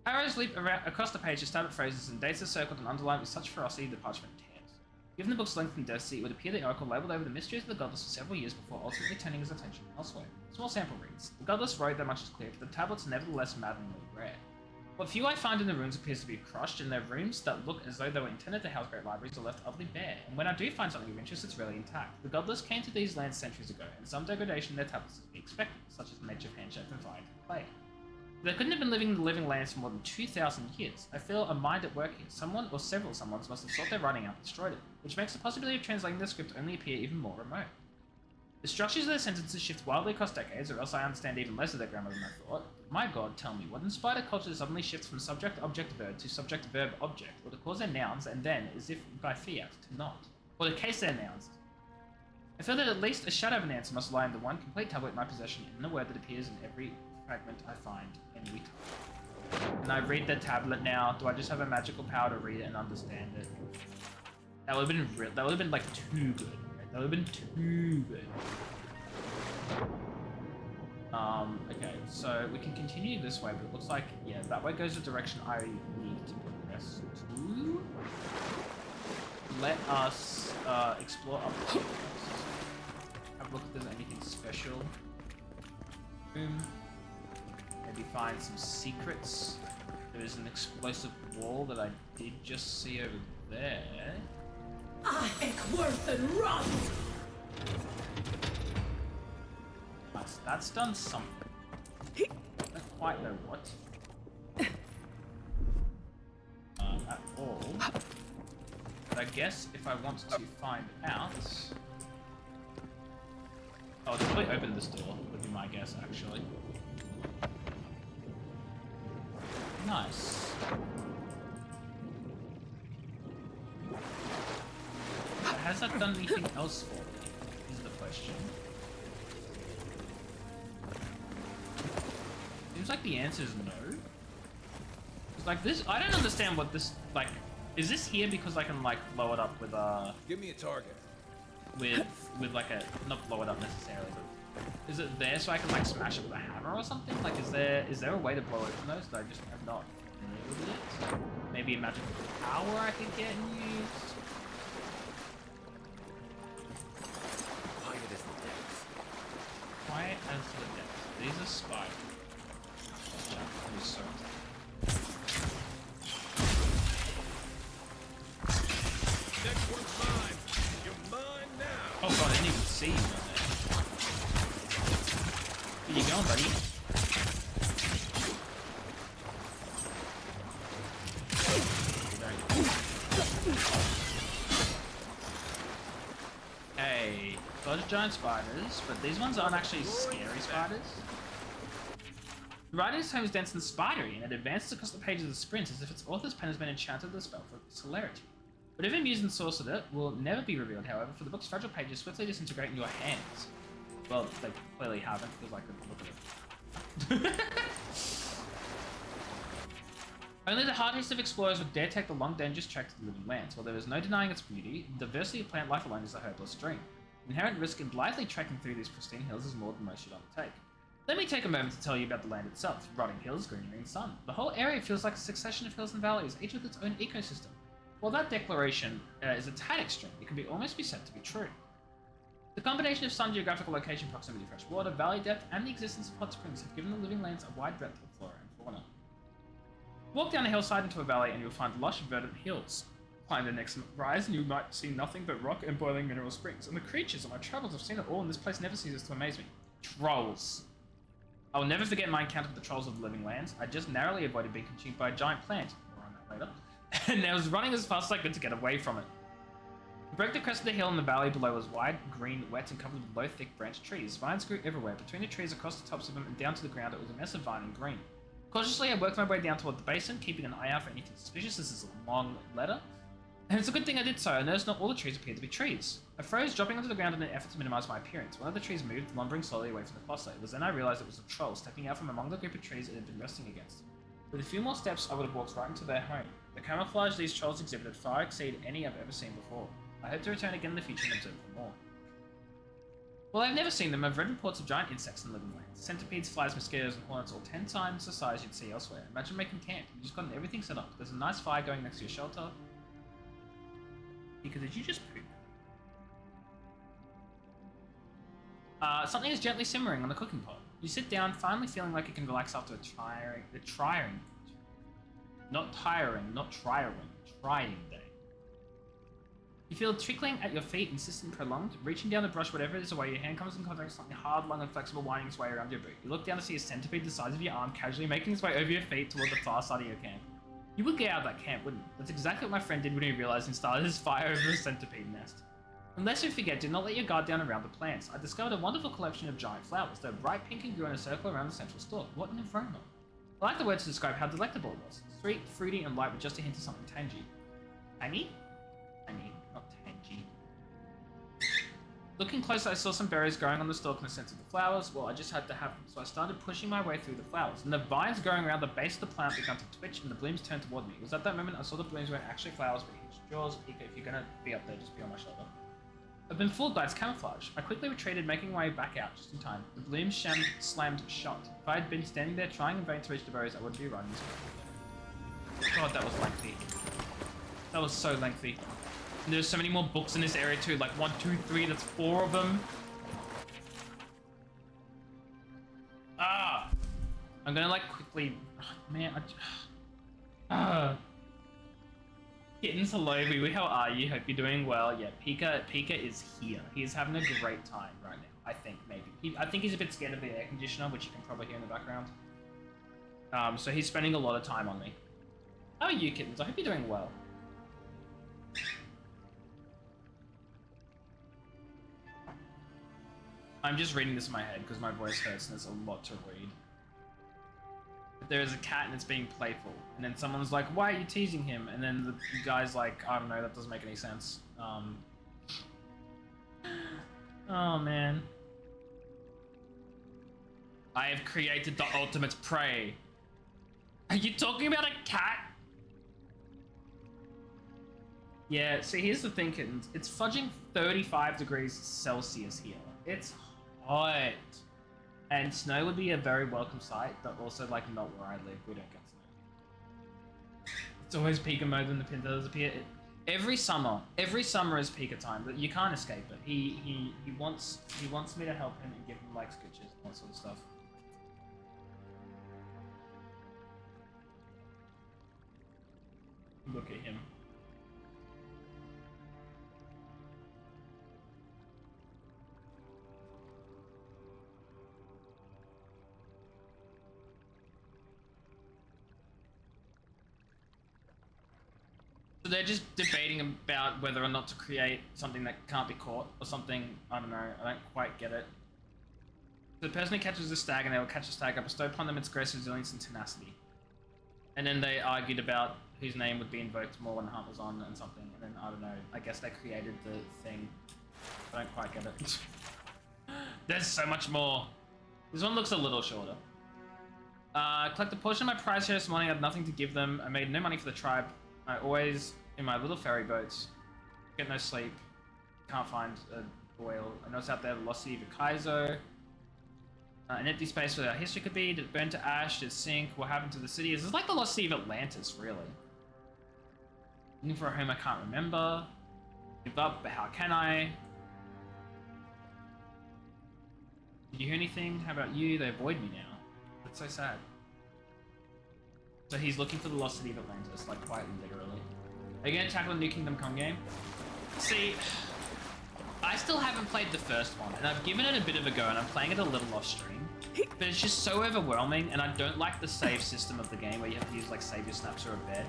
Arrows leap across the page to stab at phrases, and dates are circled and underlined with such ferocity the parchment tears. Given the book's length and density, it would appear the oracle labelled over the mysteries of the godless for several years before ultimately turning his attention elsewhere. Small sample reads. The godless wrote that much is clear, but the tablets are nevertheless maddeningly rare. What few I find in the runes appears to be crushed, and their rooms that look as though they were intended to house great libraries are left utterly bare, and when I do find something of interest, it's rarely intact. The godless came to these lands centuries ago, and some degradation in their tablets is to be expected, such as the nature of handshake and fire and clay. They couldn't have been living in the living lands for more than 2,000 years. I feel a mind at work here. Someone or several someones must have sought their writing out and destroyed it, which makes the possibility of translating the script only appear even more remote. The structures of their sentences shift wildly across decades, or else I understand even less of their grammar than I thought. My god, tell me, what inspired a culture to suddenly shift from subject-object-verb to subject-verb-object, or to cause their nouns, and then, as if by fiat, to not? Or to case their nouns? I feel that at least a shadow of an answer must lie in the one complete tablet in my possession, in the word that appears in every fragment I find in Wheat. And I read the tablet now. Do I just have a magical power to read it and understand it? That would have been like too good. That would have been too good. Okay, so we can continue this way, but it looks like, yeah, that way goes the direction I need to progress to. Let us explore up here first. Have a look if there's anything special. Boom. Maybe find some secrets. There's an explosive wall that I did just see over there. Worth and run! Nice, that's done something. I don't quite know what. At all. But I guess if I want to find out... Oh, it's probably opened this door, would be my guess, actually. Nice. Has that done anything else for me, is the question. Seems like the answer is no. It's like this, I don't understand what this, like, is this here because I can, like, blow it up with, Give me a target. with like a, not blow it up necessarily, but Is it there so I can like smash it with a hammer or something? Like, is there a way to blow open those that I just have not familiar with it? Maybe a magical power I could get and use. Quiet as the depths. Quiet as the depths. These are spiders. I'm so Next one's mine. You're mine now. Oh god, I didn't even see you on there. Where you going, buddy? Hey, those are giant spiders, but these ones aren't actually scary spiders. The writing tone is dense and spidery, and it advances across the pages of the sprint as if its author's pen has been enchanted with a spell for celerity. Whatever mused and sorcered it will never be revealed, however, for the book's fragile pages swiftly disintegrate in your hands. Well, they clearly haven't, because I couldn't look at it. Only the hardest of explorers would dare take the long, dangerous trek to the living lands. While there is no denying its beauty, the diversity of plant life alone is a hopeless dream. Inherent risk in blithely trekking through these pristine hills is more than most should undertake. Let me take a moment to tell you about the land itself. Rotting hills, greenery and sun. The whole area feels like a succession of hills and valleys, each with its own ecosystem. While that declaration is a tad extreme, it can almost be said to be true. The combination of sun, geographical location, proximity to fresh water, valley depth, and the existence of hot springs have given the living lands a wide breadth of flora and fauna. Walk down a hillside into a valley and you'll find lush, verdant hills. Climb the next rise and you might see nothing but rock and boiling mineral springs. And the creatures of my travels have seen it all, and this place never ceases to amaze me. Trolls. I will never forget my encounter with the trolls of the living lands. I just narrowly avoided being consumed by a giant plant. More on that later. And I was running as fast as I could to get away from it. The break the crest of the hill and the valley below was wide, green, wet, and covered with low, thick branched trees. Vines grew everywhere. Between the trees, across the tops of them, and down to the ground, it was a mess of vine and green. Cautiously, I worked my way down toward the basin, keeping an eye out for anything suspicious. This is a long letter. And it's a good thing I did so. I noticed not all the trees appeared to be trees. I froze, dropping onto the ground in an effort to minimize my appearance. One of the trees moved, lumbering slowly away from the cluster. It was then I realized it was a troll, stepping out from among the group of trees it had been resting against. With a few more steps, I would have walked right into their home. The camouflage these trolls exhibited far exceed any I've ever seen before. I hope to return again in the future and observe them more. Well, I've never seen them. I've read reports of giant insects in living lands. Centipedes, flies, mosquitoes, and hornets, all 10 times the size you'd see elsewhere. Imagine making camp. You've just gotten everything set up. There's a nice fire going next to your shelter. Because did you just poop? Something is gently simmering on the cooking pot. You sit down, finally feeling like you can relax after a trying day. You feel trickling at your feet, insistent and prolonged. Reaching down to brush whatever it is away, your hand comes in contact with something hard, long, and flexible winding its way around your boot. You look down to see a centipede the size of your arm casually making its way over your feet toward the far side of your camp. You would get out of that camp, wouldn't you? That's exactly what my friend did when he realized and started his fire over a centipede nest. Unless you forget, do not let your guard down around the plants. I discovered a wonderful collection of giant flowers. They're bright pink and grew in a circle around the central stalk. What an aroma. I like the word to describe how delectable it was. Sweet, fruity, and light with just a hint of something tangy. Tangy? Tangy, not tangy. Looking closer, I saw some berries growing on the stalk in the sense of the flowers. Well, I just had to have them, so I started pushing my way through the flowers. And the vines growing around the base of the plant began to twitch, and the blooms turned toward me. It was at that moment I saw the blooms weren't actually flowers, but huge jaws. Pika, if you're gonna be up there, just be on my shoulder. I've been fooled by its camouflage. I quickly retreated, making my way back out just in time. The bloom slammed shut. If I had been standing there trying in vain to reach the berries, I would be running. God, that was lengthy. That was so lengthy. And there's so many more books in this area too, like 1, 2, 3, that's 4 of them. Ah! I'm gonna like quickly, man, Kittens, hello, Wee, how are you? Hope you're doing well. Yeah, Pika is here. He's having a great time right now, I think, maybe. I think he's a bit scared of the air conditioner, which you can probably hear in the background. So he's spending a lot of time on me. How are you, kittens? I hope you're doing well. I'm just reading this in my head because my voice hurts and there's a lot to read. There is a cat and it's being playful, and then someone's like, why are you teasing him? And then the guy's like, I don't know, that doesn't make any sense. Oh man. I have created the ultimate prey. Are you talking about a cat? Yeah, see, here's the thing, kittens. It's fudging 35 degrees Celsius here. It's hot. And snow would be a very welcome sight, but also like not where I live. We don't get snow. It's always Pika mode when the Pintas appear. Every summer is Pika time, but you can't escape it. He wants me to help him and give him like scritches and all that sort of stuff. Look at him. So they're just debating about whether or not to create something that can't be caught, or something, I don't know, I don't quite get it. So the person who catches a stag and they will catch a stag, I bestow upon them its grace, resilience, and tenacity. And then they argued about whose name would be invoked more when the hunt was on and something, and then, I don't know, I guess they created the thing. I don't quite get it. There's so much more. This one looks a little shorter. Collect a portion of my prize here this morning. I had nothing to give them. I made no money for the tribe. I always, in my little ferry boats, get no sleep, can't find a whale. I know it's out there, the Lost Sea of Kaizo. An empty space where our history could be. Did it burn to ash? Did it sink? What happened to the city? This is like the Lost Sea of Atlantis, really. Looking for a home I can't remember. Give up, but how can I? Did you hear anything? How about you? They avoid me now. That's so sad. So he's looking for the Lost City of Atlantis, like quite literally. Are you gonna tackle a New Kingdom Come game? See, I still haven't played the first one, and I've given it a bit of a go, and I'm playing it a little off stream. But it's just so overwhelming, and I don't like the save system of the game, where you have to use like save your snaps or a bed.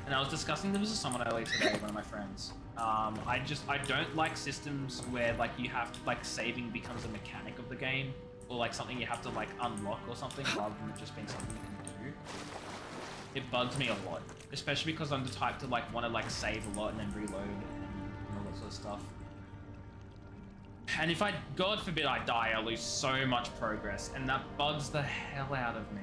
And I was discussing this with someone earlier today, one of my friends. I don't like systems where like you have to, like saving becomes a mechanic of the game, or like something you have to like unlock or something, rather than it just being something you can do. It bugs me a lot, especially because I'm the type to like want to like save a lot and then reload and all that sort of stuff. And if I, God forbid I die, I lose so much progress, and that bugs the hell out of me.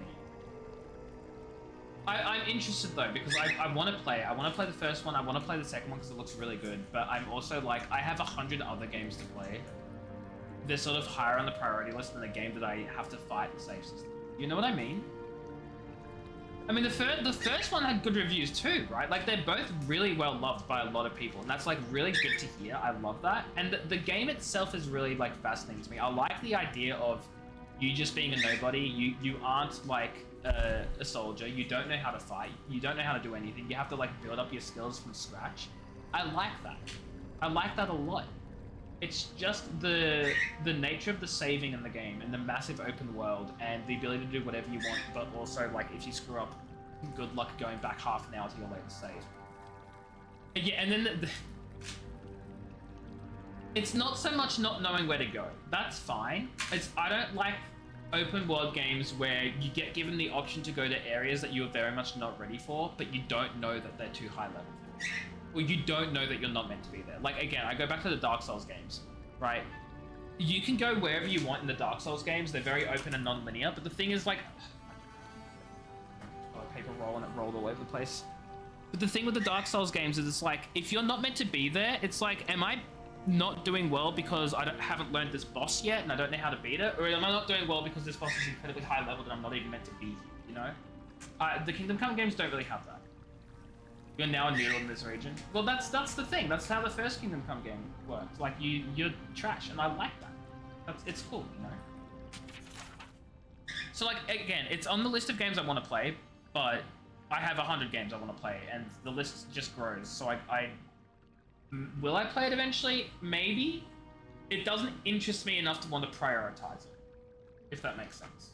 I'm interested though, because I want to play it. I want to play the first one, I want to play the second one because it looks really good, but I'm also like, I have 100 other games to play. They're sort of higher on the priority list than the game that I have to fight the save system. You know what I mean? I mean, the first one had good reviews too, right? Like, they're both really well loved by a lot of people, and that's like really good to hear. I love that. And the game itself is really like fascinating to me. I like the idea of you just being a nobody. You aren't like a soldier. You don't know how to fight. You don't know how to do anything. You have to like build up your skills from scratch. I like that. I like that a lot. It's just the nature of the saving in the game and the massive open world and the ability to do whatever you want, but also like if you screw up, good luck going back half an hour to your latest save. Yeah, and then it's not so much not knowing where to go. That's fine. I don't like open world games where you get given the option to go to areas that you are very much not ready for, but you don't know that they're too high level for you. Well, you don't know that you're not meant to be there. Like, again, I go back to the Dark Souls games, right? You can go wherever you want in the Dark Souls games. They're very open and non-linear, but the thing is, like... paper roll and it rolled all over the place. But the thing with the Dark Souls games is it's like, if you're not meant to be there, it's like, am I not doing well because I haven't learned this boss yet and I don't know how to beat it? Or am I not doing well because this boss is incredibly high level and I'm not even meant to be here, you know? The Kingdom Come games don't really have that. You're now a noodle in this region. Well, that's the thing. That's how the first Kingdom Come game worked. Like, you're trash, and I like that. It's cool, you know? So, like, again, it's on the list of games I want to play, but I have 100 games I want to play, and the list just grows. So will I play it eventually? Maybe. It doesn't interest me enough to want to prioritize it, if that makes sense.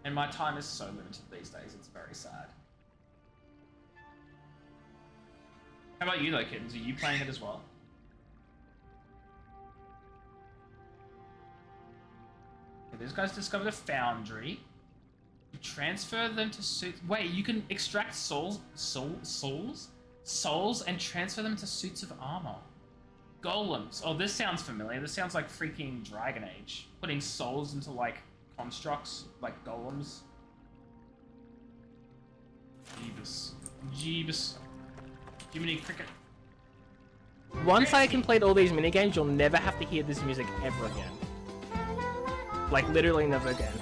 And my time is so limited these days, it's very sad. How about you though, kittens? Are you playing it as well? Okay, these guys discovered a foundry. You transfer them to suits. Wait, you can extract souls and transfer them to suits of armor. Golems. Oh, this sounds familiar. This sounds like freaking Dragon Age. Putting souls into like constructs, like golems. Jeebus. Jiminy Cricket. Once I complete all these minigames, you'll never have to hear this music ever again. Like, literally never again.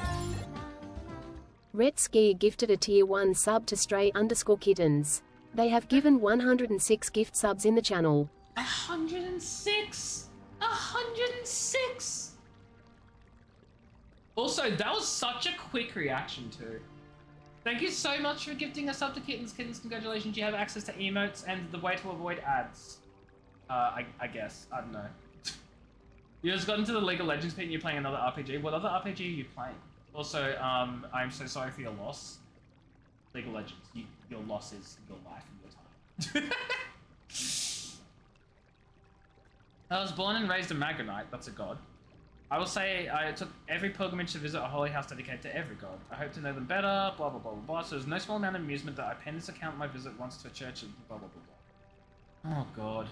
Red Ski gifted a tier 1 sub to stray_kittens. They have given 106 gift subs in the channel. 106! 106! Also, that was such a quick reaction too. Thank you so much for gifting a sub to Kittens. Kittens, congratulations, you have access to emotes and the way to avoid ads. I guess. I don't know. You just got into the League of Legends pit and you're playing another RPG. What other RPG are you playing? Also, I'm so sorry for your loss. League of Legends, your loss is your life and your time. I was born and raised a Magonite, that's a god. I will say I took every pilgrimage to visit a holy house dedicated to every god. I hope to know them better, blah blah blah blah blah. So there's no small amount of amusement that I pen this account my visit once to a church and blah blah blah blah. Oh god.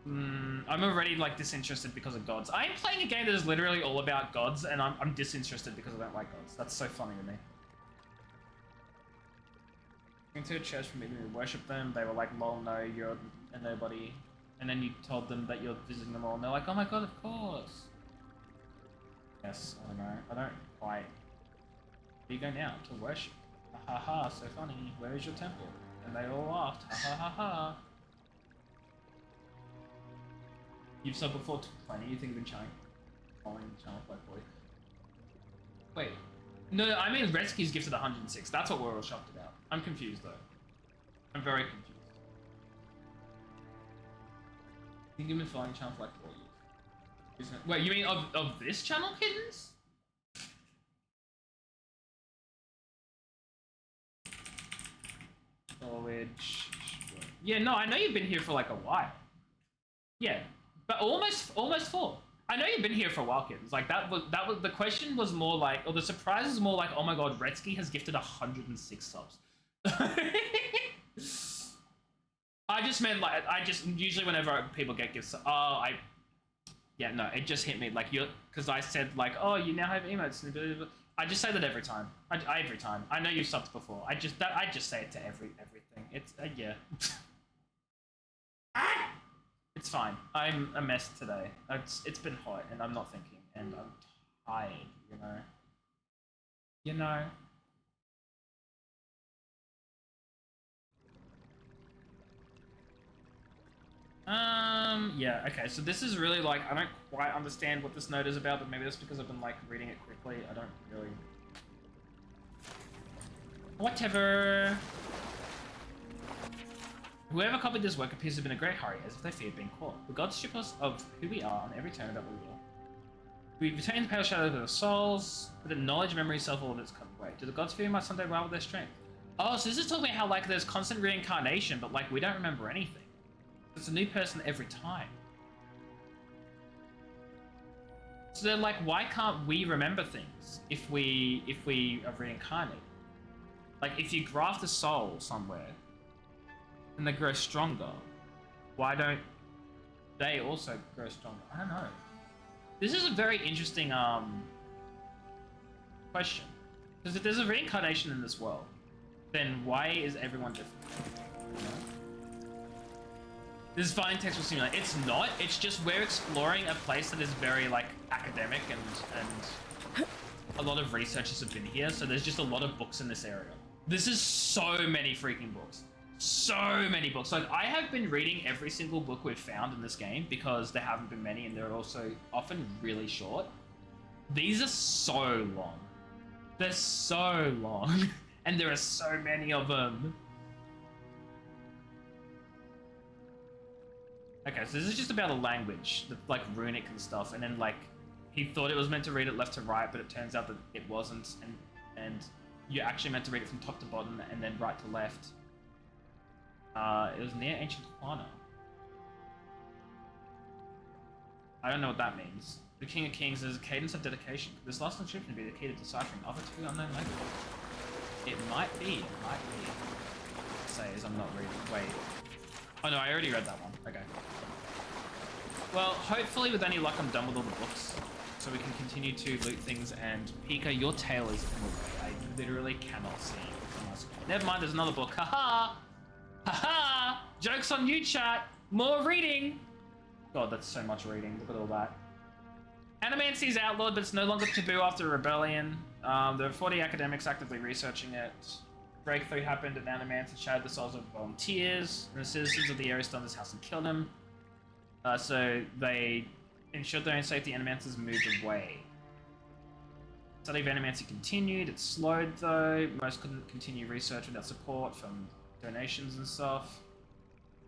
I'm already like disinterested because of gods. I'm playing a game that is literally all about gods and I'm disinterested because I don't like gods. That's so funny to me. Went to a church for me to worship them. They were like, lol, no, you're a nobody. And then you told them that you're visiting them all and they're like, oh my god, of course. Yes, I don't know. I don't quite. Where do you go now? To worship. Ha ha ha, so funny. Where is your temple? And they all laughed. Ha ha ha ha. You've said before 20, you think you've been following the channel for like 40. Wait. No, I mean Redski's gifted 106. That's what we're all shocked about. I'm confused though. I'm very confused. I think you've been following the channel for like 4 years. Isn't it? Wait, you mean of this channel, Kittens? Storage. Yeah, no, I know you've been here for like a while. Yeah, but almost 4. I know you've been here for a while, Kittens. Like that was the question was more like, or the surprise is more like, oh my god, Redski has gifted 106 subs. I just meant like usually whenever people get gifts, yeah, no, it just hit me like because I said like, oh, you now have emotes. I just say that every time. Every time. I know you've subbed before. I just say it to everything. It's yeah. It's fine. I'm a mess today. It's been hot and I'm not thinking and I'm tired. You know. Yeah, okay, so this is really like, I don't quite understand what this note is about, but maybe that's because I've been like reading it quickly. I don't really... Whatever. Whoever copied this work appears to have been in a great hurry, as if they feared being caught. The gods strip us of who we are on every turn about what we will. We retain the pale shadow of our souls, but acknowledge memory self all of its coming way. Do the gods fear might someday rival their strength? Oh, so this is talking about how like there's constant reincarnation, but like we don't remember anything. It's a new person every time. So they're like, why can't we remember things if we are reincarnated? Like if you graft a soul somewhere and they grow stronger, why don't they also grow stronger? I don't know. This is a very interesting question. Because if there's a reincarnation in this world, then why is everyone different? You know? This is finding textual simulator. It's not. It's just we're exploring a place that is very like academic and a lot of researchers have been here. So there's just a lot of books in this area. This is so many freaking books. So many books. Like I have been reading every single book we've found in this game because there haven't been many and they're also often really short. These are so long. They're so long and there are so many of them. Okay, so this is just about a language, like runic and stuff, and then like he thought it was meant to read it left to right, but it turns out that it wasn't, and you're actually meant to read it from top to bottom and then right to left. It was near ancient Fauna. I don't know what that means. The King of Kings is a cadence of dedication. This last inscription would be the key to deciphering other two unknown languages. It might be. Says I'm not reading. Wait. Oh no, I already read that one. Okay. Well, hopefully with any luck I'm done with all the books, so we can continue to loot things, and Pika, your tail is in the way. I literally cannot see on my screen. Never mind, there's another book. Haha! Haha! Joke's on you, chat! More reading! God, that's so much reading. Look at all that. Animancy is outlawed, but it's no longer taboo after a rebellion. There are 40 academics actively researching it. Breakthrough happened, and Animancy shattered the souls of volunteers, and the citizens of the area stormed this house and killed them. So they ensured their own safety. Animancers moved away. Study of Animancy continued. It slowed though. Most couldn't continue research without support from donations and stuff.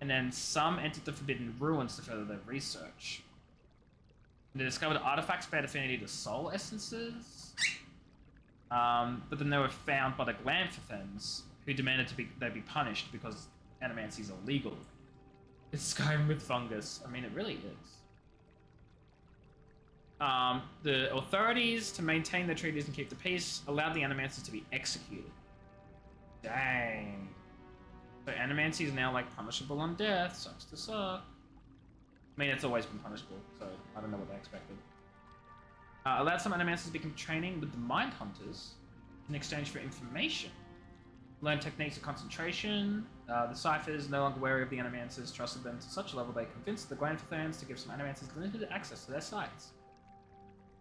And then some entered the Forbidden Ruins to further their research. They discovered artifacts bear affinity to soul essences. But then they were found by the Glanthithans, who demanded they be punished because Animancy is illegal. It's Skyrim with fungus. I mean, it really is. The authorities, to maintain their treaties and keep the peace, allowed the Animancers to be executed. Dang. So Animancy is now, like, punishable on death. Sucks to suck. I mean, it's always been punishable, so I don't know what they expected. Allowed some Animancers to become training with the Mind Hunters in exchange for information. Learn techniques of concentration. The Ciphers, no longer wary of the Animancers, trusted them to such a level they convinced the Glanthithans to give some Animancers limited access to their sites.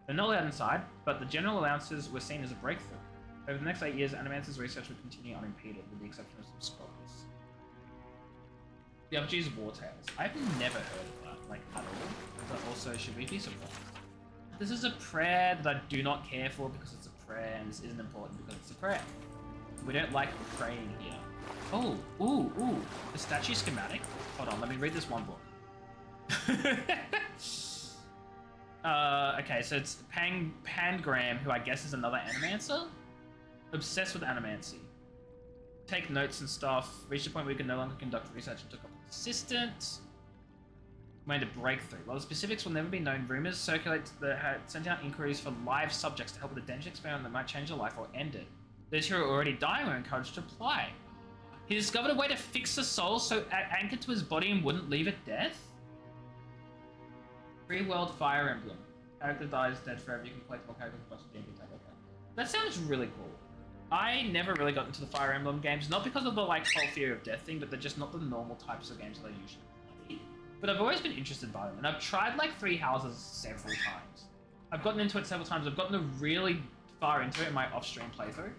They're not allowed inside, but the general allowances were seen as a breakthrough. Over the next 8 years, Animancers' research would continue unimpeded, with the exception of some scholars. The RPG's War Tales. I've never heard of that, like, at all. But also, should we be surprised? This is a prayer that I do not care for because it's a prayer, and this isn't important because it's a prayer. We don't like praying here. Oh, ooh. The statue schematic? Hold on, let me read this one book. Okay, so it's Pangram, who I guess is another Animancer? Obsessed with Animancy. Take notes and stuff. Reached a point where we can no longer conduct research and took up an assistant. Made a breakthrough. While the specifics will never be known, rumors circulate that had sent out inquiries for live subjects to help with a dangerous experiment that might change their life or end it. Those who are already dying were encouraged to apply. He discovered a way to fix the soul so anchored to his body and wouldn't leave at death? Free World Fire Emblem. Character dies dead forever. You can collect more characters plus the D&D tag. Okay. That sounds really cool. I never really got into the Fire Emblem games, not because of the like whole fear of death thing, but they're just not the normal types of games that I usually play. But I've always been interested by them, and I've tried like Three Houses several times. I've gotten into it several times. I've gotten really far into it in my off-stream playthrough.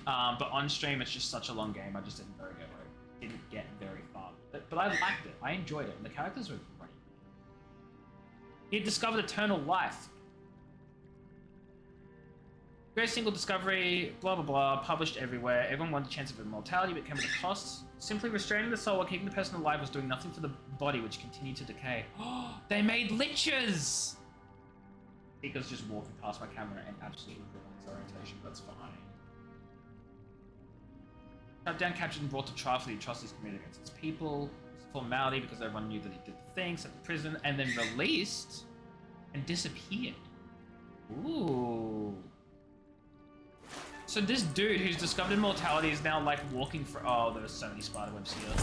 But on stream, it's just such a long game. I just didn't get very far. But I liked it. I enjoyed it, and the characters were great. He had discovered eternal life. Great single discovery, blah blah blah, published everywhere. Everyone wanted a chance of immortality, but came at a cost. Simply restraining the soul while keeping the person alive was doing nothing for the body, which continued to decay. Oh, they made liches! Because just walking past my camera and absolutely ruined his orientation, that's fine. Trapped down, captured, and brought to trial for the atrocities committed against his people. It was a formality because everyone knew that he did the thing, sent to prison, and then released and disappeared. Ooh. So this dude who's discovered immortality is now like walking for— oh, there's so many spiderwebs here.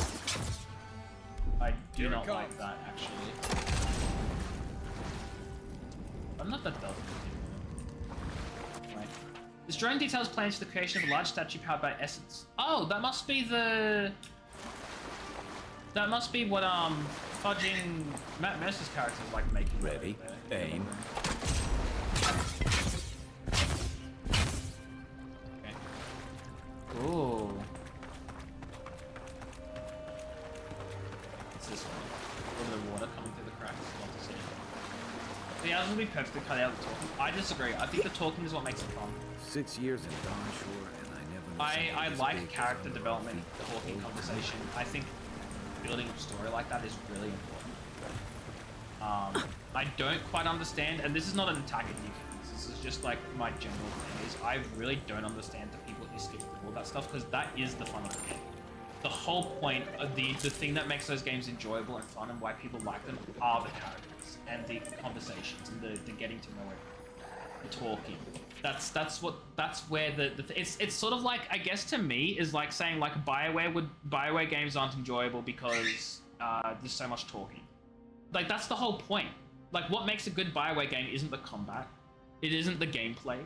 I do not like that, actually. I'm not that dumb. Right. This drawing details plans for the creation of a large statue powered by essence. Oh, that must be the— that must be what fudging Matt Mercer's character is like making. Ready, aim. Ooh. What's this one? A little bit of water coming through the cracks. Love to see it. The others will be perfectly cut out the talking. I disagree. I think the talking is what makes it fun. 6 years in Dawnshore, and I never. I like character development, talking conversation. I think building a story like that is really important. I don't quite understand, and this is not an attack at you. This is just like my general thing is I really don't understand the people who skip through all that stuff, because that is the fun of the game. The whole point of the thing that makes those games enjoyable and fun and why people like them are the characters and the conversations and the getting to know it, the talking. That's where it's sort of like, I guess to me is like saying like BioWare games aren't enjoyable because there's so much talking. Like that's the whole point. Like what makes a good BioWare game isn't the combat. It isn't the gameplay.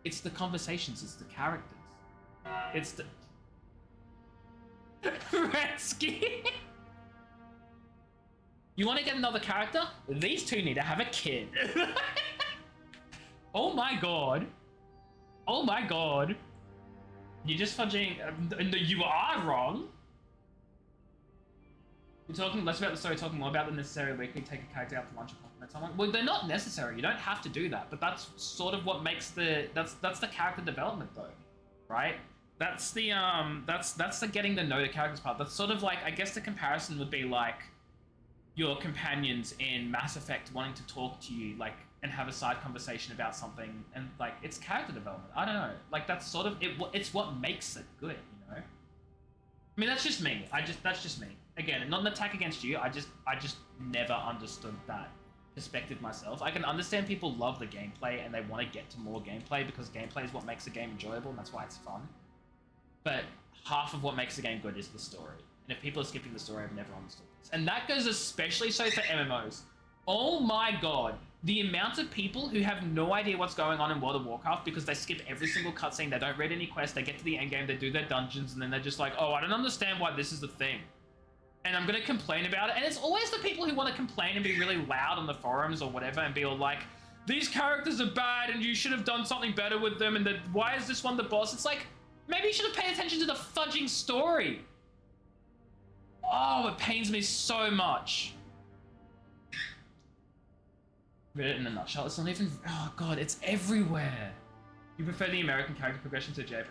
It's the conversations. It's the characters. It's the... Redsky! You want to get another character? These two need to have a kid. Oh my god. Oh my god. You're just fudging. You are wrong. You're talking less about the story, talking more about the necessary weekly take a character out to lunch and compliment someone. Well, they're not necessary. You don't have to do that, but that's sort of what makes the that's the character development though, right? That's the that's the getting to know the characters part. That's sort of like, I guess the comparison would be like your companions in Mass Effect wanting to talk to you, like, and have a side conversation about something, and like it's character development. I don't know, like that's sort of it. It's what makes it good, you know. I mean, that's just me. That's just me. Again, not an attack against you. I just never understood that perspective myself. I can understand people love the gameplay and they want to get to more gameplay because gameplay is what makes a game enjoyable and that's why it's fun. But half of what makes the game good is the story. And if people are skipping the story, I've never understood this. And that goes especially so for MMOs. Oh my god. The amount of people who have no idea what's going on in World of Warcraft because they skip every single cutscene, they don't read any quests, they get to the end game, they do their dungeons, and then they're just like, oh, I don't understand why this is the thing. And I'm gonna complain about it. And it's always the people who want to complain and be really loud on the forums or whatever and be all like, these characters are bad and you should have done something better with them, and why is this one the boss? It's like, maybe you should have paid attention to the fudging story. Oh, it pains me so much. Read it in a nutshell. It's not even. Oh god, it's everywhere. You prefer the American character progression to JRPG?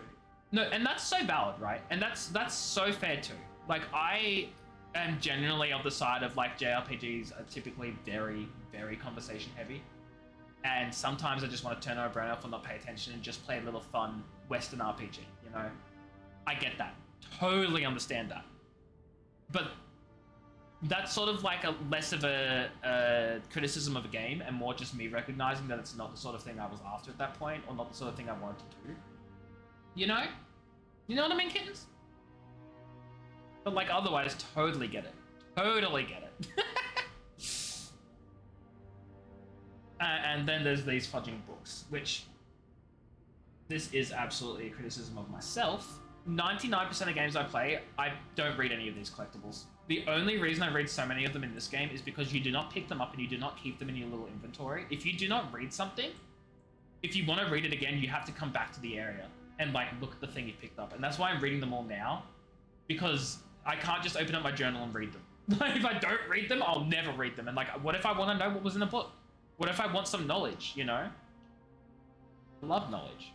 No, and that's so valid, right? And that's so fair too. Like, I am generally of the side of like JRPGs are typically very, very conversation heavy, and sometimes I just want to turn my brain off and not pay attention and just play a little fun Western RPG. You know, I get that. Totally understand that. But that's sort of like a less of a criticism of a game and more just me recognizing that it's not the sort of thing I was after at that point, or not the sort of thing I wanted to do. You know? You know what I mean, kittens? But like otherwise, totally get it. Totally get it. And then there's these fudging books, which this is absolutely a criticism of myself. 99% of games I play, I don't read any of these collectibles. The only reason I read so many of them in this game is because you do not pick them up and you do not keep them in your little inventory. If you do not read something, if you want to read it again, you have to come back to the area and like look at the thing you picked up. And that's why I'm reading them all now, because I can't just open up my journal and read them. Like, if I don't read them, I'll never read them. And like, what if I want to know what was in the book? What if I want some knowledge, you know? I love knowledge.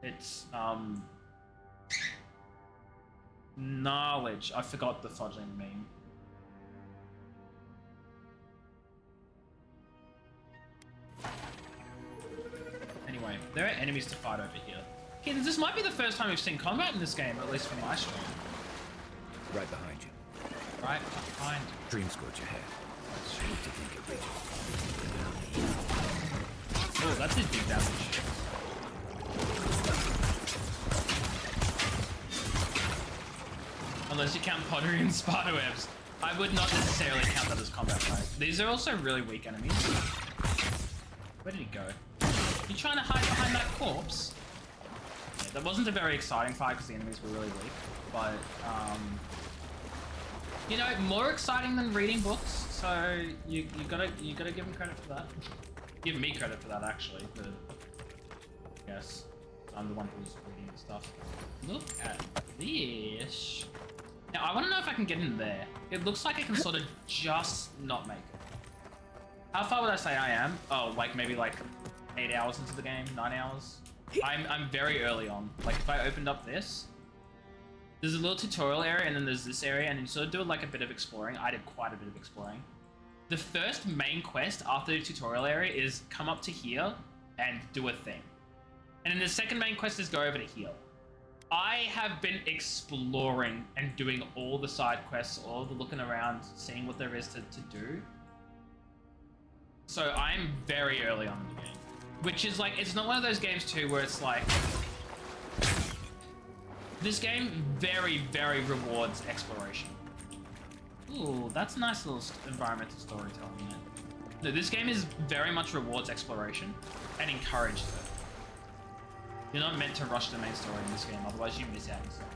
It's, knowledge. I forgot the fudging meme. Anyway, there are enemies to fight over here. Kids, this might be the first time we've seen combat in this game, at least from my stream. Right behind you. Right behind you. Dream scorch ahead. What do you think it reaches? Oh, that did big damage. Unless you count pottery and spider webs. I would not necessarily count that as combat, right? These are also really weak enemies. Where did he go? You trying to hide behind that corpse? Yeah, that wasn't a very exciting fight because the enemies were really weak. But, you know, more exciting than reading books. So you gotta give him credit for that. Give me credit for that, actually. Yes, I'm the one who's reading the stuff. Look at this. Now, I want to know if I can get in there. It looks like I can sort of just not make it. How far would I say I am? Oh, like maybe like 8 hours into the game, 9 hours. I'm very early on. Like, if I opened up this, there's a little tutorial area and then there's this area, and you sort of do like a bit of exploring. I did quite a bit of exploring. The first main quest after the tutorial area is come up to here and do a thing. And then the second main quest is go over to here. I have been exploring and doing all the side quests, all the looking around, seeing what there is to do. So I'm very early on in the game. Which is like, it's not one of those games too where it's like... This game very, very rewards exploration. Ooh, that's a nice little environmental storytelling, man. No, this game is very much rewards exploration and encourages it. You're not meant to rush the main story in this game, otherwise you miss out on stuff.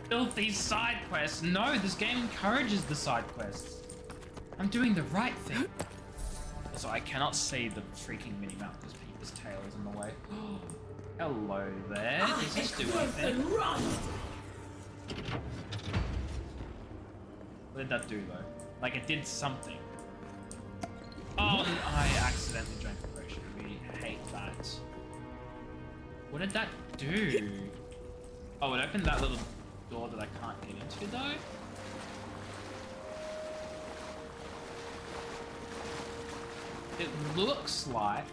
filthy side quests. No, this game encourages the side quests. I'm doing the right thing. So I cannot see the freaking minimap because Peter's tail is in the way. Hello there. Does this do anything? What did that do though? Like it did something. Oh, I accidentally drank the potion. We hate that. What did that do? Oh, it opened that little door that I can't get into though? It looks like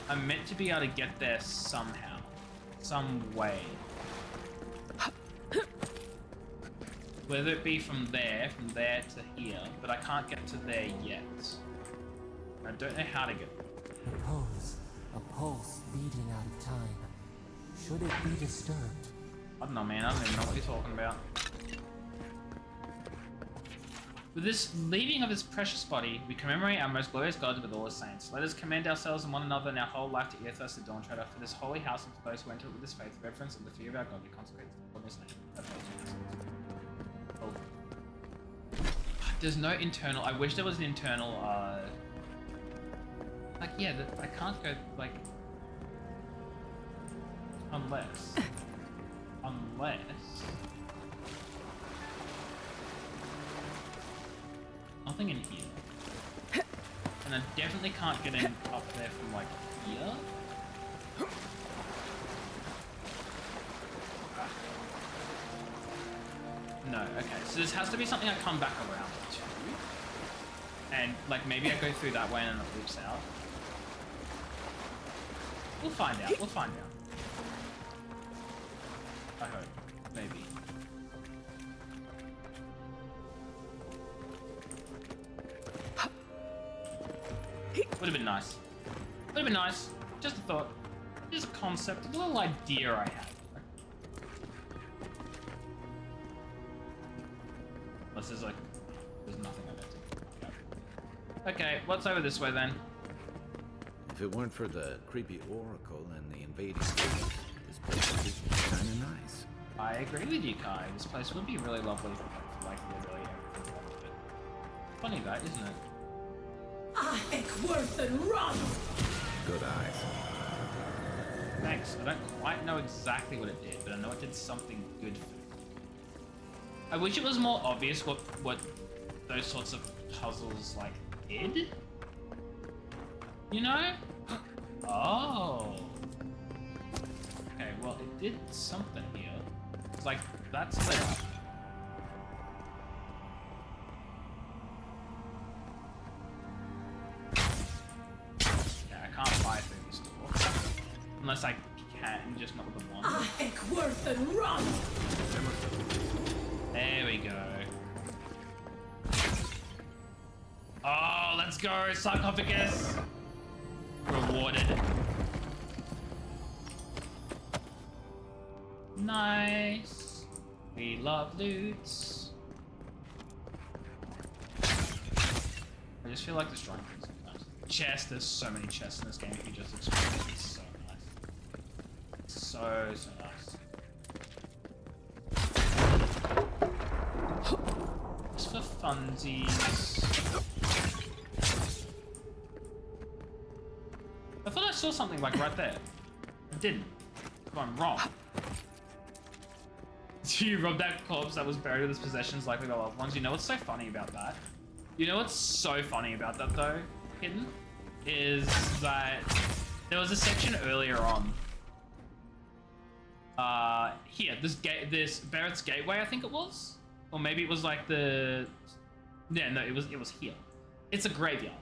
I'm meant to be able to get there somehow. Some way. Whether it be from there to here, but I can't get to there yet. I don't know how to get there. A pulse beating out of time. Should it be disturbed? I don't know, man. I don't even know what you're talking about. With this leaving of his precious body, we commemorate our most glorious God with all his saints. Let us commend ourselves and one another and our whole life to Earthus, the Dawn Treader, for this holy house and for those who enter it with this faith, reverence, and the fear of our God. We consecrate on his name. Oh. There's no internal. I wish there was an internal. Like yeah, I can't go like unless. Nothing in here. And I definitely can't get in up there from like here. No, okay. So this has to be something I come back around to. And like maybe I go through that way and then it loops out. We'll find out. We'll find out. I hope. Maybe. Would have been nice. Would have been nice. Just a thought. Just a concept. A little idea I had. Unless there's like... There's nothing I meant to. Okay, what's over this way then? If it weren't for the creepy oracle and the invading creatures, this place would be kinda nice. I agree with you, Kai. This place would be really lovely for like literally everything about it. Funny that, isn't it? Worth and run! Good eyes. Thanks. I don't quite know exactly what it did, but I know it did something good for me. I wish it was more obvious what those sorts of puzzles like did. You know? Oh. Okay, well it did something here. It's like that's lit up. Unless I can, just not with the one. Worth and run! There we go. Oh, let's go, sarcophagus! Rewarded. Nice. We love loots. I just feel like destroying things sometimes. Chests, there's so many chests in this game if you just explore it. It's so nice. So nice. Just for funsies. I thought I saw something like right there. I didn't. If I'm wrong. You robbed that corpse that was buried with his possessions likely by loved ones. You know what's so funny about that? You know what's so funny about that though, Hidden? Is that there was a section earlier on. Here, this Barrett's Gateway, I think it was? Or maybe it was like the... Yeah, no, it was here. It's a graveyard.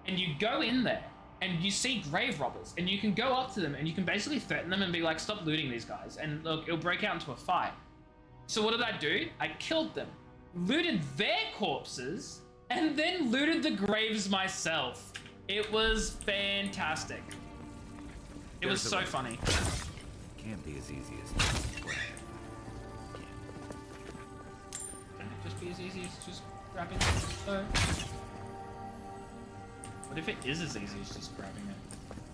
And you go in there, and you see grave robbers, and you can go up to them, and you can basically threaten them and be like, stop looting these guys. And look, it'll break out into a fight. So what did I do? I killed them, looted their corpses, and then looted the graves myself. It was fantastic. It was so funny. Can't be as easy as that. Can it just be as easy as just grabbing it? What if it is as easy as just grabbing it?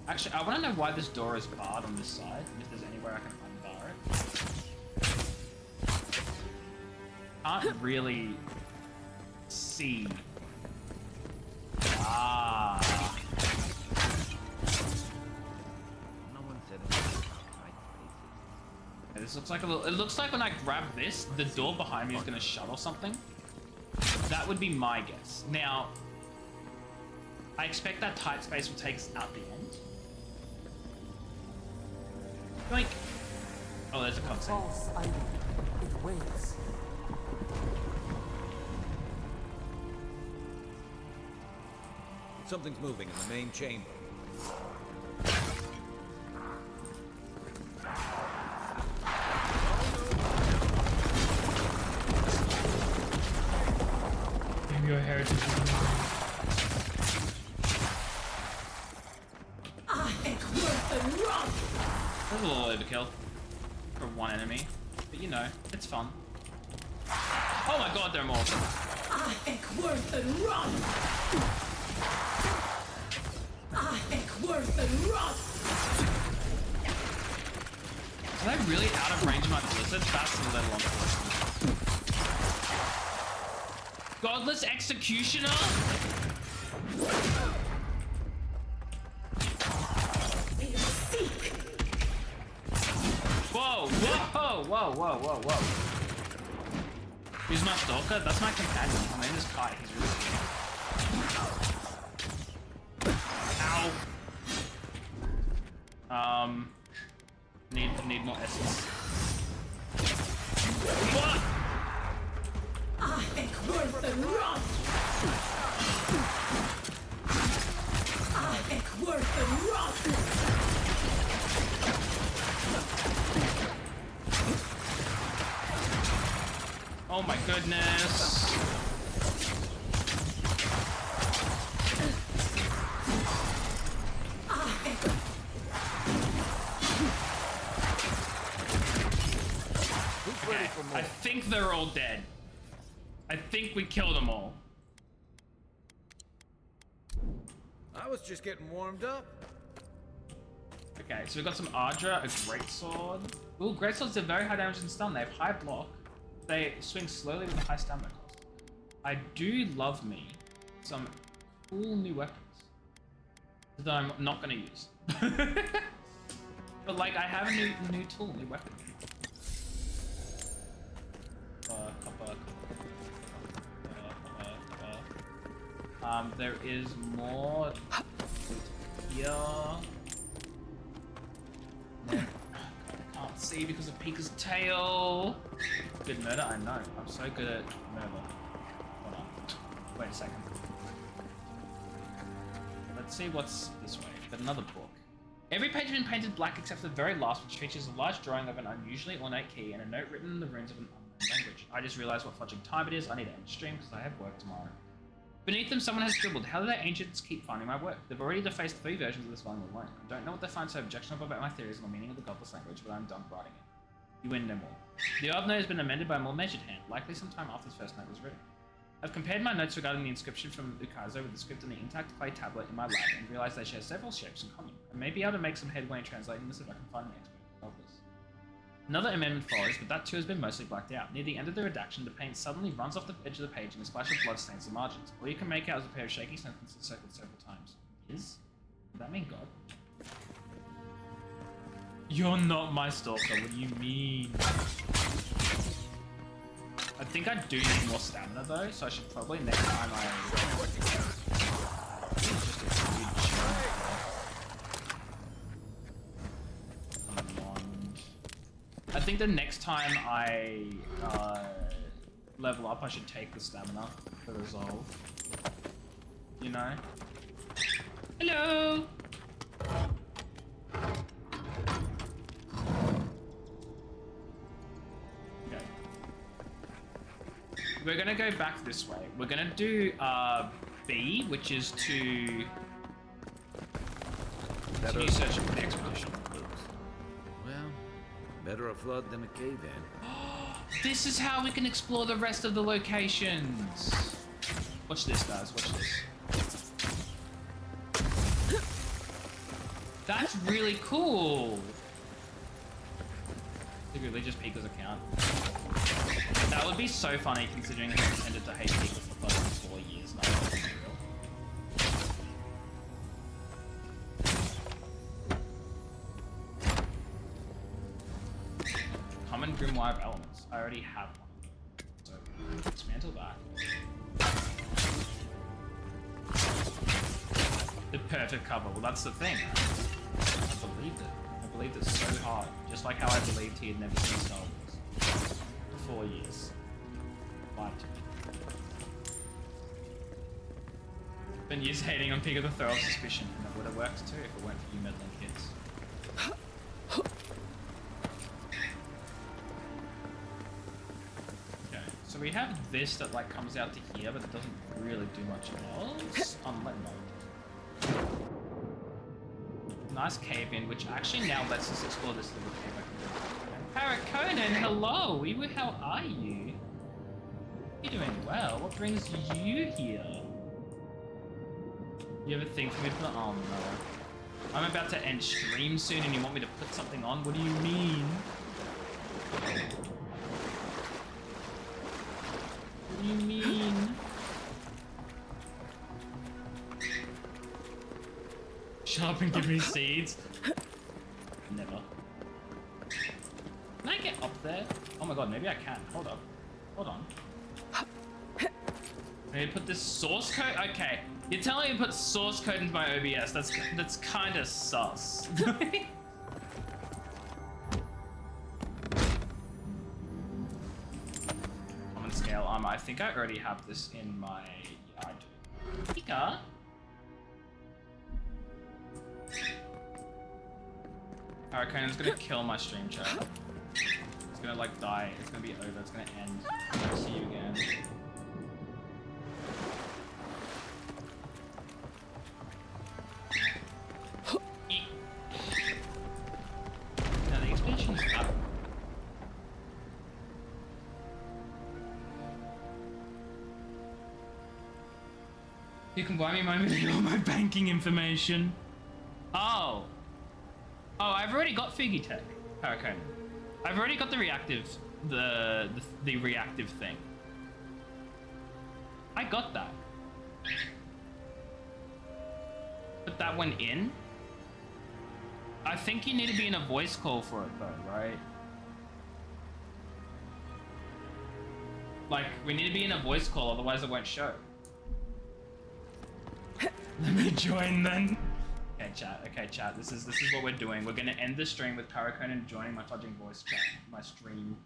Actually, I want to know why this door is barred on this side, and if there's anywhere I can unbar it. Can't really see. Ah. No one said it. Okay, this looks like a little. It looks like when I grab this, the door behind me is gonna shut or something. That would be my guess. Now, I expect that tight space will take us out the end. Like, oh, there's a cutscene. False idol. It waits. Something's moving in the main chamber. Maybe your heritage is That's a little overkill for one enemy, but you know, it's fun. Oh my god, there are more. Are they really out of range of my blizzards? That's a little unfortunate. Godless Executioner? Whoa, whoa, whoa, whoa, whoa, whoa. Who's my stalker? That's my companion. My name is Kai. He's really cool. Ow. Need more essence. What? Oh my goodness. Okay, I think they're all dead. I think we killed them all. I was just getting warmed up. Okay, so we've got some Ardra, a greatsword. Ooh, greatswords do very high damage and stun. They have high block. They swing slowly with a high stamina cost. I do love me some cool new weapons that I'm not gonna use. But like, I have a new tool, new weapon. Copper. There is more here. I can't see because of Pika's tail. Good murder, I know. I'm so good at murder. Hold on. Wait a second. Let's see what's this way. Got another book. Every page has been painted black except for the very last, which features a large drawing of an unusually ornate key and a note written in the runes of an unknown language. I just realized what fudging time it is. I need to end stream because I have work tomorrow. Beneath them, someone has scribbled, how do the ancients keep finding my work? They've already defaced 3 versions of this volume alone. I don't know what they find so objectionable about my theories on the meaning of the godless language, but I'm done writing it. You win no more. The odd note has been amended by a more measured hand, likely sometime after the first note was written. I've compared my notes regarding the inscription from Ukazo with the script on the intact clay tablet in my lab and realized they share several shapes in common. I may be able to make some headway in translating this if I can find an expert who knows this. Another amendment follows, but that too has been mostly blacked out. Near the end of the redaction, the paint suddenly runs off the edge of the page and a splash of blood stains the margins. All you can make out is a pair of shaky sentences circled several times. Is? Does that mean God? You're not my stalker, what do you mean? I think I do need more stamina though, so I should probably next time I think the next time I level up, I should take the stamina for resolve. You know? Hello! Okay. We're gonna go back this way. We're gonna do B, which is to continue searching for the expedition. Well, better a flood than a cave-in. This is how we can explore the rest of the locations. Watch this, guys. Watch this. That's really cool. The religious Pika's account. That would be so funny considering he pretended to hate people for fucking 4 years now. Common Grimoire of Elements. I already have one. So, dismantle that. The perfect cover. Well, that's the thing. I believed it. I believed it so hard. Just like how I believed he had never seen Star Wars. For 4 years. Lied to me. Been years hating on Pig of the Throw of Suspicion, and it would have worked too if it weren't for you meddling kids. Okay, so we have this that like comes out to here, but it doesn't really do much else. Unlit mode. Nice cave in, which actually now lets us explore this little cave. Parrot Conan, hello! How are you? You're doing well. What brings you here? You have a thing for me to... Oh no. I'm about to end stream soon and you want me to put something on? What do you mean? What do you mean? Shut up and give me seeds. Never. Can I get up there? Oh my god, maybe I can. Hold up. Hold on. Maybe put this source code? Okay. You're telling me to put source code into my OBS. That's kind of sus. Common scale armor. I think I already have this in my... Yeah, I do. Pika? Alright, Conan's gonna kill my stream chat. It's gonna like die. It's gonna be over. It's gonna end. I'll see you again. Now the expansion's up. You can buy me my banking information. Oh. Oh, I've already got Figgy Tech. Okay. I've already got the reactive, the reactive thing. I got that. But that went in? I think you need to be in a voice call for it though, right? Like, we need to be in a voice call, otherwise it won't show. Let me join then. Okay, chat. This is what we're doing. We're gonna end the stream with Paraconan joining my fudging voice chat, my stream.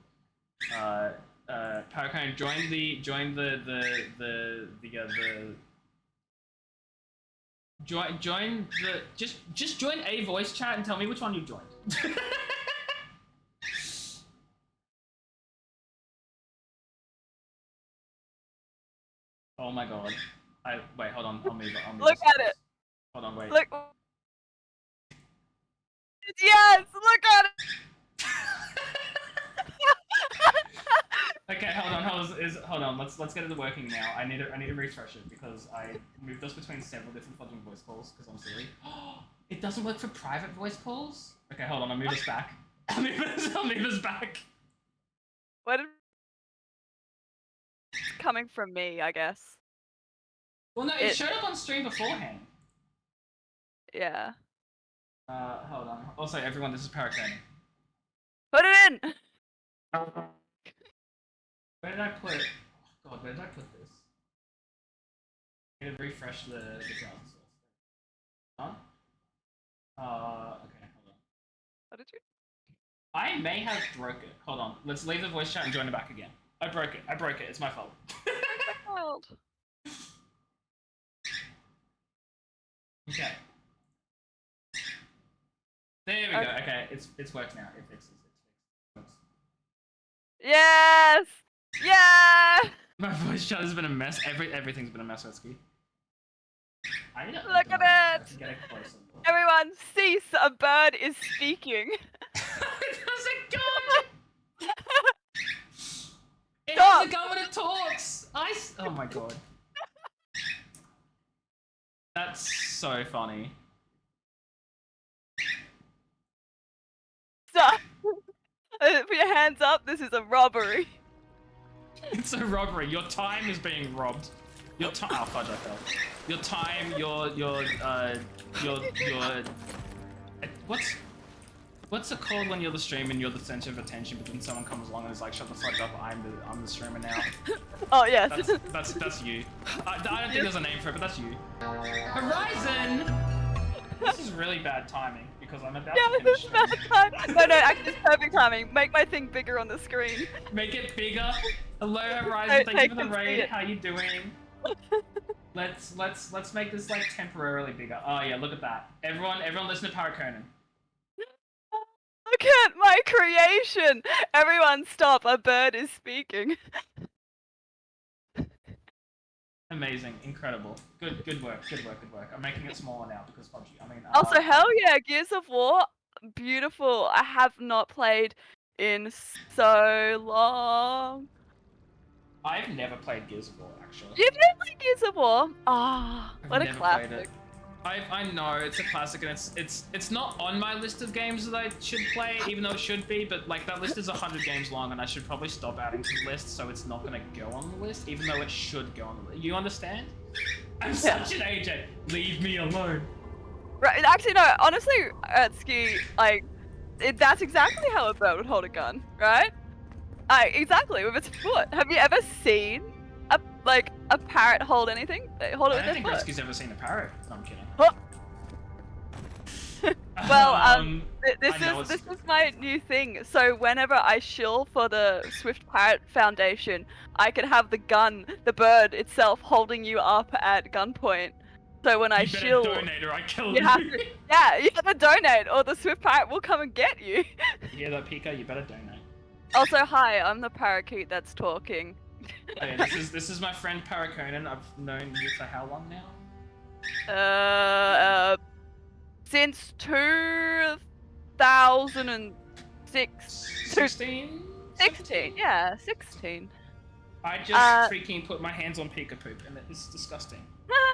Paraconan, join the just join a voice chat and tell me which one you joined. Oh my god. Wait, hold on. I'll move Look at it. Hold on, wait. Look. Yes, look at it. Okay, hold on. Let's get it working now. I need to refresh it because I moved us between several different fudging voice calls because I'm silly. It doesn't work for private voice calls. Okay, hold on. I'll move us back. I'll move us back. What? Coming from me, I guess. Well, no, it showed up on stream beforehand. Yeah. Hold on. Also, everyone, this is Paraconan. Put it in! Where did I put... Oh god, where did I put this? I need to refresh the browser source. Huh? Okay, hold on. What did you... I may have broke it. Hold on. Let's leave the voice chat and join it back again. I broke it. It's my fault. Wild. Okay. There we go. Okay, it's worked now. It fixes. Yes! Yeah! My voice chat has been a mess. Everything's been a mess, Wetsky. Look at it! Get a closer look. Everyone, cease! A bird is speaking. It has a gun! It Stop! has a gun when it talks! Oh my god. That's so funny. Stop! Put your hands up, this is a robbery. It's a robbery. Your time is being robbed. Your time. Oh fudge! I fell. Your time. What's it called when you're the streamer and you're the center of attention, but then someone comes along and is like, "Shut the fuck up! I'm the streamer now." Oh yes. That's you. I don't think there's a name for it, but that's you. Horizon. This is really bad timing because I'm about to finish. This is bad timing. No, actually, it's perfect timing. Make my thing bigger on the screen. Make it bigger. Hello, Horizon. Thank you for the raid. How you doing? Let's make this like temporarily bigger. Oh yeah, look at that. Everyone listen to Paraconan. Look at my creation! Everyone stop, a bird is speaking. Amazing, incredible. Good work. I'm making it smaller now because PUBG. Also, hell yeah, Gears of War, beautiful. I have not played in so long. I've never played Gears of War, actually. You've never played Gears of War? Ah, what a classic. I know it's a classic, and it's not on my list of games that I should play, even though it should be. But like that list is 100 games long, and I should probably stop adding to the list, so it's not gonna go on the list, even though it should go on the list. You understand? I'm such an AJ. Leave me alone. Right. Actually, no. Honestly, Ski, like, that's exactly how a bird would hold a gun, right? Exactly with its foot. Have you ever seen a parrot hold anything? They hold it with their foot. I don't think Rescue's ever seen a parrot. No, I'm kidding. Well, this is my new thing. So whenever I shill for the Swift Parrot Foundation, I can have the bird itself holding you up at gunpoint. So when I shill, donate or I kill you have to, yeah, you have to donate, or the Swift Parrot will come and get you. You hear that, Pika? You better donate. Also, hi, I'm the parakeet that's talking. Oh, yeah, this is my friend Paraconan. I've known you for how long now? Since 2006. 16? 16, yeah, 16. I just freaking put my hands on Pika poop, and it's disgusting.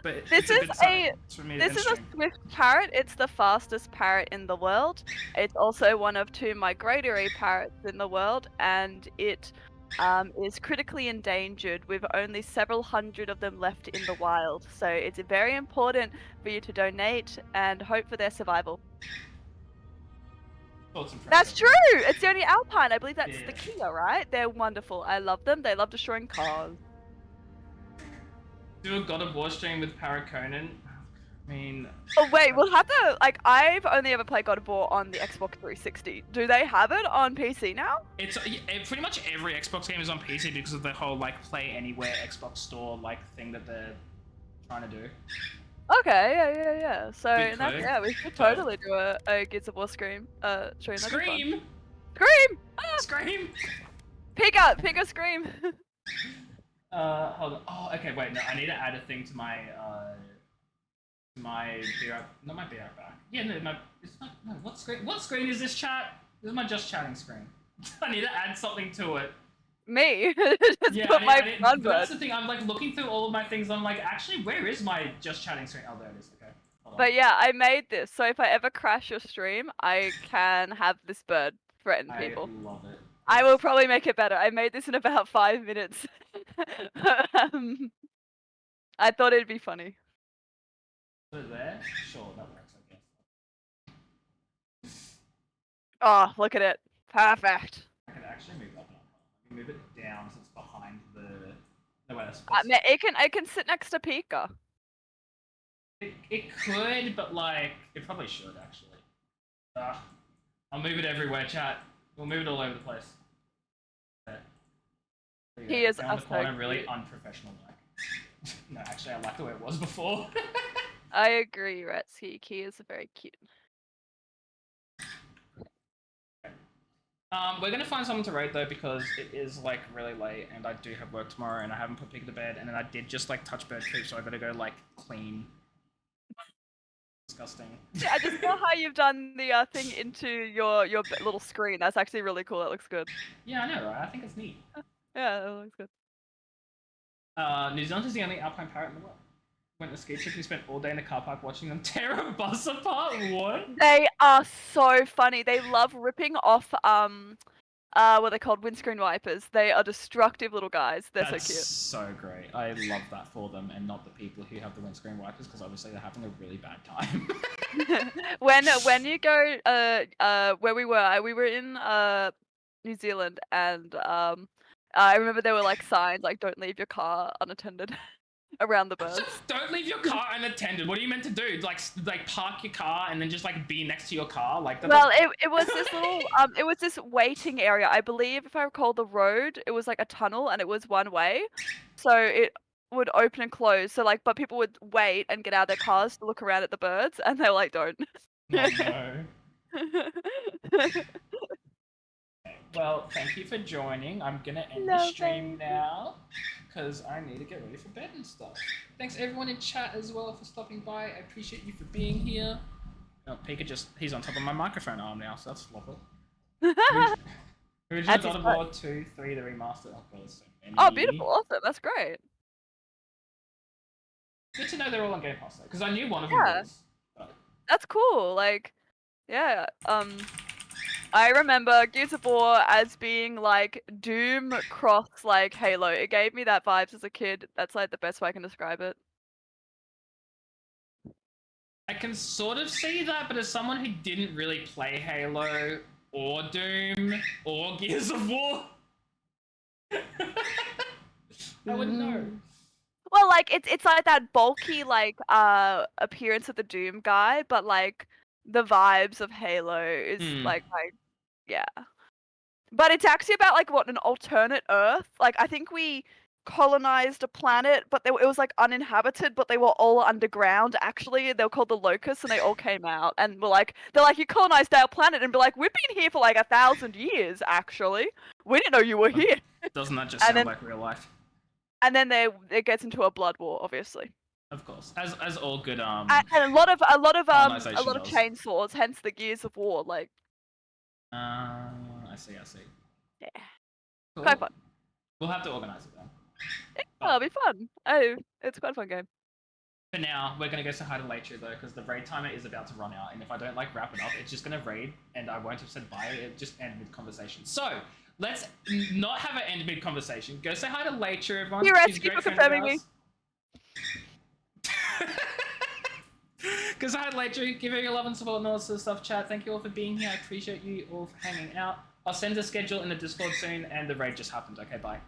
But this is a Swift parrot. It's the fastest parrot in the world. It's also one of 2 migratory parrots in the world, and it is critically endangered with only several hundred of them left in the wild. So it's very important for you to donate and hope for their survival. That's true! It's the only alpine. I believe that's the Kia, right? They're wonderful. I love them. They love destroying cars. Do a God of War stream with Paraconan. I mean... Oh wait, we'll have to, like, I've only ever played God of War on the Xbox 360. Do they have it on PC now? It's pretty much every Xbox game is on PC because of the whole, like, Play Anywhere Xbox Store, like, thing that they're trying to do. Okay, yeah. So, we should totally do a Gears of War stream. Stream! Scream! Scream! Ah! Scream! Pika, scream! Hold on. Oh, okay, wait, no, I need to add a thing to my, not my BR back. Yeah, no, what screen is this, chat? This is my just chatting screen. I need to add something to it. Me? Just put my fun bird. That's the thing, I'm like looking through all of my things, I'm like, actually, where is my just chatting screen? Oh, there it is, okay. Hold on. But yeah, I made this, so if I ever crash your stream, I can have this bird threaten people. I love it. I will probably make it better. I made this in about 5 minutes. I thought it'd be funny. Put it there? Sure, that works, I guess. Oh, look at it. Perfect. I can actually move that up. Let me move it down so it's behind the... No, wait, that's it can sit next to Pika. It could, but like, it probably should, actually. I'll move it everywhere, chat. We'll move it all over the place. He is down the corner, really unprofessional like. No, actually, I like the way it was before. I agree, Retsky. He is very cute. We're gonna find someone to raid though because it is like really late and I do have work tomorrow and I haven't put Pig to bed and then I did just like touch bird poop, so I gotta go like clean. Disgusting. Yeah, I just saw how you've done the thing into your little screen. That's actually really cool. That looks good. Yeah, I know, right? I think it's neat. Yeah, that looks good. New Zealand is the only alpine parrot in the world. Went on a ski trip, we spent all day in the car park watching them tear a bus apart. What? They are so funny. They love ripping off what are they called? Windscreen wipers. They are destructive little guys. They're That's so cute. so great. I love that for them, and not the people who have the windscreen wipers, because obviously they're having a really bad time. when you go where we were in New Zealand, and I remember there were like signs like "Don't leave your car unattended" around the birds. Don't leave your car unattended. What are you meant to do? Like park your car and then just like be next to your car? Like that. Well, it was this little it was this waiting area. I believe, if I recall, the road, it was like a tunnel and it was one way, so it would open and close. So like, but people would wait and get out of their cars to look around at the birds, and they were like, "Don't." Oh, no. Well, thank you for joining. I'm gonna end the stream now because I need to get ready for bed and stuff. Thanks everyone in chat as well for stopping by. I appreciate you for being here. Oh, Pika he's on top of my microphone arm now, so that's lovely. Original God of War 2, 3, the remaster. Oh, God, so many. Oh, beautiful, awesome, that's great. Good to know they're all on Game Pass though, because I knew one of them was. But... That's cool. Like, yeah. I remember Gears of War as being like Doom cross like Halo. It gave me that vibes as a kid. That's like the best way I can describe it. I can sort of see that, but as someone who didn't really play Halo or Doom or Gears of War, I wouldn't know. Well, like it's like that bulky like appearance of the Doom guy, but like the vibes of Halo is like yeah. But it's actually about like what, an alternate Earth. Like I think we colonized a planet, but it was like uninhabited, but they were all underground actually. They were called the Locusts, and they all came out and were like, they're like, you colonized our planet, and be like, we've been here for like 1,000 years actually. We didn't know you were here. Doesn't that just sound like real life? And then it gets into a blood war, obviously. Of course, as all good and a lot of colonization does. chainsaws, hence the Gears of War. Like, I see. Yeah, cool. quite fun. We'll have to organize it then. Yeah, it'll be fun. Oh, it's quite a fun game. For now, we're gonna go say hi to Later though, because the raid timer is about to run out, and if I don't like wrap it up, it's just gonna raid, and I won't have said bye. It just end mid conversation. So let's not have it end mid conversation. Go say hi to Later, everyone. Thank you for confirming me. Because I had Later, give her your love and support and all this stuff, chat. Thank you all for being here. I appreciate you all for hanging out. I'll send a schedule in the Discord soon, and the raid just happened. Okay, bye.